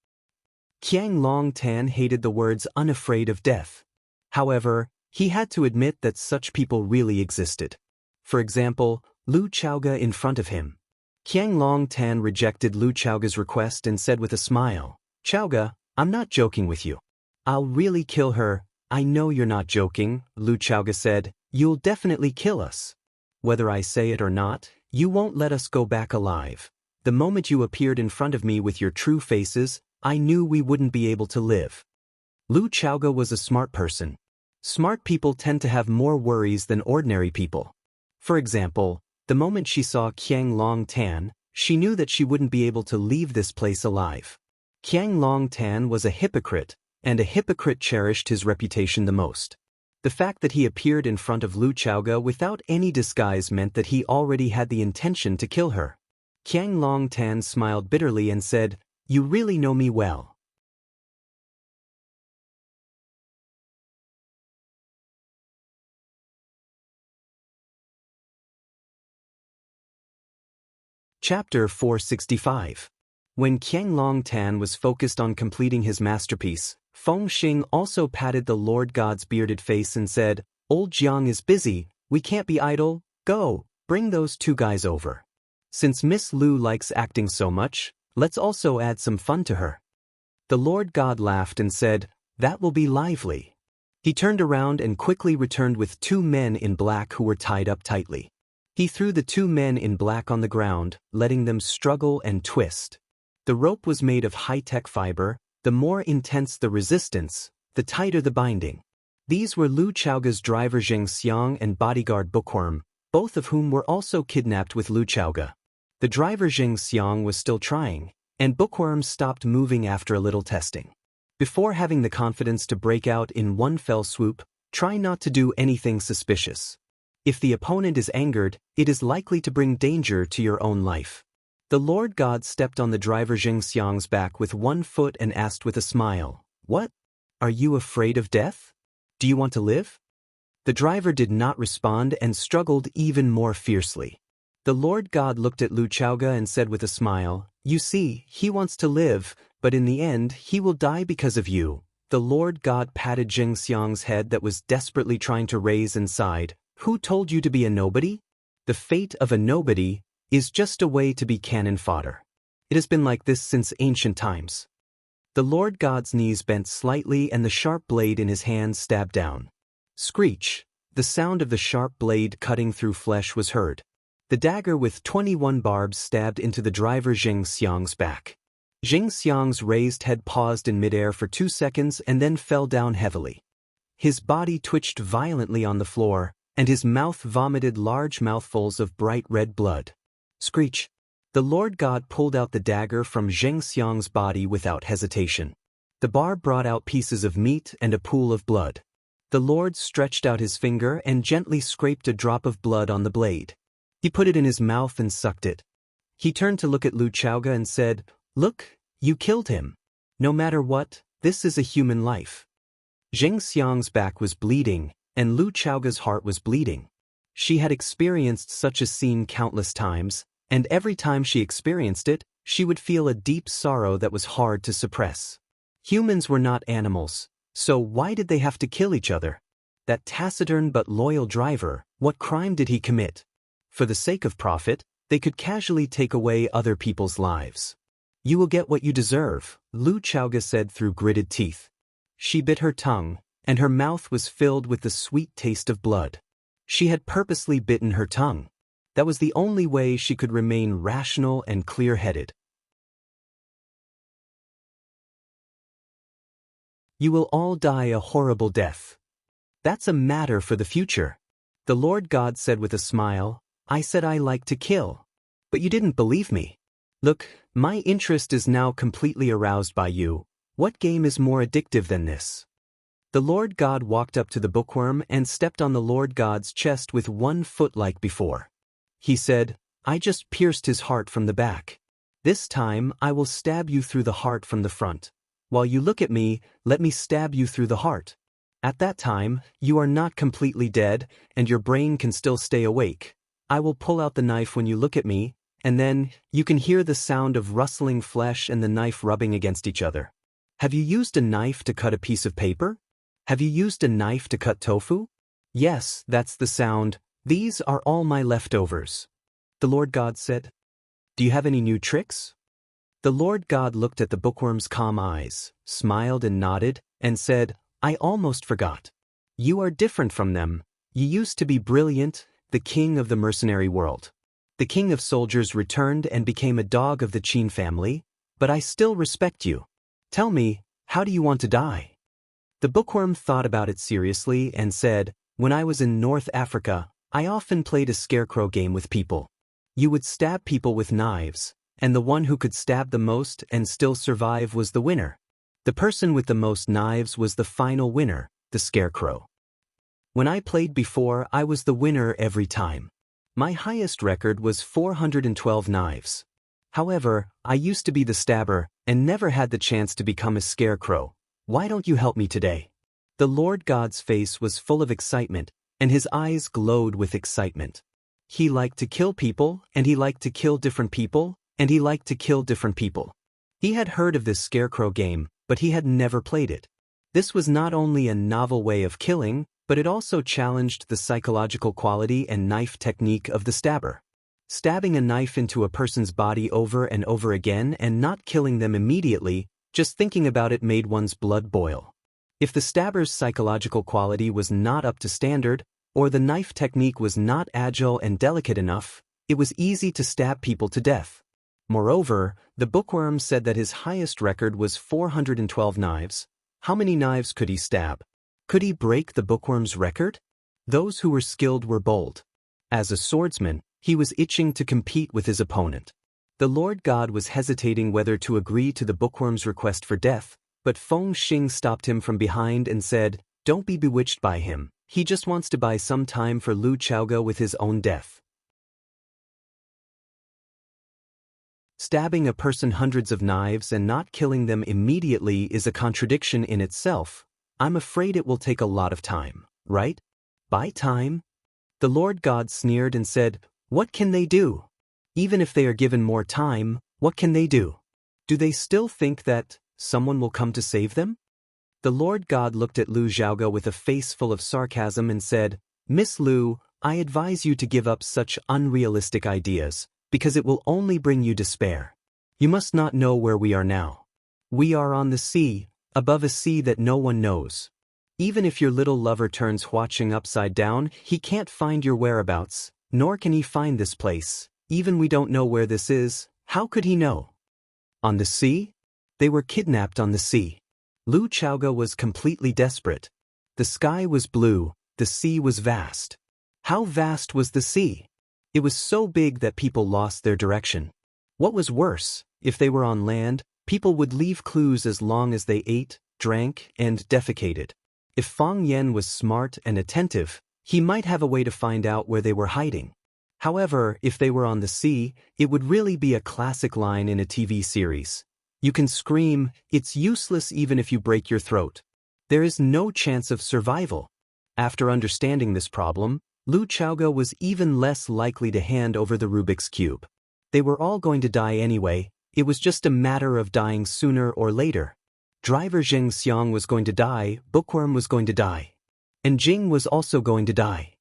Qiang Longtan hated the words unafraid of death. However, he had to admit that such people really existed. For example, Lu Chaoga in front of him. Qiang Longtan rejected Lu Chaoga's request and said with a smile, Chaoga, I'm not joking with you. I'll really kill her. I know you're not joking, Lu Chaoga said. You'll definitely kill us. Whether I say it or not, you won't let us go back alive. The moment you appeared in front of me with your true faces, I knew we wouldn't be able to live. Lu Chaoga was a smart person. Smart people tend to have more worries than ordinary people. For example, the moment she saw Qiang Longtan, she knew that she wouldn't be able to leave this place alive. Qiang Longtan was a hypocrite, and a hypocrite cherished his reputation the most. The fact that he appeared in front of Lu Chaoga without any disguise meant that he already had the intention to kill her. Qiang Longtan smiled bitterly and said, You really know me well. Chapter 465. When Qiang Longtan was focused on completing his masterpiece, Feng Xing also patted the Lord God's bearded face and said, Old Jiang is busy, we can't be idle, go, bring those two guys over. Since Miss Lu likes acting so much, let's also add some fun to her. The Lord God laughed and said, That will be lively. He turned around and quickly returned with two men in black who were tied up tightly. He threw the two men in black on the ground, letting them struggle and twist. The rope was made of high-tech fiber. The more intense the resistance, the tighter the binding. These were Lu Chaoga's driver Xianxia and bodyguard Bookworm, both of whom were also kidnapped with Lu Chaoga. The driver Xianxia was still trying, and Bookworm stopped moving after a little testing. Before having the confidence to break out in one fell swoop, try not to do anything suspicious. If the opponent is angered, it is likely to bring danger to your own life. The Lord God stepped on the driver Xiangxiang's back with one foot and asked with a smile, What? Are you afraid of death? Do you want to live? The driver did not respond and struggled even more fiercely. The Lord God looked at Lu Chaoga and said with a smile, "You see, he wants to live, but in the end, he will die because of you." The Lord God patted Xiang's head that was desperately trying to raise and sighed. "Who told you to be a nobody? The fate of a nobody is just a way to be cannon fodder. It has been like this since ancient times." The Lord God's knees bent slightly and the sharp blade in his hand stabbed down. Screech! The sound of the sharp blade cutting through flesh was heard. The dagger with 21 barbs stabbed into the driver Xiang's back. Xiang's raised head paused in midair for 2 seconds and then fell down heavily. His body twitched violently on the floor, and his mouth vomited large mouthfuls of bright red blood. Screech! The Lord God pulled out the dagger from Xiang's body without hesitation. The barb brought out pieces of meat and a pool of blood. The Lord stretched out his finger and gently scraped a drop of blood on the blade. He put it in his mouth and sucked it. He turned to look at Lu Chaoga and said, "Look, you killed him. No matter what, this is a human life." Xiang's back was bleeding, and Lu Chaoga's heart was bleeding. She had experienced such a scene countless times, and every time she experienced it, she would feel a deep sorrow that was hard to suppress. Humans were not animals, so why did they have to kill each other? That taciturn but loyal driver, what crime did he commit? For the sake of profit, they could casually take away other people's lives. "You will get what you deserve," Lu Chaoga said through gritted teeth. She bit her tongue, and her mouth was filled with the sweet taste of blood. She had purposely bitten her tongue. That was the only way she could remain rational and clear-headed. "You will all die a horrible death. That's a matter for the future," the Lord God said with a smile. "I said I like to kill. But you didn't believe me. Look, my interest is now completely aroused by you. What game is more addictive than this?" The Lord God walked up to the bookworm and stepped on the Lord God's chest with 1 foot like before. He said, "I just pierced his heart from the back. This time I will stab you through the heart from the front. While you look at me, let me stab you through the heart. At that time, you are not completely dead, and your brain can still stay awake. I will pull out the knife when you look at me, and then you can hear the sound of rustling flesh and the knife rubbing against each other. Have you used a knife to cut a piece of paper? Have you used a knife to cut tofu? Yes, that's the sound. These are all my leftovers," the Lord God said. "Do you have any new tricks?" The Lord God looked at the bookworm's calm eyes, smiled and nodded, and said, "I almost forgot. You are different from them. You used to be brilliant, the king of the mercenary world. The king of soldiers returned and became a dog of the Qin family, but I still respect you. Tell me, how do you want to die?" The bookworm thought about it seriously and said, "When I was in North Africa, I often played a scarecrow game with people. You would stab people with knives, and the one who could stab the most and still survive was the winner. The person with the most knives was the final winner, the scarecrow. When I played before, I was the winner every time. My highest record was 412 knives. However, I used to be the stabber and never had the chance to become a scarecrow. Why don't you help me today?" The Lord God's face was full of excitement, and his eyes glowed with excitement. He liked to kill people, and he liked to kill different people, and he liked to kill different people. He had heard of this scarecrow game, but he had never played it. This was not only a novel way of killing, but it also challenged the psychological quality and knife technique of the stabber. Stabbing a knife into a person's body over and over again and not killing them immediately, just thinking about it made one's blood boil. If the stabber's psychological quality was not up to standard, or the knife technique was not agile and delicate enough, it was easy to stab people to death. Moreover, the bookworm said that his highest record was 412 knives. How many knives could he stab? Could he break the bookworm's record? Those who were skilled were bold. As a swordsman, he was itching to compete with his opponent. The Lord God was hesitating whether to agree to the bookworm's request for death, but Feng Xing stopped him from behind and said, "Don't be bewitched by him. He just wants to buy some time for Lu Chaoga with his own death." Stabbing a person hundreds of knives and not killing them immediately is a contradiction in itself. I'm afraid it will take a lot of time, right? Buy time? The Lord God sneered and said, What can they do? Even if they are given more time, what can they do? Do they still think that someone will come to save them? The Lord God looked at Lu Xiaoge with a face full of sarcasm and said, Miss Lu, I advise you to give up such unrealistic ideas, because it will only bring you despair. You must not know where we are now. We are on the sea, above a sea that no one knows. Even if your little lover turns watching upside down, he can't find your whereabouts, nor can he find this place. Even we don't know where this is, how could he know? On the sea? They were kidnapped on the sea. Lu Xiaoge was completely desperate. The sky was blue, the sea was vast. How vast was the sea? It was so big that people lost their direction. What was worse, if they were on land, people would leave clues as long as they ate, drank, and defecated. If Fang Yan was smart and attentive, he might have a way to find out where they were hiding. However, if they were on the sea, it would really be a classic line in a TV series. You can scream, it's useless even if you break your throat. There is no chance of survival. After understanding this problem, Lu Xiaoge was even less likely to hand over the Rubik's Cube. They were all going to die anyway, it was just a matter of dying sooner or later. Driver Zheng Xiang was going to die, Bookworm was going to die. And Jing was also going to die.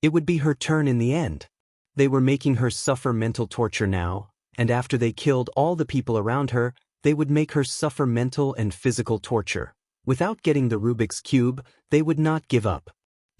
It would be her turn in the end. They were making her suffer mental torture now, and after they killed all the people around her, they would make her suffer mental and physical torture. Without getting the Rubik's Cube, they would not give up.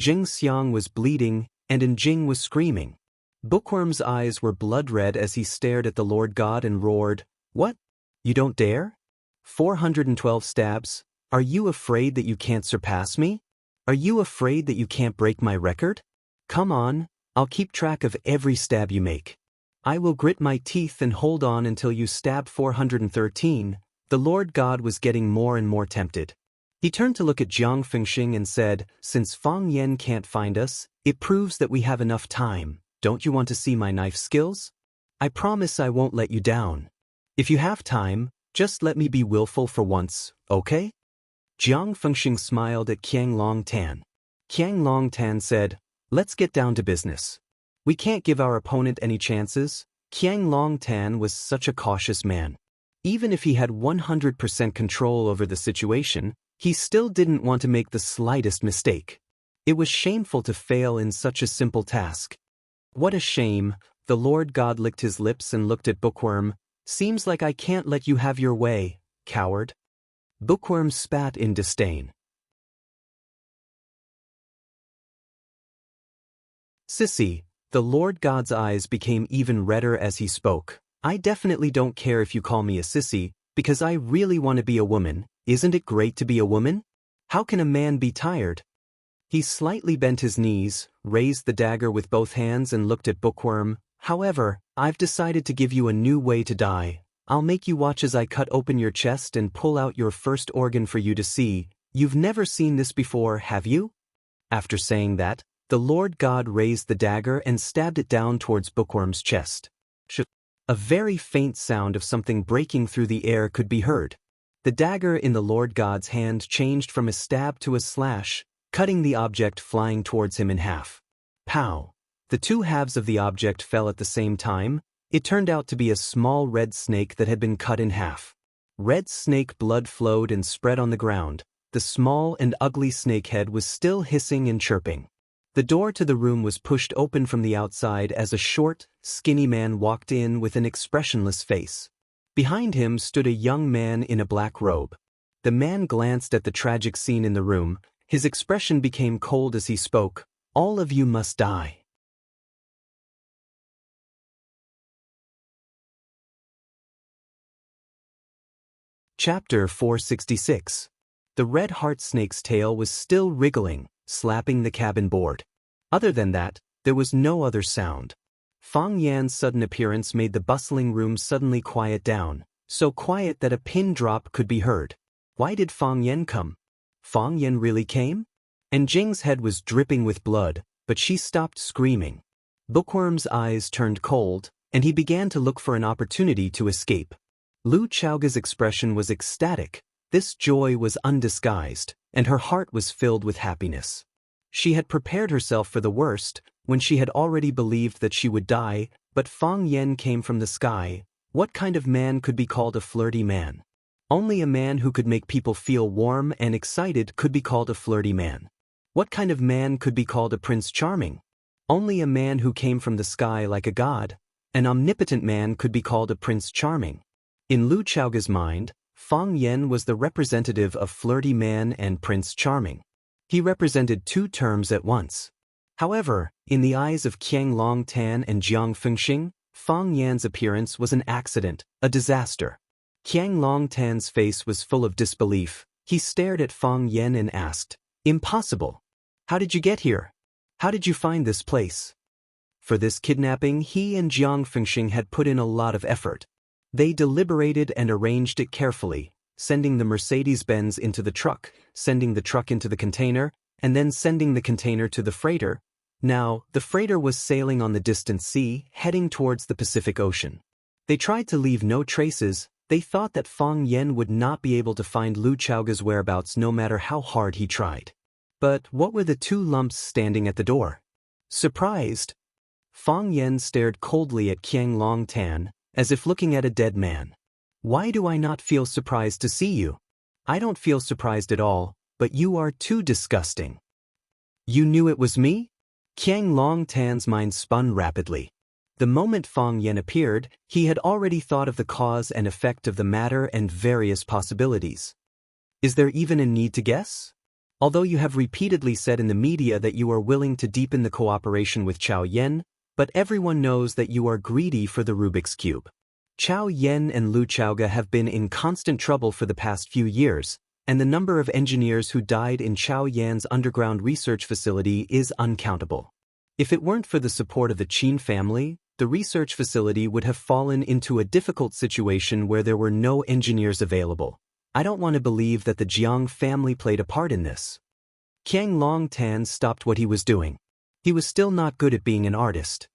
Zheng Xiang was bleeding, and Jing was screaming. Bookworm's eyes were blood-red as he stared at the Lord God and roared, What? You don't dare? 412 stabs? Are you afraid that you can't surpass me? Are you afraid that you can't break my record? Come on, I'll keep track of every stab you make. I will grit my teeth and hold on until you stab 413. The Lord God was getting more and more tempted. He turned to look at Jiang Fengxing and said, Since Fang Yan can't find us, it proves that we have enough time. Don't you want to see my knife skills? I promise I won't let you down. If you have time, just let me be willful for once, okay? Jiang Fengxing smiled at Qiang Longtan. Qiang Longtan said, Let's get down to business. We can't give our opponent any chances. Qiang Longtan was such a cautious man. Even if he had 100% control over the situation, he still didn't want to make the slightest mistake. It was shameful to fail in such a simple task. What a shame, the Lord God licked his lips and looked at Bookworm. Seems like I can't let you have your way, coward. Bookworm spat in disdain. Sissy, the Lord God's eyes became even redder as he spoke. I definitely don't care if you call me a sissy, because I really want to be a woman. Isn't it great to be a woman? How can a man be tired? He slightly bent his knees, raised the dagger with both hands and looked at Bookworm. However, I've decided to give you a new way to die. I'll make you watch as I cut open your chest and pull out your first organ for you to see. You've never seen this before, have you? After saying that, the Lord God raised the dagger and stabbed it down towards Bookworm's chest. A very faint sound of something breaking through the air could be heard. The dagger in the Lord God's hand changed from a stab to a slash, cutting the object flying towards him in half. Pow! The two halves of the object fell at the same time. It turned out to be a small red snake that had been cut in half. Red snake blood flowed and spread on the ground. The small and ugly snake head was still hissing and chirping. The door to the room was pushed open from the outside as a short, skinny man walked in with an expressionless face. Behind him stood a young man in a black robe. The man glanced at the tragic scene in the room. His expression became cold as he spoke. All of you must die. Chapter 466. The red heart snake's tail was still wriggling, slapping the cabin board. Other than that, there was no other sound. Fang Yan's sudden appearance made the bustling room suddenly quiet down, so quiet that a pin drop could be heard. Why did Fang Yan come? Fang Yan really came? And Jing's head was dripping with blood, but she stopped screaming. Bookworm's eyes turned cold, and he began to look for an opportunity to escape. Lu Xiaoge's expression was ecstatic. This joy was undisguised, and her heart was filled with happiness. She had prepared herself for the worst, when she had already believed that she would die, but Fang Yen came from the sky. What kind of man could be called a flirty man? Only a man who could make people feel warm and excited could be called a flirty man. What kind of man could be called a Prince Charming? Only a man who came from the sky like a god. An omnipotent man could be called a Prince Charming. In Lu Chaoga's mind, Fang Yen was the representative of flirty man and Prince Charming. He represented two terms at once. However, in the eyes of Qiang Longtan and Jiang Fengxing, Fang Yan's appearance was an accident, a disaster. Qiang Longtan's face was full of disbelief. He stared at Fang Yen and asked, "Impossible. How did you get here? How did you find this place?" For this kidnapping, he and Jiang Fengxing had put in a lot of effort. They deliberated and arranged it carefully, sending the Mercedes-Benz into the truck, sending the truck into the container, and then sending the container to the freighter. Now, the freighter was sailing on the distant sea, heading towards the Pacific Ocean. They tried to leave no traces. They thought that Fang Yen would not be able to find Lu Chaoga's whereabouts no matter how hard he tried. But what were the two lumps standing at the door? Surprised, Fang Yen stared coldly at Qiang Longtan, as if looking at a dead man. "Why do I not feel surprised to see you? I don't feel surprised at all, but you are too disgusting." "You knew it was me?" Qiang Longtan's mind spun rapidly. The moment Fang Yen appeared, he had already thought of the cause and effect of the matter and various possibilities. "Is there even a need to guess? Although you have repeatedly said in the media that you are willing to deepen the cooperation with Chao Yen, but everyone knows that you are greedy for the Rubik's Cube. Chao Yen and Lu Chaoga have been in constant trouble for the past few years, and the number of engineers who died in Chao Yan's underground research facility is uncountable. If it weren't for the support of the Qin family, the research facility would have fallen into a difficult situation where there were no engineers available. I don't want to believe that the Jiang family played a part in this." Qiang Longtan stopped what he was doing. He was still not good at being an artist.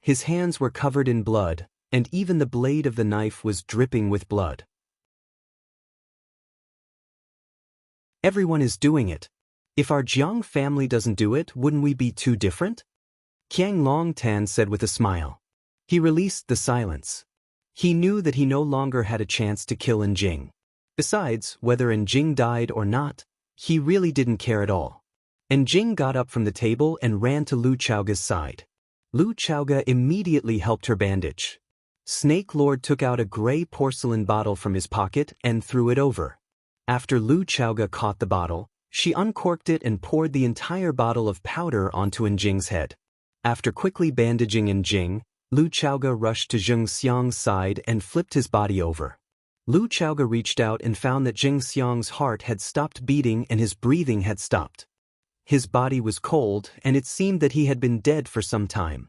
His hands were covered in blood, and even the blade of the knife was dripping with blood. "Everyone is doing it. If our Jiang family doesn't do it, wouldn't we be too different?" Qiang Longtan said with a smile. He released the silence. He knew that he no longer had a chance to kill Njing. Besides, whether Njing died or not, he really didn't care at all. Njing got up from the table and ran to Lu Chaoga's side. Lu Chaoga immediately helped her bandage. Snake Lord took out a gray porcelain bottle from his pocket and threw it over. After Lu Chaoga caught the bottle, she uncorked it and poured the entire bottle of powder onto Njing's head. After quickly bandaging Njing, Lu Chaoga rushed to Zheng Xiang's side and flipped his body over. Lu Chaoga reached out and found that Zheng Xiang's heart had stopped beating and his breathing had stopped. His body was cold, and it seemed that he had been dead for some time.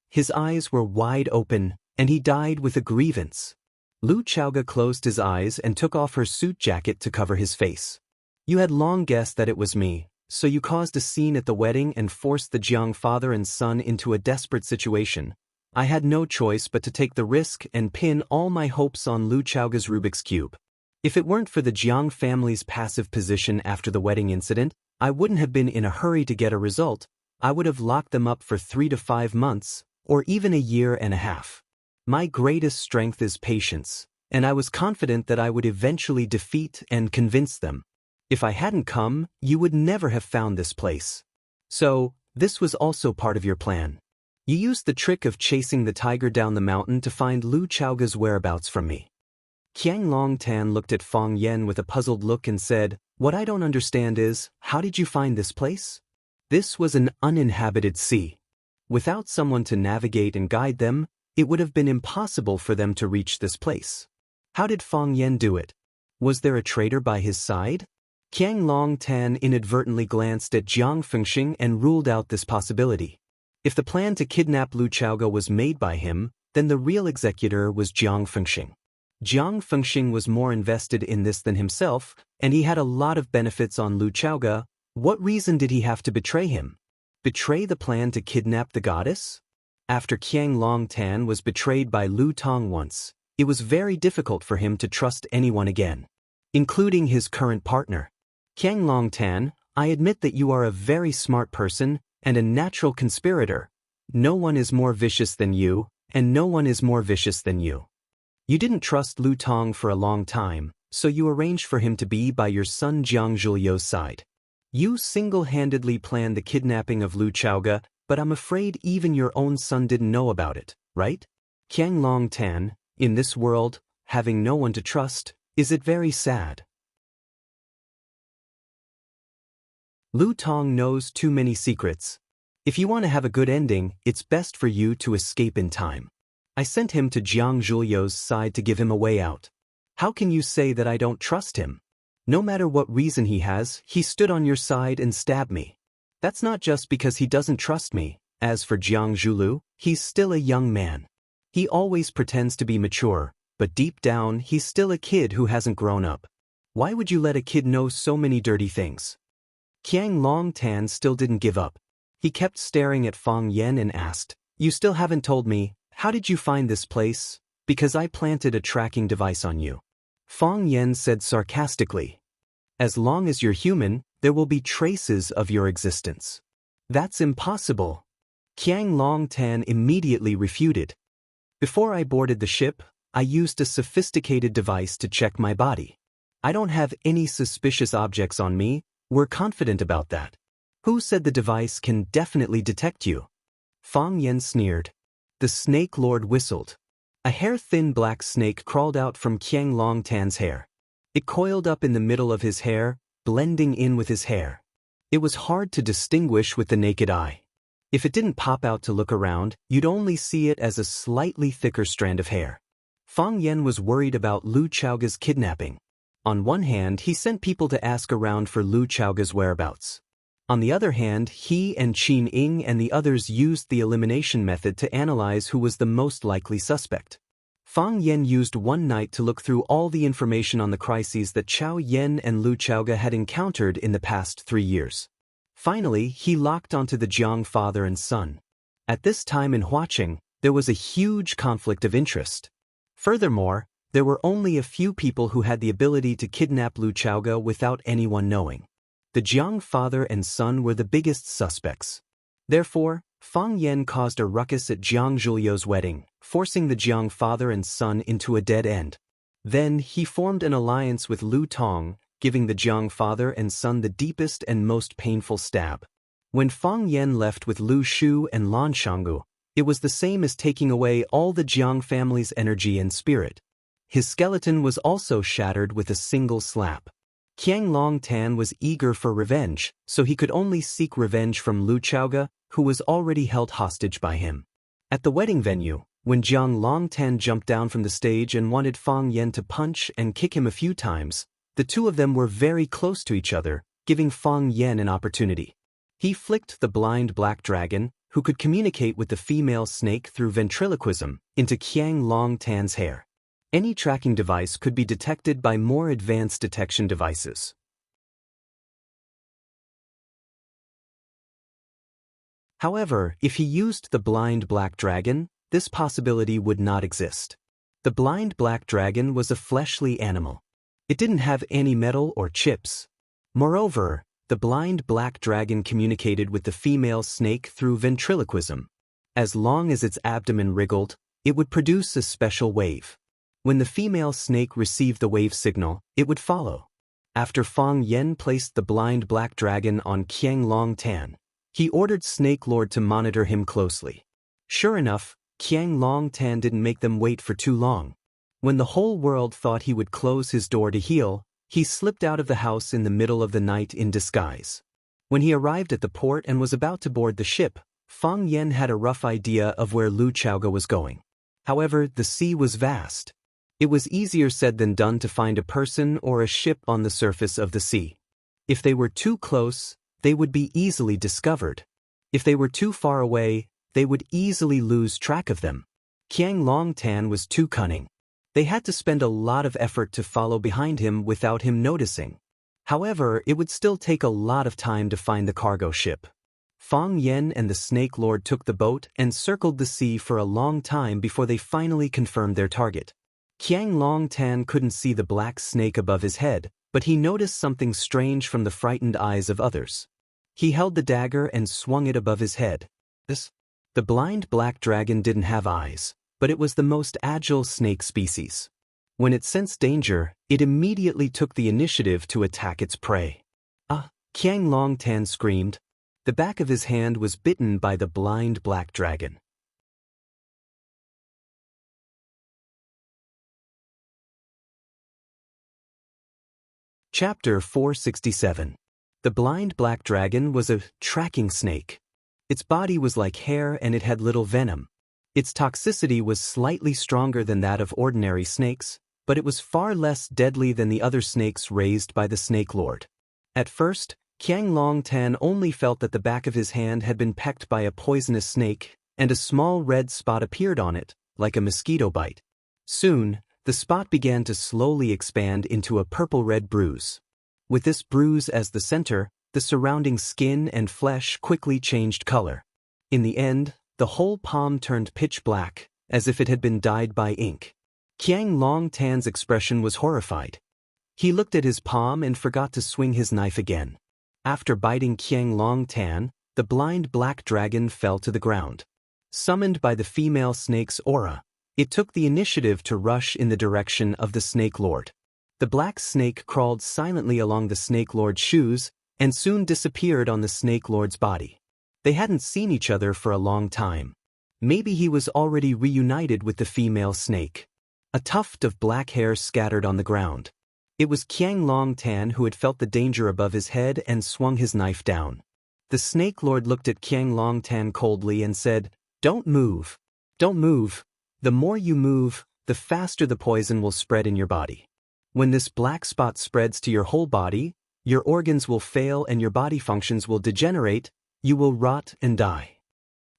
His eyes were wide open, and he died with a grievance. Lu Chaoga closed his eyes and took off her suit jacket to cover his face. "You had long guessed that it was me, so you caused a scene at the wedding and forced the Jiang father and son into a desperate situation. I had no choice but to take the risk and pin all my hopes on Lu Chaoga's Rubik's Cube. If it weren't for the Jiang family's passive position after the wedding incident, I wouldn't have been in a hurry to get a result. I would have locked them up for 3 to 5 months, or even a year and a half. My greatest strength is patience, and I was confident that I would eventually defeat and convince them. If I hadn't come, you would never have found this place. So, this was also part of your plan. You used the trick of chasing the tiger down the mountain to find Lu Chaoga's whereabouts from me." Qiang Longtan looked at Fang Yen with a puzzled look and said, "What I don't understand is, how did you find this place?" This was an uninhabited sea. Without someone to navigate and guide them, it would have been impossible for them to reach this place. How did Fang Yen do it? Was there a traitor by his side? Qiang Longtan inadvertently glanced at Jiang Fengxing and ruled out this possibility. If the plan to kidnap Lu Chaoga was made by him, then the real executor was Jiang Fengxing. Jiang Fengxing was more invested in this than himself, and he had a lot of benefits on Lu Chaoga. What reason did he have to betray him? Betray the plan to kidnap the goddess? After Qiang Longtan was betrayed by Lu Tong once, it was very difficult for him to trust anyone again, including his current partner. Qiang Longtan, I admit that you are a very smart person and a natural conspirator, No one is more vicious than you, and no one is more vicious than you. You didn't trust Lu Tong for a long time, so you arranged for him to be by your son Jiang Zhuliu's side. You single-handedly planned the kidnapping of Lu Chaoge, but I'm afraid even your own son didn't know about it, right? Qiang Long Tan, in this world, having no one to trust, is it very sad? Lu Tong knows too many secrets. If you want to have a good ending, it's best for you to escape in time. I sent him to Jiang Zhuliu's side to give him a way out. How can you say that I don't trust him? No matter what reason he has, he stood on your side and stabbed me. That's not just because he doesn't trust me. As for Jiang Zhuliu, he's still a young man. He always pretends to be mature, but deep down he's still a kid who hasn't grown up. Why would you let a kid know so many dirty things? Qiang Long Tan still didn't give up. He kept staring at Fang Yan and asked, "You still haven't told me, how did you find this place? Because I planted a tracking device on you." Fang Yan said sarcastically, "As long as you're human, there will be traces of your existence." "That's impossible." Qiang Long Tan immediately refuted. "Before I boarded the ship, I used a sophisticated device to check my body. I don't have any suspicious objects on me. We're confident about that. Who said the device can definitely detect you?" Fang Yan sneered. The Snake Lord whistled. A hair-thin black snake crawled out from Qiang Long Tan's hair. It coiled up in the middle of his hair, blending in with his hair. It was hard to distinguish with the naked eye. If it didn't pop out to look around, you'd only see it as a slightly thicker strand of hair. Fang Yan was worried about Lu Chaoge's kidnapping. On one hand, he sent people to ask around for Lu Chaoge's whereabouts. On the other hand, he and Qin Ying and the others used the elimination method to analyze who was the most likely suspect. Fang Yan used one night to look through all the information on the crises that Chao Yan and Lu Chaoge had encountered in the past 3 years. Finally, he locked onto the Jiang father and son. At this time in Huaqing, there was a huge conflict of interest. Furthermore, there were only a few people who had the ability to kidnap Lu Chaoge without anyone knowing. The Jiang father and son were the biggest suspects. Therefore, Fang Yan caused a ruckus at Jiang Zhuliu's wedding, forcing the Jiang father and son into a dead end. Then he formed an alliance with Lu Tong, giving the Jiang father and son the deepest and most painful stab. When Fang Yan left with Lu Shu and Lan Shanggu, it was the same as taking away all the Jiang family's energy and spirit. His skeleton was also shattered with a single slap. Qiang Long Tan was eager for revenge, so he could only seek revenge from Lu Chaoge, who was already held hostage by him. At the wedding venue, when Jiang Long Tan jumped down from the stage and wanted Fang Yan to punch and kick him a few times, the two of them were very close to each other, giving Fang Yan an opportunity. He flicked the blind black dragon, who could communicate with the female snake through ventriloquism, into Qiang Long Tan's hair. Any tracking device could be detected by more advanced detection devices. However, if he used the blind black dragon, this possibility would not exist. The blind black dragon was a fleshly animal. It didn't have any metal or chips. Moreover, the blind black dragon communicated with the female snake through ventriloquism. As long as its abdomen wriggled, it would produce a special wave. When the female snake received the wave signal, it would follow. After Fang Yan placed the blind black dragon on Qiang Long Tan, he ordered Snake Lord to monitor him closely. Sure enough, Qiang Long Tan didn't make them wait for too long. When the whole world thought he would close his door to heal, he slipped out of the house in the middle of the night in disguise. When he arrived at the port and was about to board the ship, Fang Yan had a rough idea of where Lu Chaoge was going. However, the sea was vast. It was easier said than done to find a person or a ship on the surface of the sea. If they were too close, they would be easily discovered. If they were too far away, they would easily lose track of them. Qiang Long Tan was too cunning. They had to spend a lot of effort to follow behind him without him noticing. However, it would still take a lot of time to find the cargo ship. Fang Yan and the Snake Lord took the boat and circled the sea for a long time before they finally confirmed their target. Qiang Long Tan couldn't see the black snake above his head, but he noticed something strange from the frightened eyes of others. He held the dagger and swung it above his head. The The blind black dragon didn't have eyes, but it was the most agile snake species. When it sensed danger, it immediately took the initiative to attack its prey. Ah! Qiang Longtan screamed. The back of his hand was bitten by the blind black dragon. Chapter 467. The blind black dragon was a tracking snake. Its body was like hair and it had little venom. Its toxicity was slightly stronger than that of ordinary snakes, but it was far less deadly than the other snakes raised by the Snake Lord. At first, Qiang Longtan only felt that the back of his hand had been pecked by a poisonous snake, and a small red spot appeared on it, like a mosquito bite. Soon, the spot began to slowly expand into a purple-red bruise. With this bruise as the center, the surrounding skin and flesh quickly changed color. In the end, the whole palm turned pitch black, as if it had been dyed by ink. Qiang Longtan's expression was horrified. He looked at his palm and forgot to swing his knife again. After biting Qiang Longtan, the blind black dragon fell to the ground. Summoned by the female snake's aura, it took the initiative to rush in the direction of the Snake Lord. The black snake crawled silently along the Snake Lord's shoes and soon disappeared on the Snake Lord's body. They hadn't seen each other for a long time. Maybe he was already reunited with the female snake. A tuft of black hair scattered on the ground. It was Qiang Longtan who had felt the danger above his head and swung his knife down. The Snake Lord looked at Qiang Longtan coldly and said, "Don't move. Don't move. The more you move, the faster the poison will spread in your body. When this black spot spreads to your whole body, your organs will fail and your body functions will degenerate, you will rot and die."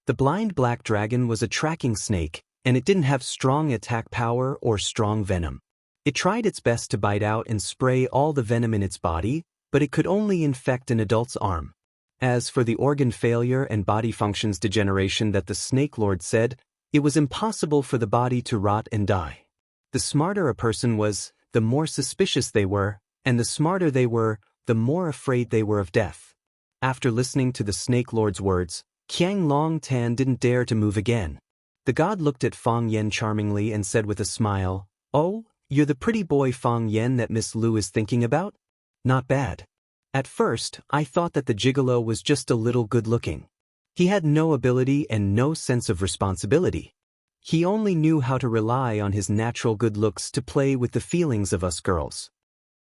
The blind black dragon was a tracking snake, and it didn't have strong attack power or strong venom. It tried its best to bite out and spray all the venom in its body, but it could only infect an adult's arm. As for the organ failure and body functions degeneration that the Snake Lord said, it was impossible for the body to rot and die. The smarter a person was, the more suspicious they were, and the smarter they were, the more afraid they were of death. After listening to the Snake Lord's words, Qiang Longtan didn't dare to move again. The god looked at Fang Yen charmingly and said with a smile, "Oh, you're the pretty boy Fang Yen that Miss Lu is thinking about? Not bad. At first, I thought that the gigolo was just a little good-looking. He had no ability and no sense of responsibility. He only knew how to rely on his natural good looks to play with the feelings of us girls."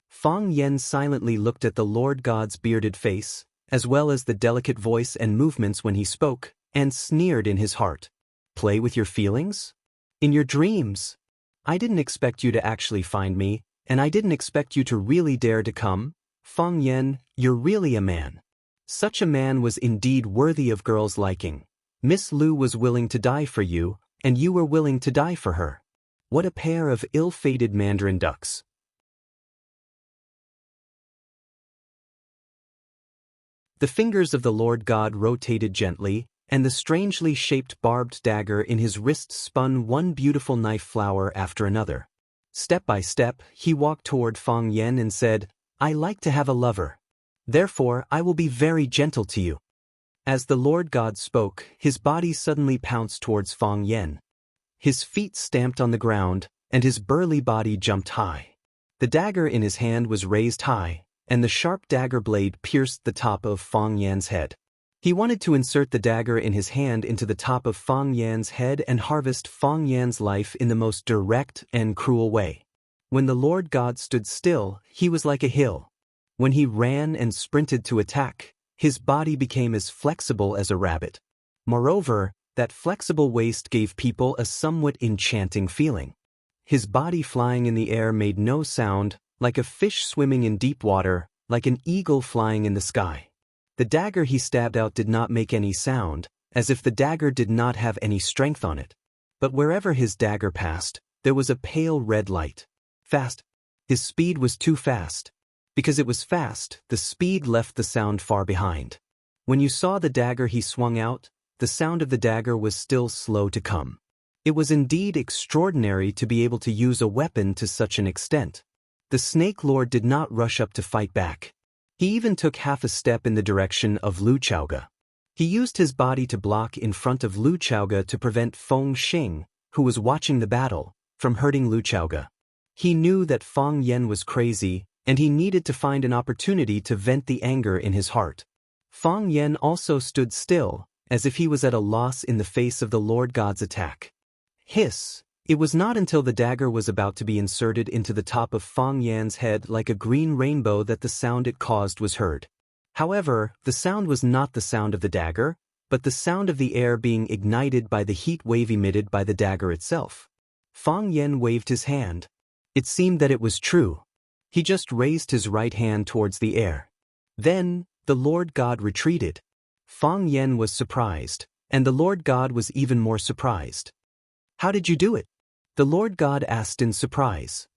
Fang Yen silently looked at the Lord God's bearded face, as well as the delicate voice and movements when he spoke, and sneered in his heart. "Play with your feelings? In your dreams? I didn't expect you to actually find me, and I didn't expect you to really dare to come. Fang Yen, you're really a man. Such a man was indeed worthy of girls' liking. Miss Lu was willing to die for you, and you were willing to die for her. What a pair of ill-fated mandarin ducks." The fingers of the Lord God rotated gently, and the strangely shaped barbed dagger in his wrist spun one beautiful knife flower after another. Step by step, he walked toward Fang Yen and said, "I like to have a lover. Therefore, I will be very gentle to you." As the Lord God spoke, his body suddenly pounced towards Fang Yen. His feet stamped on the ground, and his burly body jumped high. The dagger in his hand was raised high, and the sharp dagger blade pierced the top of Fang Yan's head. He wanted to insert the dagger in his hand into the top of Fang Yan's head and harvest Fang Yan's life in the most direct and cruel way. When the Lord God stood still, he was like a hill. When he ran and sprinted to attack, his body became as flexible as a rabbit. Moreover, that flexible waist gave people a somewhat enchanting feeling. His body flying in the air made no sound, like a fish swimming in deep water, like an eagle flying in the sky. The dagger he stabbed out did not make any sound, as if the dagger did not have any strength on it. But wherever his dagger passed, there was a pale red light. Fast. His speed was too fast. Because it was fast, the speed left the sound far behind. When you saw the dagger he swung out, the sound of the dagger was still slow to come. It was indeed extraordinary to be able to use a weapon to such an extent. The Snake Lord did not rush up to fight back. He even took half a step in the direction of Lu Chaoga. He used his body to block in front of Lu Chaoge to prevent Feng Xing, who was watching the battle, from hurting Lu Chaoge. He knew that Feng Yan was crazy, and he needed to find an opportunity to vent the anger in his heart. Feng Yan also stood still, as if he was at a loss in the face of the Lord God's attack. Hiss! It was not until the dagger was about to be inserted into the top of Feng Yan's head like a green rainbow that the sound it caused was heard. However, the sound was not the sound of the dagger, but the sound of the air being ignited by the heat wave emitted by the dagger itself. Feng Yan waved his hand. It seemed that it was true. He just raised his right hand towards the air. Then, the Lord God retreated. Feng Yan was surprised, and the Lord God was even more surprised. "How did you do it?" the Lord God asked in surprise.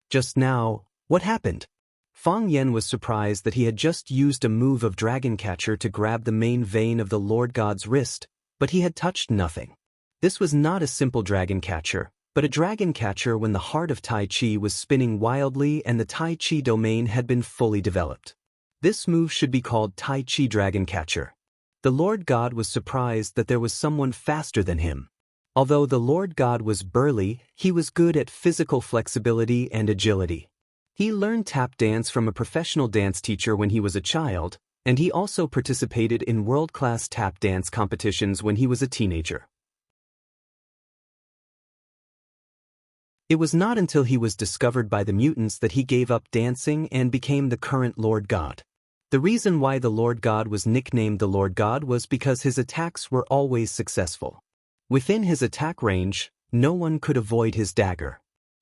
"Just now, what happened?" Feng Yan was surprised that he had just used a move of Dragon Catcher to grab the main vein of the Lord God's wrist, but he had touched nothing. This was not a simple Dragon Catcher, but a Dragon Catcher when the heart of Tai Chi was spinning wildly and the Tai Chi domain had been fully developed. This move should be called Tai Chi Dragon Catcher. The Lord God was surprised that there was someone faster than him. Although the Lord God was burly, he was good at physical flexibility and agility. He learned tap dance from a professional dance teacher when he was a child, and he also participated in world-class tap dance competitions when he was a teenager. It was not until he was discovered by the mutants that he gave up dancing and became the current Lord God. The reason why the Lord God was nicknamed the Lord God was because his attacks were always successful. Within his attack range, no one could avoid his dagger.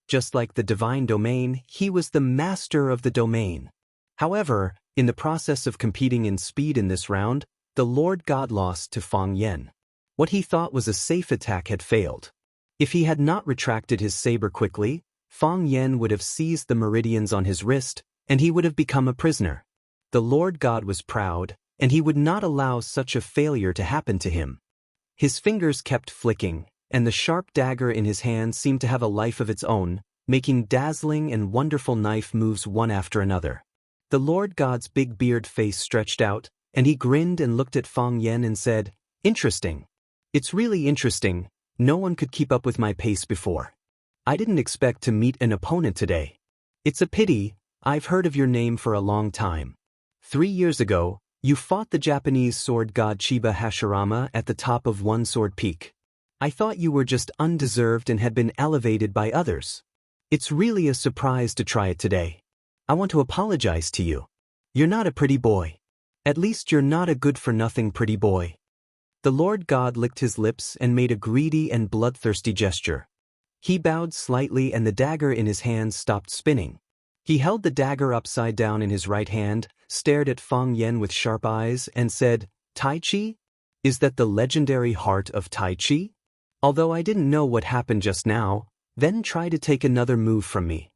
Just like the divine domain, he was the master of the domain. However, in the process of competing in speed in this round, the Lord God lost to Feng Yan. What he thought was a safe attack had failed. If he had not retracted his saber quickly, Feng Yan would have seized the meridians on his wrist, and he would have become a prisoner. The Lord God was proud, and he would not allow such a failure to happen to him. His fingers kept flicking, and the sharp dagger in his hand seemed to have a life of its own, making dazzling and wonderful knife moves one after another. The Lord God's big beard face stretched out, and he grinned and looked at Feng Yan and said, "Interesting. It's really interesting. No one could keep up with my pace before. I didn't expect to meet an opponent today. It's a pity. I've heard of your name for a long time. 3 years ago, you fought the Japanese sword god Chiba Hashirama at the top of One Sword Peak. I thought you were just undeserved and had been elevated by others. It's really a surprise to try it today. I want to apologize to you. You're not a pretty boy. At least you're not a good-for-nothing pretty boy." The Lord God licked his lips and made a greedy and bloodthirsty gesture. He bowed slightly and the dagger in his hand stopped spinning. He held the dagger upside down in his right hand, stared at Feng Yan with sharp eyes, and said, "Tai Chi? Is that the legendary heart of Tai Chi? Although I didn't know what happened just now, then try to take another move from me."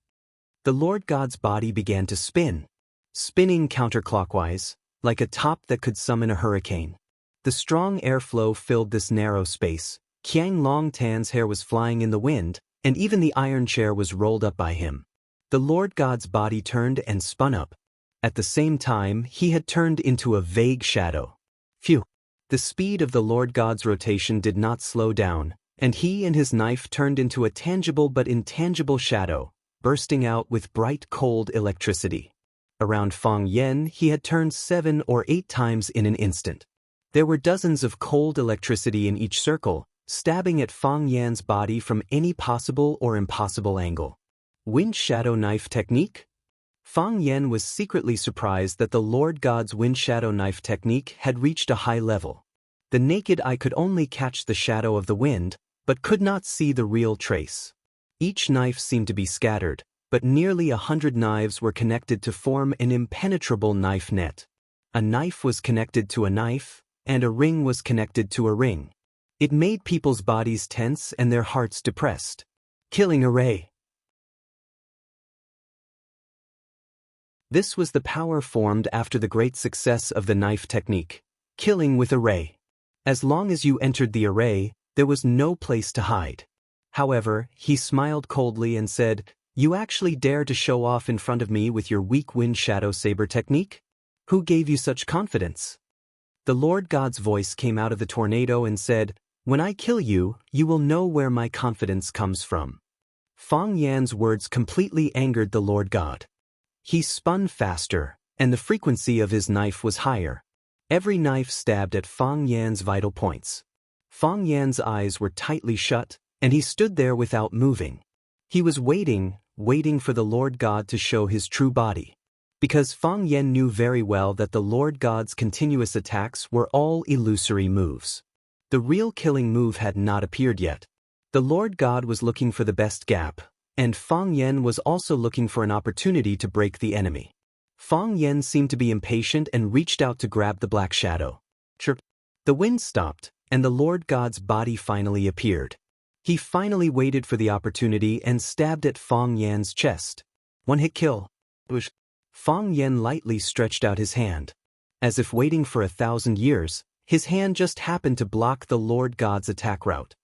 The Lord God's body began to spin, spinning counterclockwise, like a top that could summon a hurricane. The strong airflow filled this narrow space. Qiang Longtan's hair was flying in the wind, and even the iron chair was rolled up by him. The Lord God's body turned and spun up. At the same time, he had turned into a vague shadow. Phew! The speed of the Lord God's rotation did not slow down, and he and his knife turned into a tangible but intangible shadow, bursting out with bright cold electricity. Around Feng Yan, he had turned 7 or 8 times in an instant. There were dozens of cold electricity in each circle, stabbing at Feng Yan's body from any possible or impossible angle. Wind Shadow Knife Technique? Feng Yan was secretly surprised that the Lord God's Wind Shadow Knife technique had reached a high level. The naked eye could only catch the shadow of the wind, but could not see the real trace. Each knife seemed to be scattered, but nearly 100 knives were connected to form an impenetrable knife net. A knife was connected to a knife, and a ring was connected to a ring. It made people's bodies tense and their hearts depressed. Killing array. This was the power formed after the great success of the knife technique, killing with array. As long as you entered the array, there was no place to hide. However, he smiled coldly and said, "You actually dare to show off in front of me with your weak wind shadow saber technique? Who gave you such confidence?" The Lord God's voice came out of the tornado and said, "When I kill you, you will know where my confidence comes from." Fang Yan's words completely angered the Lord God. He spun faster, and the frequency of his knife was higher. Every knife stabbed at Fang Yan's vital points. Fang Yan's eyes were tightly shut, and he stood there without moving. He was waiting for the Lord God to show his true body. Because Fang Yan knew very well that the Lord God's continuous attacks were all illusory moves. The real killing move had not appeared yet. The Lord God was looking for the best gap, and Fang Yan was also looking for an opportunity to break the enemy. Fang Yan seemed to be impatient and reached out to grab the black shadow. Chirp. The wind stopped, and the Lord God's body finally appeared. He finally waited for the opportunity and stabbed at Fang Yan's chest. One-hit kill. Whoosh. Fang Yan lightly stretched out his hand. As if waiting for 1,000 years, his hand just happened to block the Lord God's attack route.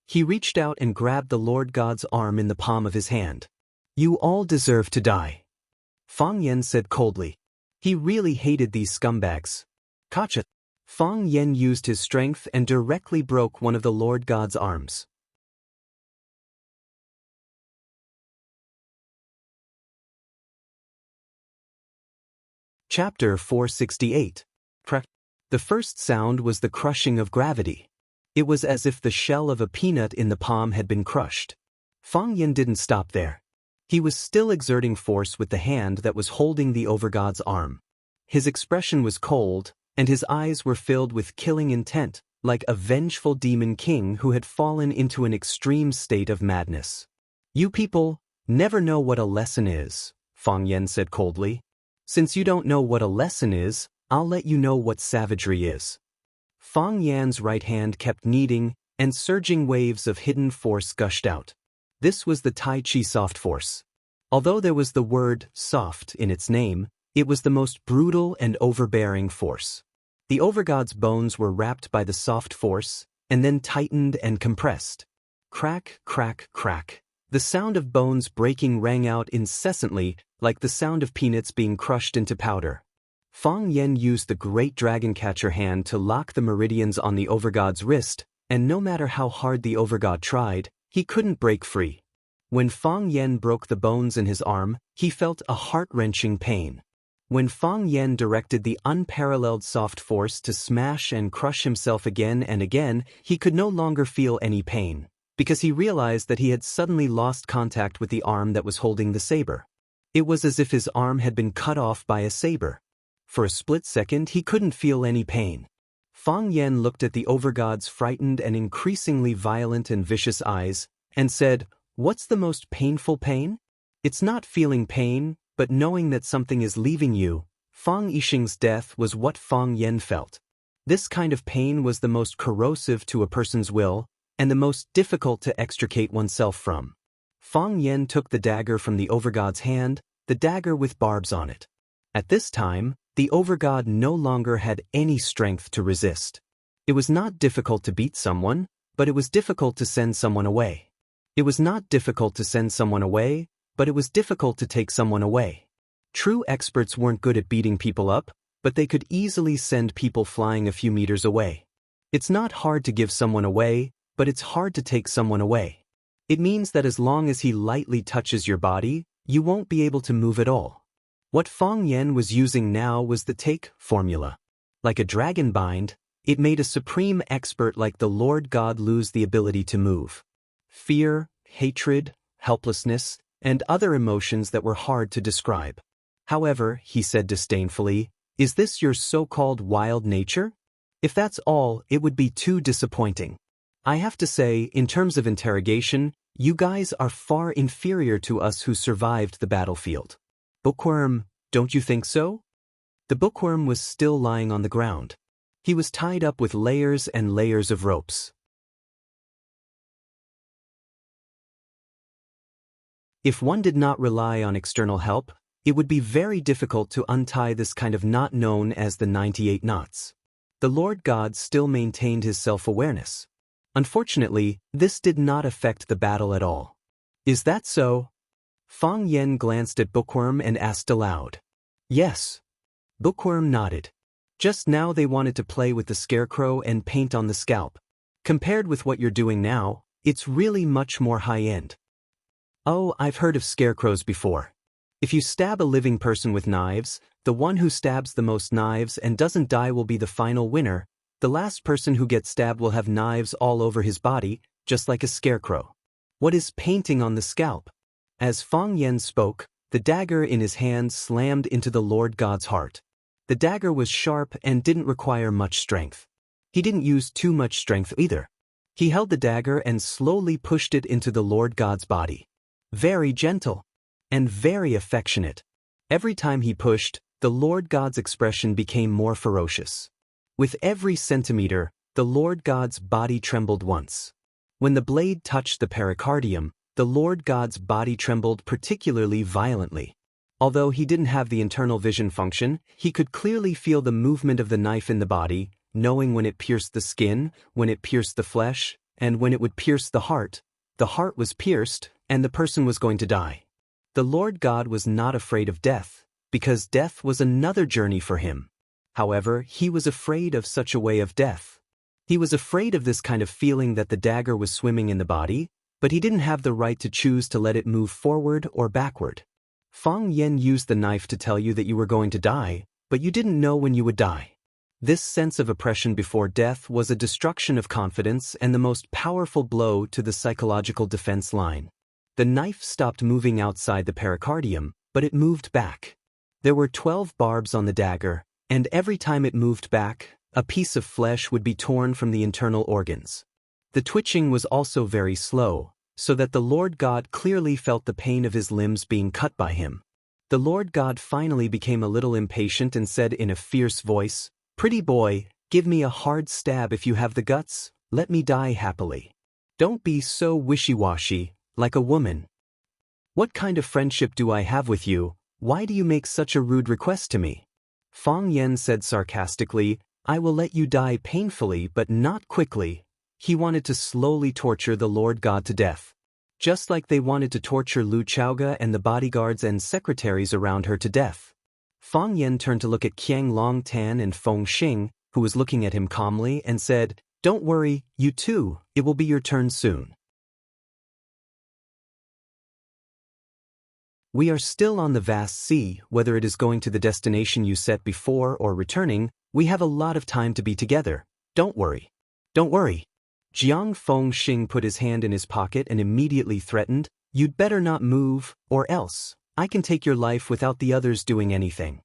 He reached out and grabbed the Lord God's arm in the palm of his hand. "You all deserve to die," Fang Yan said coldly. He really hated these scumbags. Gotcha. Fang Yan used his strength and directly broke one of the Lord God's arms. Chapter 468. The first sound was the crushing of gravity. It was as if the shell of a peanut in the palm had been crushed. Fang Yan didn't stop there. He was still exerting force with the hand that was holding the Overgod's arm. His expression was cold, and his eyes were filled with killing intent, like a vengeful demon king who had fallen into an extreme state of madness. "You people never know what a lesson is," Fang Yan said coldly. "Since you don't know what a lesson is, I'll let you know what savagery is." Fang Yan's right hand kept kneading, and surging waves of hidden force gushed out. This was the Tai Chi soft force. Although there was the word soft in its name, it was the most brutal and overbearing force. The Overgod's bones were wrapped by the soft force, and then tightened and compressed. Crack, crack, crack. The sound of bones breaking rang out incessantly, like the sound of peanuts being crushed into powder. Fang Yan used the great dragon catcher hand to lock the meridians on the Overgod's wrist, and no matter how hard the Overgod tried, he couldn't break free. When Fang Yan broke the bones in his arm, he felt a heart-wrenching pain. When Fang Yan directed the unparalleled soft force to smash and crush himself again and again, he could no longer feel any pain, because he realized that he had suddenly lost contact with the arm that was holding the saber. It was as if his arm had been cut off by a saber. For a split second, he couldn't feel any pain. Fang Yan looked at the Overgod's frightened and increasingly violent and vicious eyes, and said, "What's the most painful pain? It's not feeling pain, but knowing that something is leaving you." Fang Yixing's death was what Fang Yan felt. This kind of pain was the most corrosive to a person's will, and the most difficult to extricate oneself from. Fang Yan took the dagger from the Overgod's hand, the dagger with barbs on it. At this time, the Overgod no longer had any strength to resist. It was not difficult to beat someone, but it was difficult to send someone away. It was not difficult to send someone away, but it was difficult to take someone away. True experts weren't good at beating people up, but they could easily send people flying a few meters away. It's not hard to give someone away, but it's hard to take someone away. It means that as long as he lightly touches your body, you won't be able to move at all. What Fang Yan was using now was the take formula. Like a dragon bind, it made a supreme expert like the Lord God lose the ability to move. Fear, hatred, helplessness, and other emotions that were hard to describe. "However," he said disdainfully, "is this your so-called wild nature? If that's all, it would be too disappointing. I have to say, in terms of interrogation, you guys are far inferior to us who survived the battlefield." "Bookworm, don't you think so?" The bookworm was still lying on the ground. He was tied up with layers and layers of ropes. If one did not rely on external help, it would be very difficult to untie this kind of knot known as the 98 knots. The Lord God still maintained his self-awareness. Unfortunately, this did not affect the battle at all. "Is that so?" Fang Yan glanced at Bookworm and asked aloud. "Yes." Bookworm nodded. Just now they wanted to play with the scarecrow and paint on the scalp. Compared with what you're doing now, it's really much more high-end. Oh, I've heard of scarecrows before. If you stab a living person with knives, the one who stabs the most knives and doesn't die will be the final winner. The last person who gets stabbed will have knives all over his body, just like a scarecrow. What is painting on the scalp? As Fang Yen spoke, the dagger in his hand slammed into the Lord God's heart. The dagger was sharp and didn't require much strength. He didn't use too much strength either. He held the dagger and slowly pushed it into the Lord God's body. Very gentle and very affectionate. Every time he pushed, the Lord God's expression became more ferocious. With every centimeter, the Lord God's body trembled once. When the blade touched the pericardium, the Lord God's body trembled particularly violently. Although he didn't have the internal vision function, he could clearly feel the movement of the knife in the body, knowing when it pierced the skin, when it pierced the flesh, and when it would pierce the heart. The heart was pierced, and the person was going to die. The Lord God was not afraid of death, because death was another journey for him. However, he was afraid of such a way of death. He was afraid of this kind of feeling that the dagger was swimming in the body, but he didn't have the right to choose to let it move forward or backward. Fang Yen used the knife to tell you that you were going to die, but you didn't know when you would die. This sense of oppression before death was a destruction of confidence and the most powerful blow to the psychological defense line. The knife stopped moving outside the pericardium, but it moved back. There were 12 barbs on the dagger, and every time it moved back, a piece of flesh would be torn from the internal organs. The twitching was also very slow, so that the Lord God clearly felt the pain of his limbs being cut by him. The Lord God finally became a little impatient and said in a fierce voice, "Pretty boy, give me a hard stab if you have the guts, let me die happily. Don't be so wishy-washy, like a woman. What kind of friendship do I have with you? Why do you make such a rude request to me?" Fang Yen said sarcastically, "I will let you die painfully but not quickly." He wanted to slowly torture the Lord God to death. Just like they wanted to torture Lu Chaoga and the bodyguards and secretaries around her to death. Fang Yen turned to look at Qiang Longtan and Feng Xing, who was looking at him calmly, and said, "Don't worry, you too, it will be your turn soon." We are still on the vast sea, whether it is going to the destination you set before or returning, we have a lot of time to be together. Don't worry. Don't worry. Jiang Feng Xing put his hand in his pocket and immediately threatened, "You'd better not move, or else I can take your life without the others doing anything."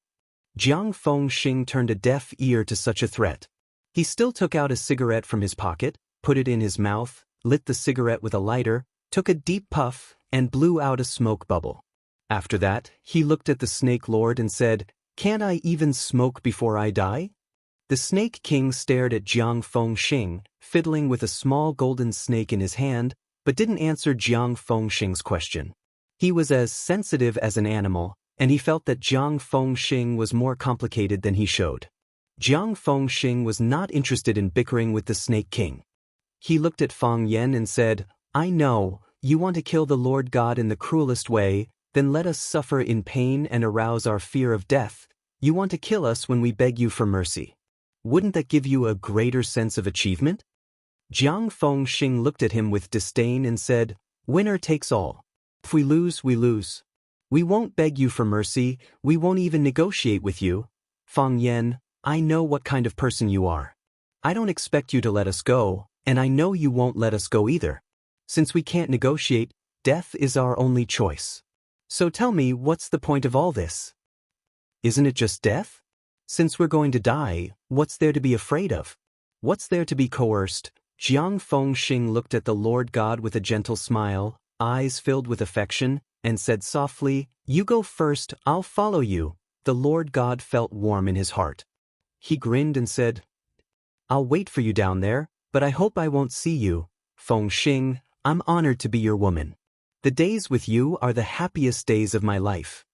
Jiang Feng Xing turned a deaf ear to such a threat. He still took out a cigarette from his pocket, put it in his mouth, lit the cigarette with a lighter, took a deep puff, and blew out a smoke bubble. After that, he looked at the Snake Lord and said, "Can't I even smoke before I die?" The Snake King stared at Jiang Feng Xing, fiddling with a small golden snake in his hand, but didn't answer Jiang Feng Xing's question. He was as sensitive as an animal, and he felt that Jiang Feng Xing was more complicated than he showed. Jiang Feng Xing was not interested in bickering with the Snake King. He looked at Fang Yen and said, "I know, you want to kill the Lord God in the cruelest way, then let us suffer in pain and arouse our fear of death. You want to kill us when we beg you for mercy. Wouldn't that give you a greater sense of achievement?" Jiang Feng Xing looked at him with disdain and said, "Winner takes all. If we lose, we lose. We won't beg you for mercy, we won't even negotiate with you. Fang Yen, I know what kind of person you are. I don't expect you to let us go, and I know you won't let us go either. Since we can't negotiate, death is our only choice. So tell me, what's the point of all this? Isn't it just death? Since we're going to die, what's there to be afraid of? What's there to be coerced?" Jiang Feng Xing looked at the Lord God with a gentle smile, eyes filled with affection, and said softly, "You go first, I'll follow you." The Lord God felt warm in his heart. He grinned and said, "I'll wait for you down there, but I hope I won't see you. Feng Xing, I'm honored to be your woman. The days with you are the happiest days of my life."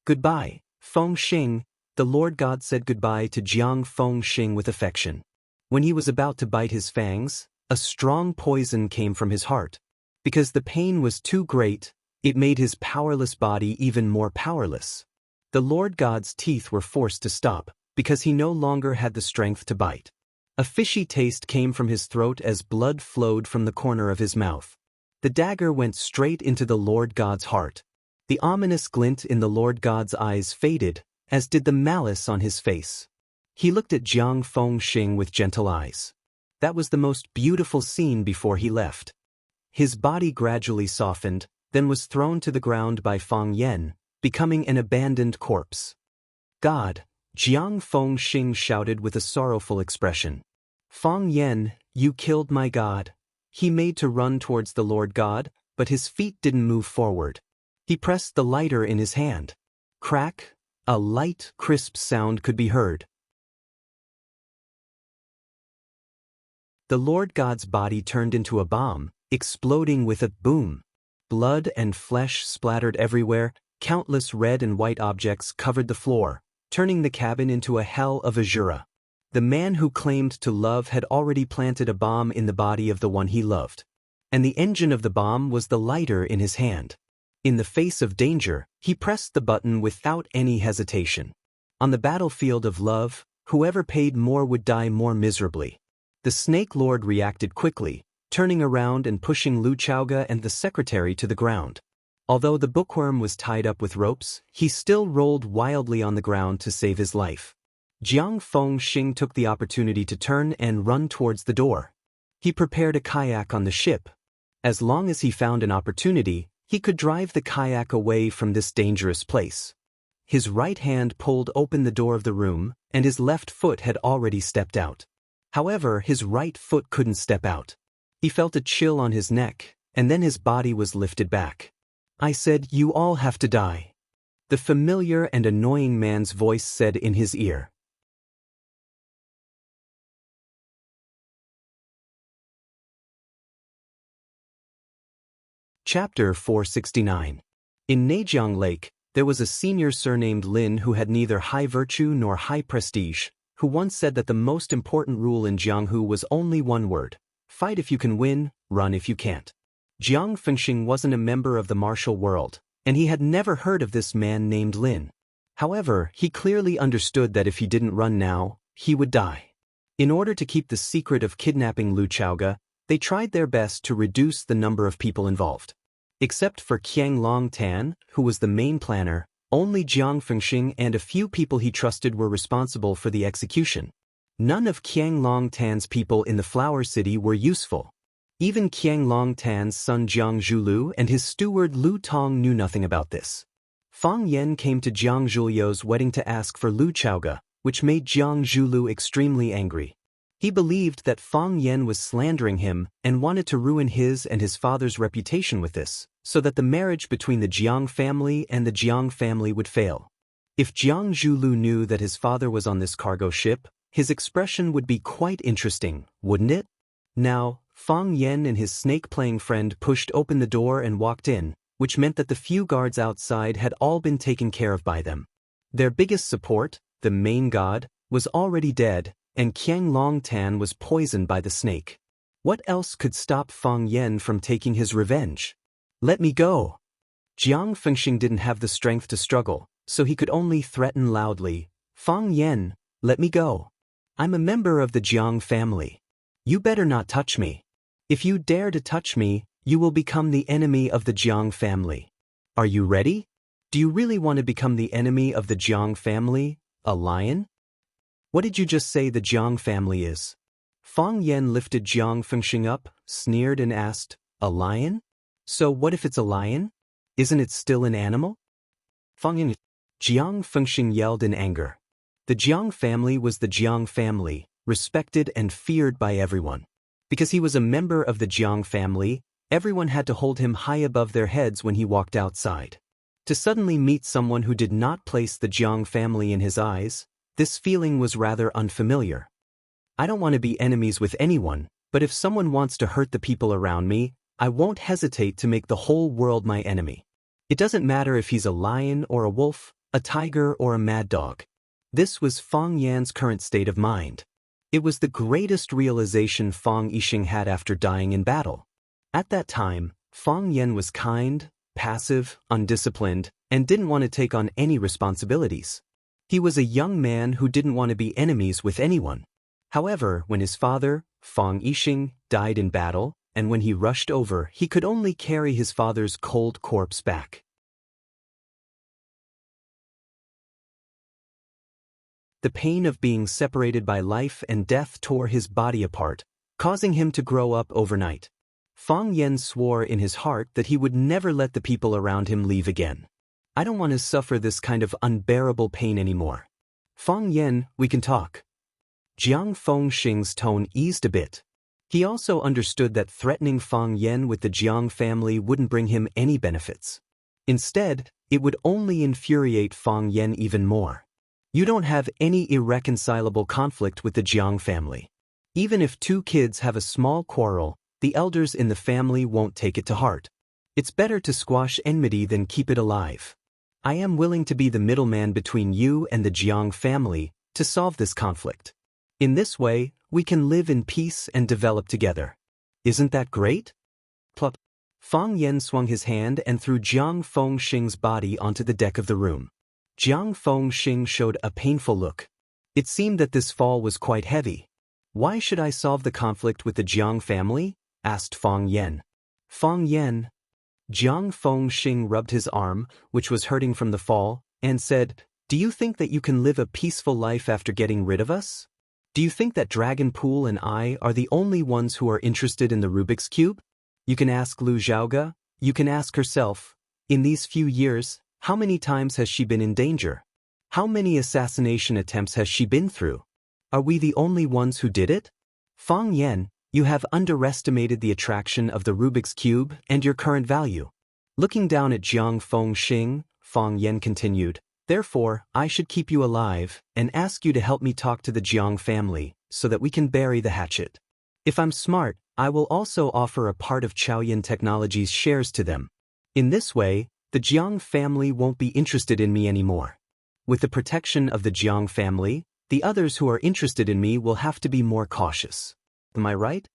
"Goodbye, Feng Xing." The Lord God said goodbye to Jiang Feng Xing with affection. When he was about to bite his fangs, a strong poison came from his heart. Because the pain was too great, it made his powerless body even more powerless. The Lord God's teeth were forced to stop, because he no longer had the strength to bite. A fishy taste came from his throat as blood flowed from the corner of his mouth. The dagger went straight into the Lord God's heart. The ominous glint in the Lord God's eyes faded, as did the malice on his face. He looked at Jiang Fengxing with gentle eyes. That was the most beautiful scene before he left. His body gradually softened, then was thrown to the ground by Fang Yan, becoming an abandoned corpse. God, Jiang Fengxing shouted with a sorrowful expression. Fang Yan, you killed my God. He made to run towards the Lord God, but his feet didn't move forward. He pressed the lighter in his hand. Crack, a light, crisp sound could be heard. The Lord God's body turned into a bomb, exploding with a boom. Blood and flesh splattered everywhere, countless red and white objects covered the floor, turning the cabin into a hell of azure. The man who claimed to love had already planted a bomb in the body of the one he loved. And the engine of the bomb was the lighter in his hand. In the face of danger, he pressed the button without any hesitation. On the battlefield of love, whoever paid more would die more miserably. The Snake Lord reacted quickly, turning around and pushing Lu Chaoga and the secretary to the ground. Although the bookworm was tied up with ropes, he still rolled wildly on the ground to save his life. Jiang Fengxing took the opportunity to turn and run towards the door. He prepared a kayak on the ship. As long as he found an opportunity, he could drive the kayak away from this dangerous place. His right hand pulled open the door of the room, and his left foot had already stepped out. However, his right foot couldn't step out. He felt a chill on his neck, and then his body was lifted back. I said, you all have to die. The familiar and annoying man's voice said in his ear. Chapter 469. In Neijiang Lake, there was a senior surnamed Lin who had neither high virtue nor high prestige, who once said that the most important rule in Jianghu was only one word: fight if you can win, run if you can't. Jiang Fengxing wasn't a member of the martial world, and he had never heard of this man named Lin. However, he clearly understood that if he didn't run now, he would die. In order to keep the secret of kidnapping Lu Chaoga, they tried their best to reduce the number of people involved. Except for Qiang Longtan, who was the main planner, only Jiang Fengxing and a few people he trusted were responsible for the execution. None of Qiang Longtan's people in the Flower City were useful. Even Qiang Longtan's son Jiang Zhulu and his steward Lu Tong knew nothing about this. Fang Yan came to Jiang Zhulio's wedding to ask for Lu Chaoga, which made Jiang Zhulu extremely angry. He believed that Fang Yan was slandering him and wanted to ruin his and his father's reputation with this, so that the marriage between the Jiang family and the Jiang family would fail. If Jiang Zhulu knew that his father was on this cargo ship, his expression would be quite interesting, wouldn't it? Now, Fang Yan and his snake-playing friend pushed open the door and walked in, which meant that the few guards outside had all been taken care of by them. Their biggest support, the main god, was already dead, and Qiang Longtan was poisoned by the snake. What else could stop Fang Yan from taking his revenge? Let me go! Jiang Fengxing didn't have the strength to struggle, so he could only threaten loudly. Fang Yan, let me go. I'm a member of the Jiang family. You better not touch me. If you dare to touch me, you will become the enemy of the Jiang family. Are you ready? Do you really want to become the enemy of the Jiang family, a lion? What did you just say the Jiang family is? Fang Yan lifted Jiang Fengxing up, sneered and asked, a lion? So what if it's a lion? Isn't it still an animal? Fang Yan. Jiang Fengxing yelled in anger. The Jiang family was the Jiang family, respected and feared by everyone. Because he was a member of the Jiang family, everyone had to hold him high above their heads when he walked outside. To suddenly meet someone who did not place the Jiang family in his eyes, this feeling was rather unfamiliar. I don't want to be enemies with anyone, but if someone wants to hurt the people around me, I won't hesitate to make the whole world my enemy. It doesn't matter if he's a lion or a wolf, a tiger or a mad dog. This was Fang Yan's current state of mind. It was the greatest realization Fang Yixing had after dying in battle. At that time, Fang Yan was kind, passive, undisciplined, and didn't want to take on any responsibilities. He was a young man who didn't want to be enemies with anyone. However, when his father, Fang Yixing, died in battle, and when he rushed over, he could only carry his father's cold corpse back. The pain of being separated by life and death tore his body apart, causing him to grow up overnight. Fang Yan swore in his heart that he would never let the people around him leave again. I don't want to suffer this kind of unbearable pain anymore. Fang Yan, we can talk. Jiang Fengxing's tone eased a bit. He also understood that threatening Fang Yan with the Jiang family wouldn't bring him any benefits. Instead, it would only infuriate Fang Yan even more. You don't have any irreconcilable conflict with the Jiang family. Even if two kids have a small quarrel, the elders in the family won't take it to heart. It's better to squash enmity than keep it alive. I am willing to be the middleman between you and the Jiang family to solve this conflict. In this way, we can live in peace and develop together. Isn't that great? Plop. Fang Yan swung his hand and threw Jiang Fengxing's body onto the deck of the room. Jiang Fengxing showed a painful look. It seemed that this fall was quite heavy. Why should I solve the conflict with the Jiang family? Asked Fang Yan. Fang Yan. Jiang Fengxing rubbed his arm, which was hurting from the fall, and said, "Do you think that you can live a peaceful life after getting rid of us? Do you think that Dragon Pool and I are the only ones who are interested in the Rubik's Cube? You can ask Lu Xiaoga, you can ask herself. In these few years, how many times has she been in danger? How many assassination attempts has she been through? Are we the only ones who did it? Fang Yan, you have underestimated the attraction of the Rubik's Cube and your current value." Looking down at Jiang Fengxing, Fang Yan continued, "Therefore, I should keep you alive and ask you to help me talk to the Jiang family so that we can bury the hatchet. If I'm smart, I will also offer a part of Chaoyan Technology's shares to them. In this way, the Jiang family won't be interested in me anymore. With the protection of the Jiang family, the others who are interested in me will have to be more cautious. Am I right?"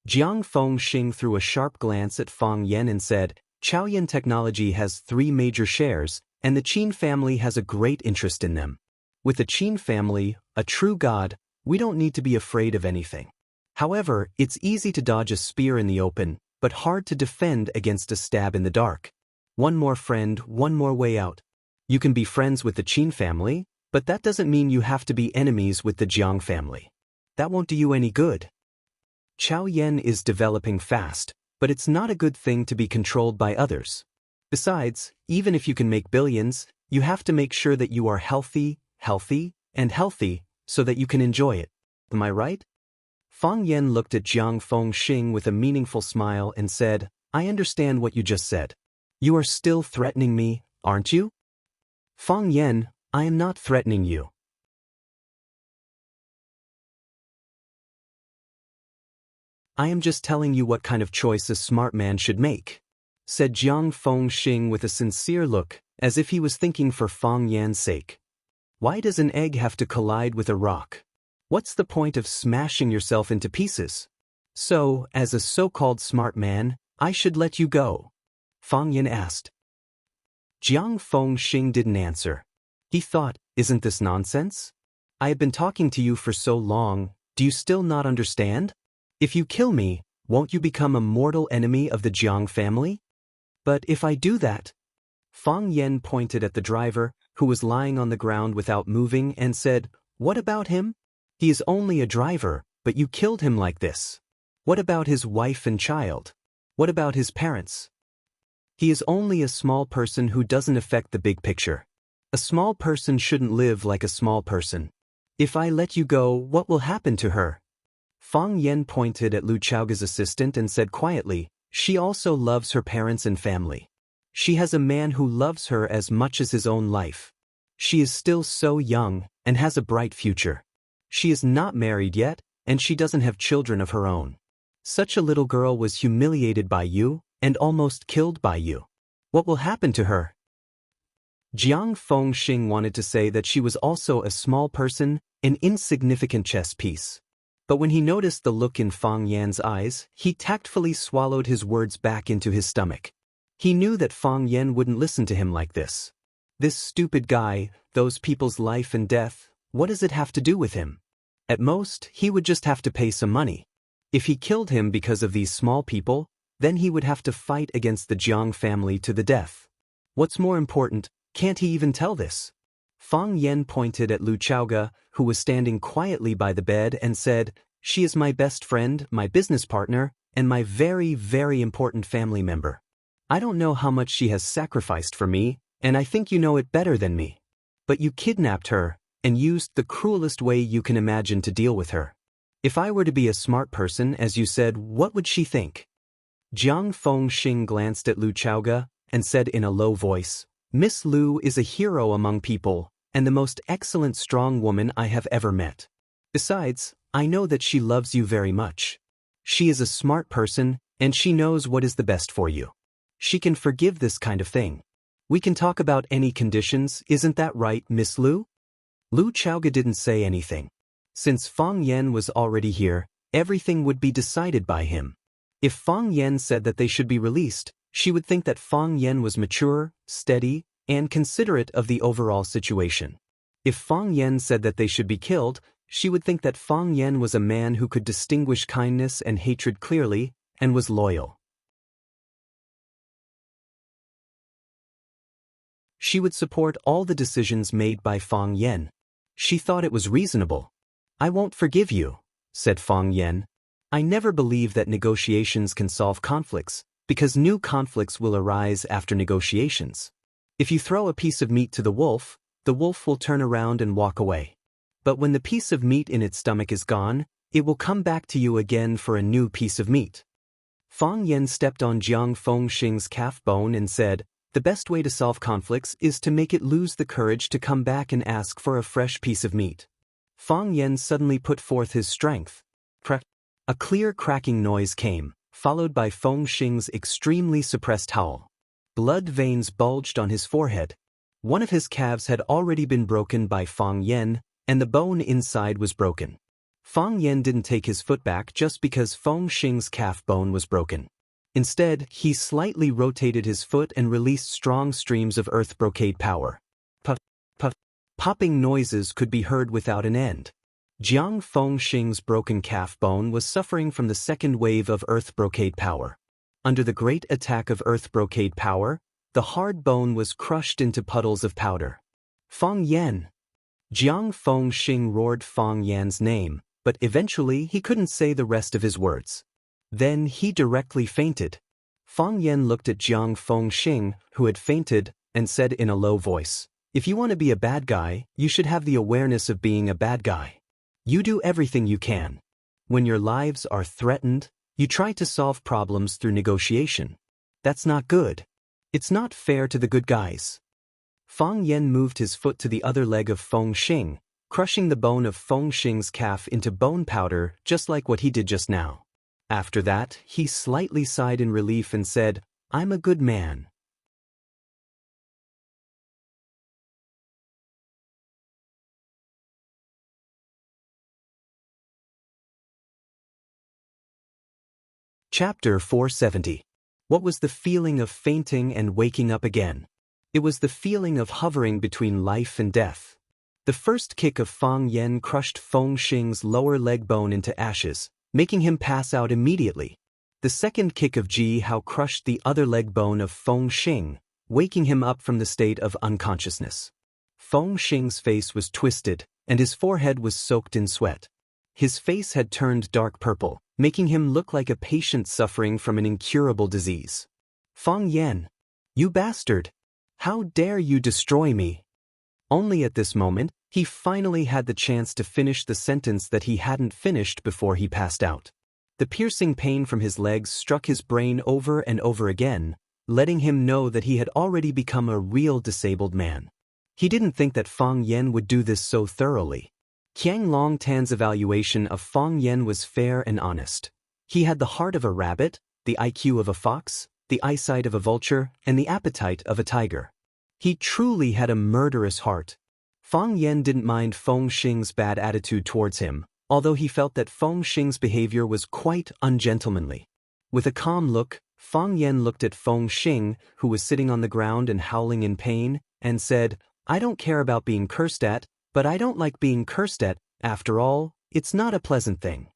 Jiang Fengxing threw a sharp glance at Fang Yan and said, "Chaoyan Technology has 3 major shares, and the Qin family has a great interest in them. With the Qin family, a true god, we don't need to be afraid of anything. However, it's easy to dodge a spear in the open, but hard to defend against a stab in the dark. One more friend, one more way out. You can be friends with the Qin family, but that doesn't mean you have to be enemies with the Jiang family. That won't do you any good. Chaoyan is developing fast, but it's not a good thing to be controlled by others. Besides, even if you can make billions, you have to make sure that you are healthy, and healthy, so that you can enjoy it. Am I right?" Fang Yan looked at Jiang Fengxing with a meaningful smile and said, "I understand what you just said. You are still threatening me, aren't you?" "Fang Yan, I am not threatening you. I am just telling you what kind of choice a smart man should make," said Jiang Fengxing with a sincere look, as if he was thinking for Fang Yan's sake. "Why does an egg have to collide with a rock? What's the point of smashing yourself into pieces? So, as a so-called smart man, I should let you go?" Fang Yan asked. Jiang Fengxing didn't answer. He thought, "Isn't this nonsense? I have been talking to you for so long, do you still not understand? If you kill me, won't you become a mortal enemy of the Jiang family? But if I do that..." Fang Yan pointed at the driver, who was lying on the ground without moving, and said, "What about him? He is only a driver, but you killed him like this. What about his wife and child? What about his parents? He is only a small person who doesn't affect the big picture. A small person shouldn't live like a small person. If I let you go, what will happen to her?" Fang Yan pointed at Lu Xiaoga's assistant and said quietly, "She also loves her parents and family. She has a man who loves her as much as his own life. She is still so young and has a bright future. She is not married yet, and she doesn't have children of her own. Such a little girl was humiliated by you and almost killed by you. What will happen to her?" Jiang Fengxing wanted to say that she was also a small person, an insignificant chess piece. But when he noticed the look in Fang Yan's eyes, he tactfully swallowed his words back into his stomach. He knew that Fang Yan wouldn't listen to him like this. This stupid guy, those people's life and death, what does it have to do with him? At most, he would just have to pay some money. If he killed him because of these small people, then he would have to fight against the Jiang family to the death. What's more important, can't he even tell this? Fang Yen pointed at Lu Chaoge, who was standing quietly by the bed, and said, "She is my best friend, my business partner, and my very, very important family member. I don't know how much she has sacrificed for me, and I think you know it better than me. But you kidnapped her, and used the cruelest way you can imagine to deal with her. If I were to be a smart person, as you said, what would she think?" Jiang Fengxing glanced at Lu Chaoge, and said in a low voice, "Miss Lu is a hero among people, and the most excellent strong woman I have ever met. Besides, I know that she loves you very much. She is a smart person, and she knows what is the best for you. She can forgive this kind of thing. We can talk about any conditions, isn't that right, Miss Lu?" Lu Chaoge didn't say anything. Since Fang Yen was already here, everything would be decided by him. If Fang Yen said that they should be released, she would think that Fang Yen was mature, steady, and considerate of the overall situation. If Fang Yen said that they should be killed, she would think that Fang Yen was a man who could distinguish kindness and hatred clearly, and was loyal. She would support all the decisions made by Fang Yen. She thought it was reasonable. "I won't forgive you," said Fang Yen. "I never believe that negotiations can solve conflicts, because new conflicts will arise after negotiations. If you throw a piece of meat to the wolf will turn around and walk away. But when the piece of meat in its stomach is gone, it will come back to you again for a new piece of meat." Fang Yen stepped on Jiang Fengxing's calf bone and said, "The best way to solve conflicts is to make it lose the courage to come back and ask for a fresh piece of meat." Fang Yen suddenly put forth his strength. Crack. A clear cracking noise came, followed by Fengxing's extremely suppressed howl. Blood veins bulged on his forehead. One of his calves had already been broken by Fang Yen, and the bone inside was broken. Fang Yen didn't take his foot back just because Fengxing's calf bone was broken. Instead, he slightly rotated his foot and released strong streams of earth brocade power. Puff, puff. Popping noises could be heard without an end. Jiang Fengxing's broken calf bone was suffering from the second wave of earth brocade power. Under the great attack of earth brocade power, the hard bone was crushed into puddles of powder. "Fang Yen!" Jiang Fengxing roared Fang Yan's name, but eventually he couldn't say the rest of his words. Then he directly fainted. Fang Yen looked at Jiang Fengxing, who had fainted, and said in a low voice, "If you want to be a bad guy, you should have the awareness of being a bad guy. You do everything you can. When your lives are threatened, you try to solve problems through negotiation. That's not good. It's not fair to the good guys." Fang Yen moved his foot to the other leg of Fengxing, crushing the bone of Fengxing's calf into bone powder just like what he did just now. After that, he slightly sighed in relief and said, "I'm a good man." Chapter 470. What was the feeling of fainting and waking up again? It was the feeling of hovering between life and death. The first kick of Fang Yen crushed Fengxing's lower leg bone into ashes, making him pass out immediately. The second kick of Ji Hao crushed the other leg bone of Fengxing, waking him up from the state of unconsciousness. Fengxing's face was twisted, and his forehead was soaked in sweat. His face had turned dark purple, making him look like a patient suffering from an incurable disease. "Fang Yen! You bastard! How dare you destroy me?" Only at this moment, he finally had the chance to finish the sentence that he hadn't finished before he passed out. The piercing pain from his legs struck his brain over and over again, letting him know that he had already become a real disabled man. He didn't think that Fang Yen would do this so thoroughly. Qiang Longtan's evaluation of Fang Yen was fair and honest. He had the heart of a rabbit, the IQ of a fox, the eyesight of a vulture, and the appetite of a tiger. He truly had a murderous heart. Fang Yen didn't mind Fengxing's bad attitude towards him, although he felt that Fengxing's behavior was quite ungentlemanly. With a calm look, Fang Yen looked at Fengxing, who was sitting on the ground and howling in pain, and said, "I don't care about being cursed at, but I don't like being cursed at, after all, it's not a pleasant thing."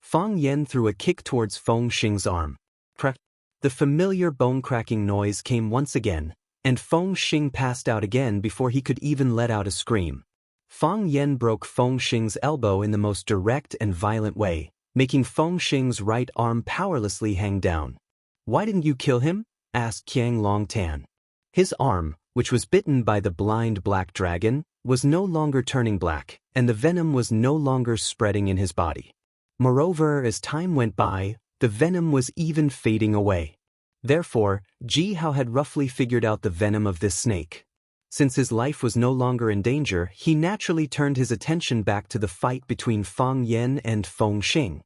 Fang Yan threw a kick towards Feng Xing's arm. Crack! The familiar bone-cracking noise came once again, and Feng Xing passed out again before he could even let out a scream. Fang Yan broke Feng Xing's elbow in the most direct and violent way, making Feng Xing's right arm powerlessly hang down. "Why didn't you kill him?" asked Qiang Longtan. His arm, which was bitten by the blind black dragon, was no longer turning black, and the venom was no longer spreading in his body. Moreover, as time went by, the venom was even fading away. Therefore, Ji Hao had roughly figured out the venom of this snake. Since his life was no longer in danger, he naturally turned his attention back to the fight between Fang Yan and Feng Xing.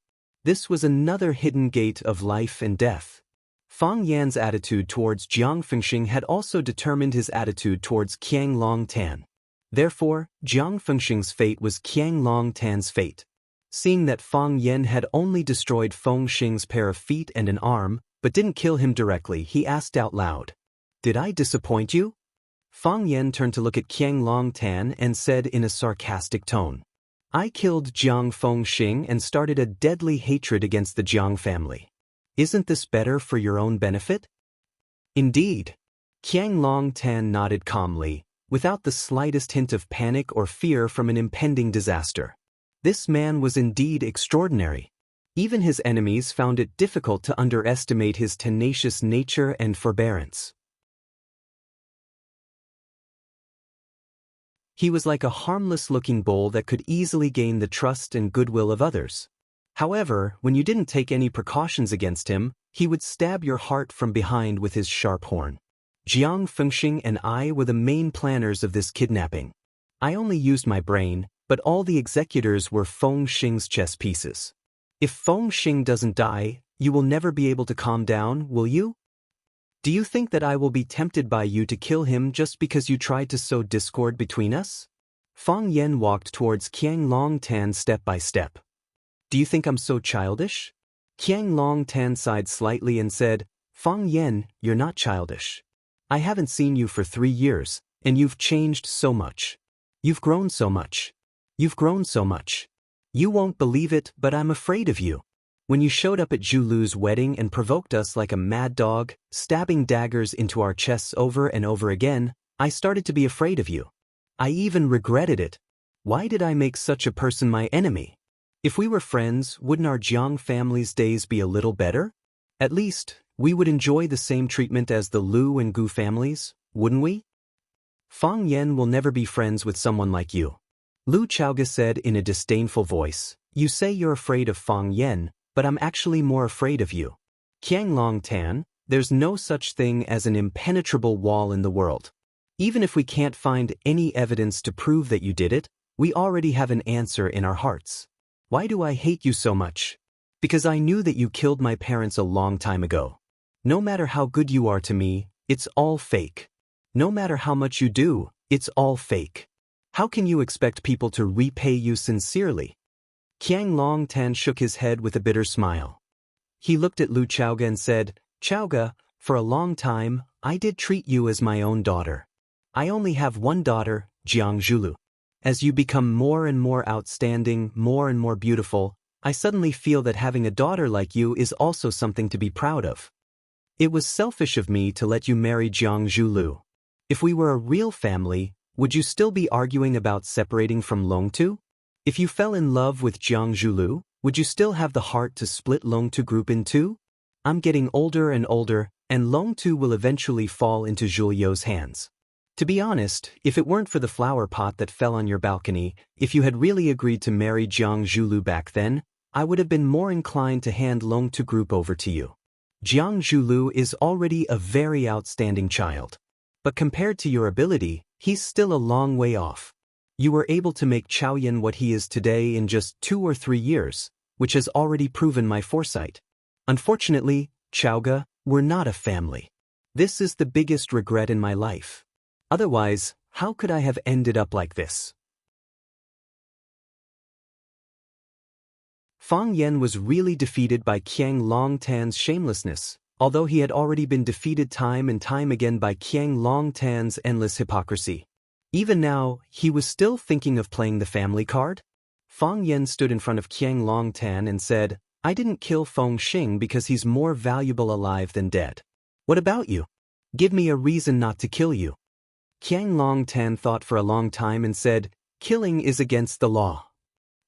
This was another hidden gate of life and death. Fang Yan's attitude towards Jiang Fengxing had also determined his attitude towards Qiang Longtan. Therefore, Jiang Fengxing's fate was Qiang Longtan's fate. Seeing that Fang Yan had only destroyed Feng Xing's pair of feet and an arm, but didn't kill him directly, he asked out loud, "Did I disappoint you?" Fang Yan turned to look at Qiang Longtan and said in a sarcastic tone, "I killed Jiang Fengxing and started a deadly hatred against the Jiang family. Isn't this better for your own benefit?" "Indeed." Qiang Longtan nodded calmly, without the slightest hint of panic or fear from an impending disaster. This man was indeed extraordinary. Even his enemies found it difficult to underestimate his tenacious nature and forbearance. He was like a harmless-looking bull that could easily gain the trust and goodwill of others. However, when you didn't take any precautions against him, he would stab your heart from behind with his sharp horn. Jiang Fengxing and I were the main planners of this kidnapping. I only used my brain, but all the executors were Feng Xing's chess pieces. If Feng Xing doesn't die, you will never be able to calm down, will you? Do you think that I will be tempted by you to kill him just because you tried to sow discord between us? Fang Yan walked towards Qiang Longtan step by step. Do you think I'm so childish? Qiang Longtan sighed slightly and said, "Fang Yan, you're not childish. I haven't seen you for 3 years, and you've changed so much. You've grown so much. You've grown so much. You won't believe it, but I'm afraid of you. When you showed up at Zhulu's wedding and provoked us like a mad dog, stabbing daggers into our chests over and over again, I started to be afraid of you. I even regretted it. Why did I make such a person my enemy? If we were friends, wouldn't our Jiang family's days be a little better? At least, we would enjoy the same treatment as the Lu and Gu families, wouldn't we? Fang Yan will never be friends with someone like you." Lu Chaoge said in a disdainful voice, "You say you're afraid of Fang Yan, but I'm actually more afraid of you. Qiang Longtan, there's no such thing as an impenetrable wall in the world. Even if we can't find any evidence to prove that you did it, we already have an answer in our hearts. Why do I hate you so much? Because I knew that you killed my parents a long time ago. No matter how good you are to me, it's all fake. No matter how much you do, it's all fake. How can you expect people to repay you sincerely?" Qiang Longtan shook his head with a bitter smile. He looked at Lu Chaoge and said, "Chaoge, for a long time, I did treat you as my own daughter. I only have one daughter, Jiang Zhulu. As you become more and more outstanding, more and more beautiful, I suddenly feel that having a daughter like you is also something to be proud of. It was selfish of me to let you marry Jiang Zhulu. If we were a real family, would you still be arguing about separating from Longtu? If you fell in love with Jiang Zhulu, would you still have the heart to split Longtu group in two? I'm getting older and older, and Longtu will eventually fall into Zhulyo's hands. To be honest, if it weren't for the flower pot that fell on your balcony, if you had really agreed to marry Jiang Zhulu back then, I would have been more inclined to hand Longtu group over to you. Jiang Zhulu is already a very outstanding child. But compared to your ability, he's still a long way off. You were able to make Chaoyan what he is today in just 2 or 3 years, which has already proven my foresight. Unfortunately, Chaoge, we're not a family. This is the biggest regret in my life. Otherwise, how could I have ended up like this?" Fang Yan was really defeated by Qiang Longtan's shamelessness, although he had already been defeated time and time again by Qiang Longtan's endless hypocrisy. Even now, he was still thinking of playing the family card? Fang Yan stood in front of Qiang Longtan and said, I didn't kill Feng Xing because he's more valuable alive than dead. What about you? Give me a reason not to kill you. Qiang Longtan thought for a long time and said, killing is against the law.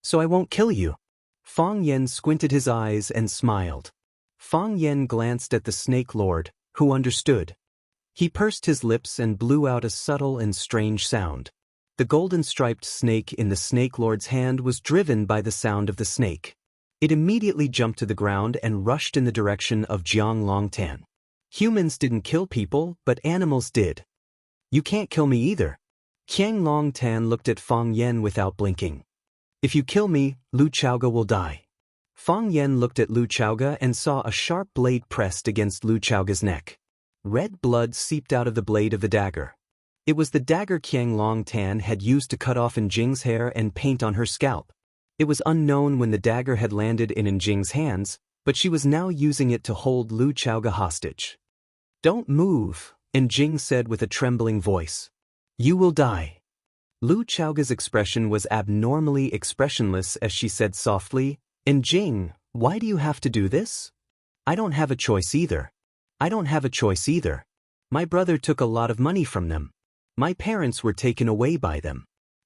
So I won't kill you. Fang Yan squinted his eyes and smiled. Fang Yan glanced at the Snake Lord, who understood. He pursed his lips and blew out a subtle and strange sound. The golden-striped snake in the Snake Lord's hand was driven by the sound of the snake. It immediately jumped to the ground and rushed in the direction of Jiang Longtan. Humans didn't kill people, but animals did. You can't kill me either. Qiang Longtan looked at Fang Yan without blinking. If you kill me, Lu Chaoga will die. Fang Yan looked at Lu Chaoga and saw a sharp blade pressed against Lu Chaoga's neck. Red blood seeped out of the blade of the dagger. It was the dagger Qiang Longtan had used to cut off Njing's hair and paint on her scalp. It was unknown when the dagger had landed in Njing's hands, but she was now using it to hold Lu Chaoga hostage. Don't move, Njing said with a trembling voice. You will die. Lu Chaoga's expression was abnormally expressionless as she said softly, Njing, why do you have to do this? I don't have a choice either. I don't have a choice either. My brother took a lot of money from them. My parents were taken away by them.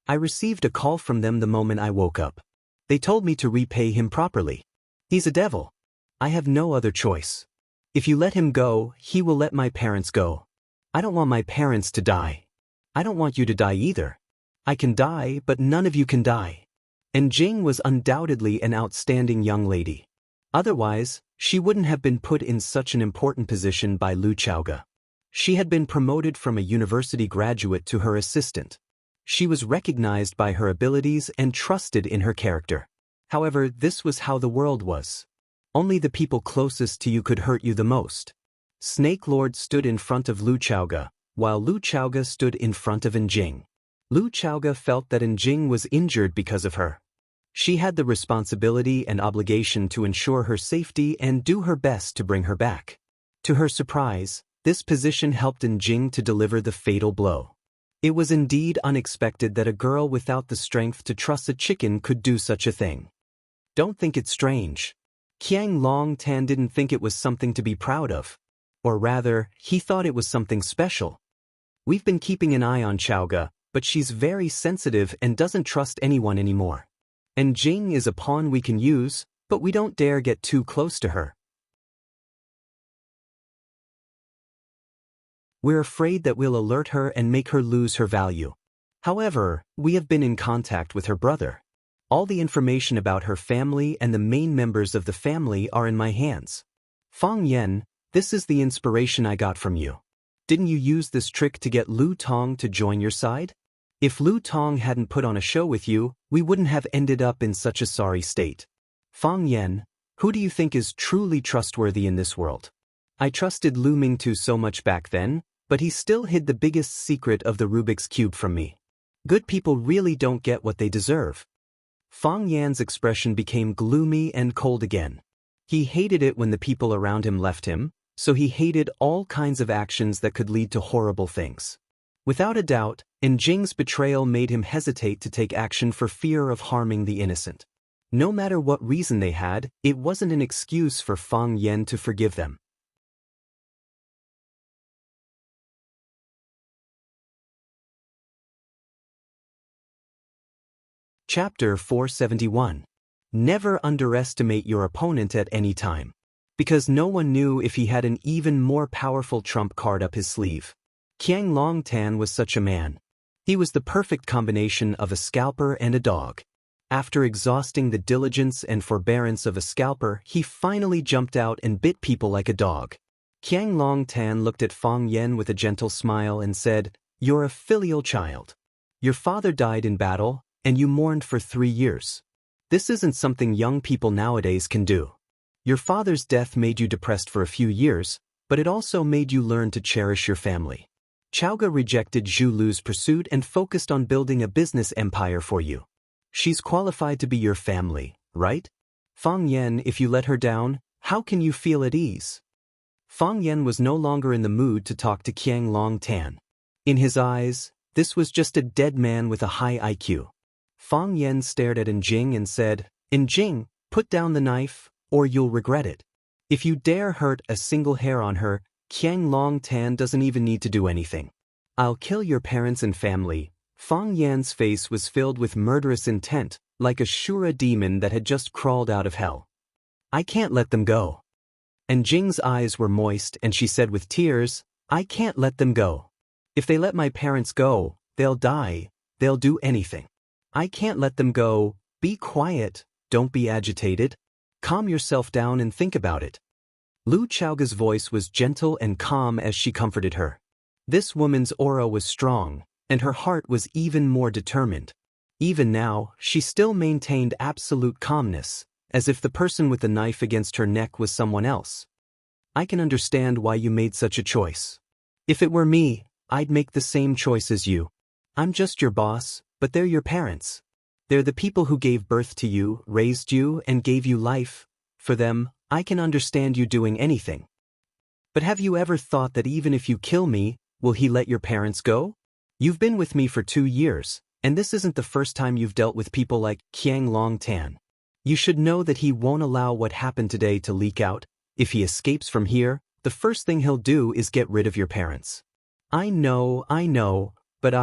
I received a call from them the moment I woke up. They told me to repay him properly. He's a devil. I have no other choice. If you let him go, he will let my parents go. I don't want my parents to die. I don't want you to die either. I can die, but none of you can die. And Jing was undoubtedly an outstanding young lady. Otherwise, she wouldn't have been put in such an important position by Lu Chaoga. She had been promoted from a university graduate to her assistant. She was recognized by her abilities and trusted in her character. However, this was how the world was. Only the people closest to you could hurt you the most. Snake Lord stood in front of Lu Chaoga, while Lu Chaoga stood in front of Njing. Lu Chaoga felt that Njing was injured because of her. She had the responsibility and obligation to ensure her safety and do her best to bring her back. To her surprise, this position helped Njing to deliver the fatal blow. It was indeed unexpected that a girl without the strength to truss a chicken could do such a thing. Don't think it's strange. Qiang Longtan didn't think it was something to be proud of. Or rather, he thought it was something special. We've been keeping an eye on Chaoga, but she's very sensitive and doesn't trust anyone anymore. And Jing is a pawn we can use, but we don't dare get too close to her. We're afraid that we'll alert her and make her lose her value. However, we have been in contact with her brother. All the information about her family and the main members of the family are in my hands. Fang Yan, this is the inspiration I got from you. Didn't you use this trick to get Lu Tong to join your side? If Lu Tong hadn't put on a show with you, we wouldn't have ended up in such a sorry state. Fang Yan, who do you think is truly trustworthy in this world? I trusted Lu Mingtu so much back then, but he still hid the biggest secret of the Rubik's Cube from me. Good people really don't get what they deserve. Fang Yan's expression became gloomy and cold again. He hated it when the people around him left him, so he hated all kinds of actions that could lead to horrible things. Without a doubt, Njing's betrayal made him hesitate to take action for fear of harming the innocent. No matter what reason they had, it wasn't an excuse for Fang Yan to forgive them. Chapter 471. Never underestimate your opponent at any time. Because no one knew if he had an even more powerful trump card up his sleeve. Qiang Longtan was such a man. He was the perfect combination of a scalper and a dog. After exhausting the diligence and forbearance of a scalper, he finally jumped out and bit people like a dog. Qiang Longtan looked at Fang Yan with a gentle smile and said, "You're a filial child. Your father died in battle, and you mourned for 3 years. This isn't something young people nowadays can do. Your father's death made you depressed for a few years, but it also made you learn to cherish your family. Chaoga rejected Zhu Lu's pursuit and focused on building a business empire for you. She's qualified to be your family, right? Fang Yan, if you let her down, how can you feel at ease?" Fang Yan was no longer in the mood to talk to Qiang Long Tan. In his eyes, this was just a dead man with a high IQ. Fang Yan stared at Jing and said, Jing, put down the knife, or you'll regret it. If you dare hurt a single hair on her, Qiang Long Tan doesn't even need to do anything. I'll kill your parents and family. Fang Yan's face was filled with murderous intent, like a Shura demon that had just crawled out of hell. I can't let them go. And Jing's eyes were moist and she said with tears, I can't let them go. If they let my parents go, they'll die, they'll do anything. I can't let them go. Be quiet, don't be agitated. Calm yourself down and think about it. Lu Chaoga's voice was gentle and calm as she comforted her. This woman's aura was strong, and her heart was even more determined. Even now, she still maintained absolute calmness, as if the person with the knife against her neck was someone else. I can understand why you made such a choice. If it were me, I'd make the same choice as you. I'm just your boss, but they're your parents. They're the people who gave birth to you, raised you, and gave you life. For them, I can understand you doing anything. But have you ever thought that even if you kill me, will he let your parents go? You've been with me for 2 years, and this isn't the first time you've dealt with people like Qiang Long Tan. You should know that he won't allow what happened today to leak out. If he escapes from here, the first thing he'll do is get rid of your parents. I know, but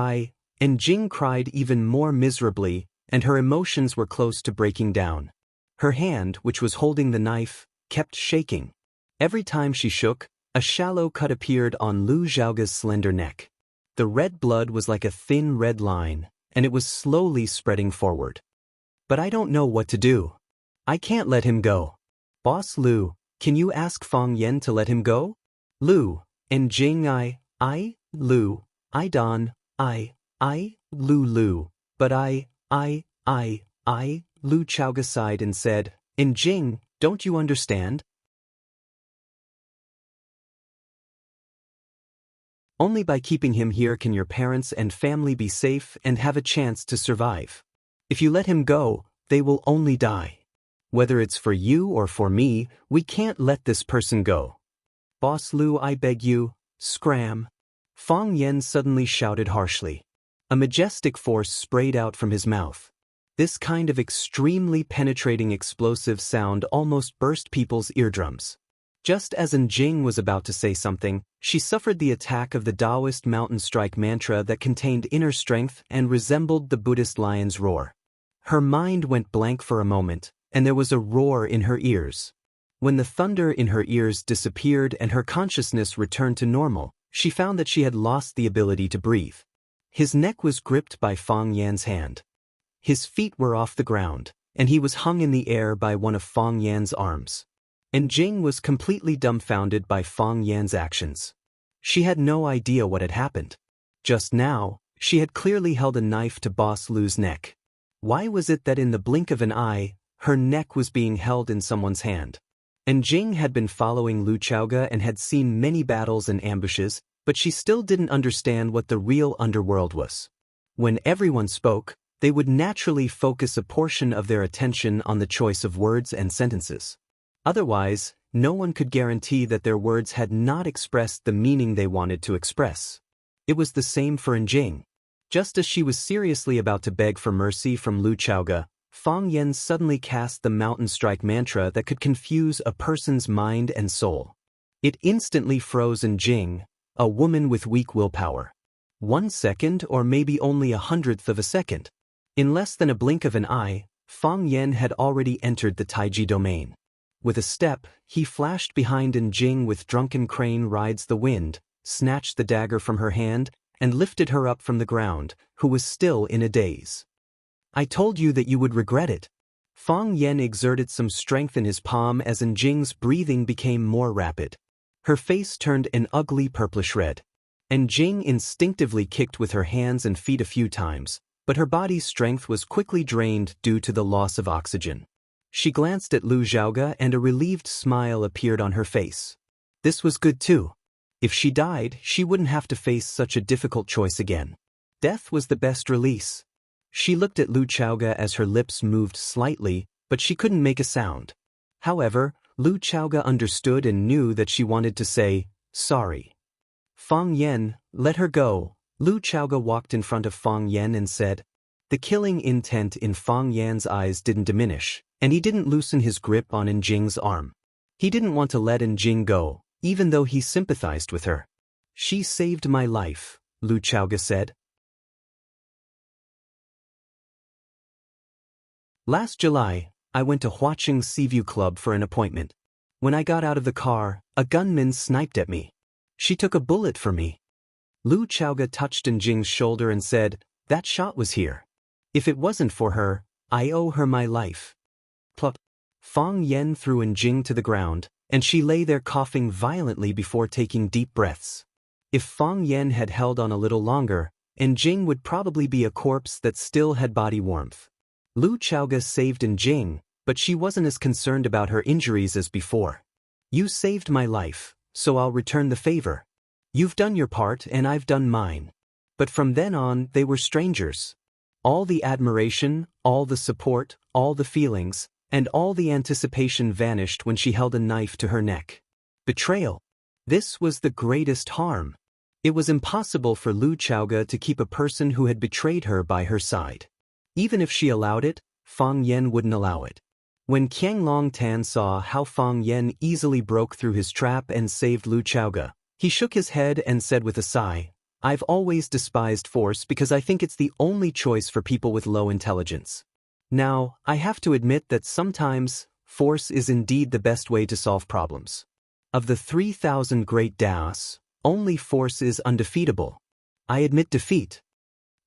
and Jing cried even more miserably, and her emotions were close to breaking down. Her hand, which was holding the knife, kept shaking. Every time she shook, a shallow cut appeared on Lu Xiaoga's slender neck. The red blood was like a thin red line, and it was slowly spreading forward. But I don't know what to do. I can't let him go. Boss Lu, can you ask Fang Yan to let him go? Lu, and Jing Lu, Lu, but Lu Chaoga sighed and said, Jing, don't you understand? Only by keeping him here can your parents and family be safe and have a chance to survive. If you let him go, they will only die. Whether it's for you or for me, we can't let this person go. Boss Lu, I beg you, scram. Fang Yan suddenly shouted harshly. A majestic force sprayed out from his mouth. This kind of extremely penetrating explosive sound almost burst people's eardrums. Just as Jing was about to say something, she suffered the attack of the Daoist mountain strike mantra that contained inner strength and resembled the Buddhist lion's roar. Her mind went blank for a moment, and there was a roar in her ears. When the thunder in her ears disappeared and her consciousness returned to normal, she found that she had lost the ability to breathe. His neck was gripped by Fang Yan's hand. His feet were off the ground, and he was hung in the air by one of Fang Yan's arms. And Jing was completely dumbfounded by Fang Yan's actions. She had no idea what had happened. Just now, she had clearly held a knife to Boss Lu's neck. Why was it that in the blink of an eye, her neck was being held in someone's hand? And Jing had been following Lu Chaoga and had seen many battles and ambushes, but she still didn't understand what the real underworld was. When everyone spoke, they would naturally focus a portion of their attention on the choice of words and sentences. Otherwise, no one could guarantee that their words had not expressed the meaning they wanted to express. It was the same for Jing. Just as she was seriously about to beg for mercy from Lu Chaoga, Fang Yan suddenly cast the mountain strike mantra that could confuse a person's mind and soul. It instantly froze Jing, a woman with weak willpower. 1 second or maybe only 1/100th of a second. In less than a blink of an eye, Fang Yan had already entered the Taiji domain. With a step, he flashed behind Jing with drunken crane rides the wind, snatched the dagger from her hand, and lifted her up from the ground, who was still in a daze. I told you that you would regret it. Fang Yan exerted some strength in his palm as Jing's breathing became more rapid. Her face turned an ugly purplish red. Jing instinctively kicked with her hands and feet a few times, but her body's strength was quickly drained due to the loss of oxygen. She glanced at Lu Xiaoga and a relieved smile appeared on her face. This was good too. If she died, she wouldn't have to face such a difficult choice again. Death was the best release. She looked at Lu Xiaoga as her lips moved slightly, but she couldn't make a sound. However, Lu Chaoga understood and knew that she wanted to say, sorry. Fang Yan, let her go. Lu Chaoga walked in front of Fang Yan and said. The killing intent in Fang Yan's eyes didn't diminish, and he didn't loosen his grip on Jing's arm. He didn't want to let Jing go, even though he sympathized with her. She saved my life, Lu Chaoga said. Last July, I went to Huaqing Seaview Club for an appointment. When I got out of the car, a gunman sniped at me. She took a bullet for me. Lu Chaoga touched Jing's shoulder and said, that shot was here. If it wasn't for her, I owe her my life. Plop. Fang Yan threw Jing to the ground, and she lay there coughing violently before taking deep breaths. If Fang Yan had held on a little longer, Jing would probably be a corpse that still had body warmth. Lu Chaoga saved Jing, but she wasn't as concerned about her injuries as before. You saved my life, so I'll return the favor. You've done your part and I've done mine. But from then on, they were strangers. All the admiration, all the support, all the feelings, and all the anticipation vanished when she held a knife to her neck. Betrayal. This was the greatest harm. It was impossible for Lu Chaoga to keep a person who had betrayed her by her side. Even if she allowed it, Fang Yan wouldn't allow it. When Qiang Longtan saw how Fang Yan easily broke through his trap and saved Lu Chaoga, he shook his head and said with a sigh, I've always despised force because I think it's the only choice for people with low intelligence. Now, I have to admit that sometimes, force is indeed the best way to solve problems. Of the 3,000 great Daoists, only force is undefeatable. I admit defeat.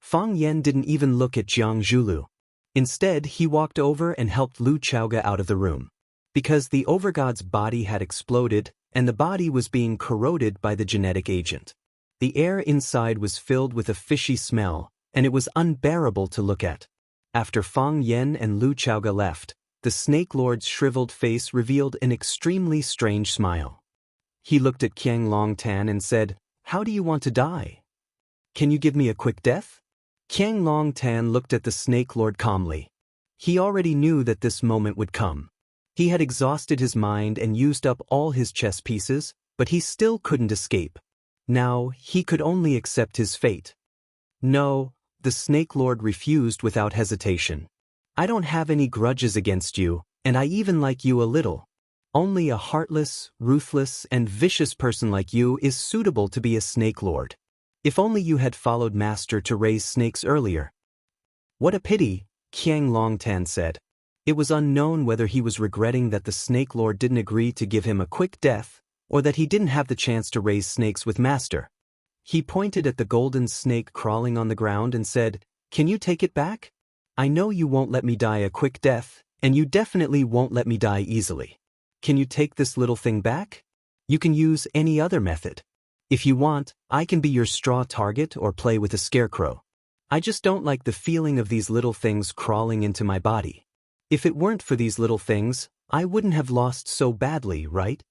Fang Yan didn't even look at Jiang Zhulu. Instead, he walked over and helped Lu Chaoga out of the room. Because the overgod's body had exploded, and the body was being corroded by the genetic agent. The air inside was filled with a fishy smell, and it was unbearable to look at. After Fang Yan and Lu Chaoga left, the Snake Lord's shriveled face revealed an extremely strange smile. He looked at Qiang Longtan and said, How do you want to die? Can you give me a quick death? Qiang Longtan looked at the Snake Lord calmly. He already knew that this moment would come. He had exhausted his mind and used up all his chess pieces, but he still couldn't escape. Now, he could only accept his fate. No, the Snake Lord refused without hesitation. I don't have any grudges against you, and I even like you a little. Only a heartless, ruthless, and vicious person like you is suitable to be a Snake Lord. If only you had followed Master to raise snakes earlier. What a pity, Qiang Longtan said. It was unknown whether he was regretting that the Snake Lord didn't agree to give him a quick death, or that he didn't have the chance to raise snakes with Master. He pointed at the golden snake crawling on the ground and said, Can you take it back? I know you won't let me die a quick death, and you definitely won't let me die easily. Can you take this little thing back? You can use any other method. If you want, I can be your straw target or play with a scarecrow. I just don't like the feeling of these little things crawling into my body. If it weren't for these little things, I wouldn't have lost so badly, right?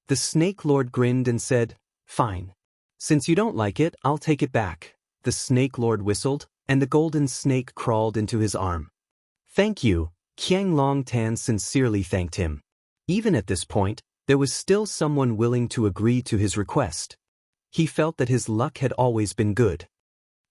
The Snake Lord grinned and said, Fine. Since you don't like it, I'll take it back. The Snake Lord whistled, and the golden snake crawled into his arm. Thank you, Qiang Longtan sincerely thanked him. Even at this point, there was still someone willing to agree to his request. He felt that his luck had always been good.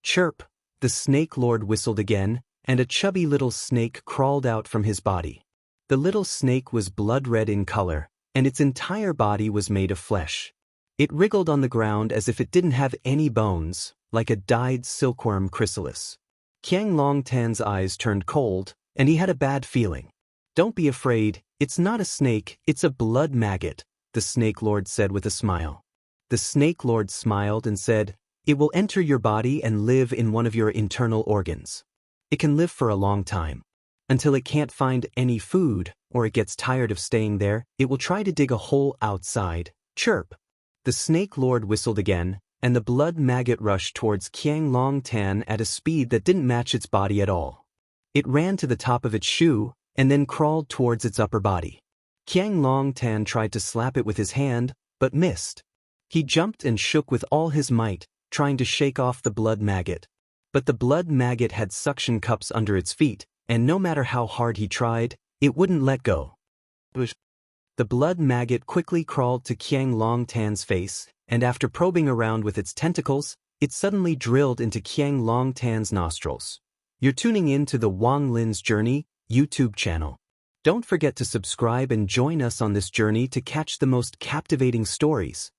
Chirp, the Snake Lord whistled again, and a chubby little snake crawled out from his body. The little snake was blood red in color, and its entire body was made of flesh. It wriggled on the ground as if it didn't have any bones, like a dyed silkworm chrysalis. Qiang Longtan's eyes turned cold, and he had a bad feeling. Don't be afraid, it's not a snake, it's a blood maggot, the Snake Lord said with a smile. The Snake Lord smiled and said, It will enter your body and live in one of your internal organs. It can live for a long time. Until it can't find any food, or it gets tired of staying there, it will try to dig a hole outside. Chirp. The Snake Lord whistled again, and the blood maggot rushed towards Qiang Longtan at a speed that didn't match its body at all. It ran to the top of its shoe, and then crawled towards its upper body. Qiang Longtan tried to slap it with his hand, but missed. He jumped and shook with all his might, trying to shake off the blood maggot. But the blood maggot had suction cups under its feet, and no matter how hard he tried, it wouldn't let go. The blood maggot quickly crawled to Qiang Longtan's face, and after probing around with its tentacles, it suddenly drilled into Qiang Longtan's nostrils. You're tuning in to the Wang Lin's Journey YouTube channel. Don't forget to subscribe and join us on this journey to catch the most captivating stories.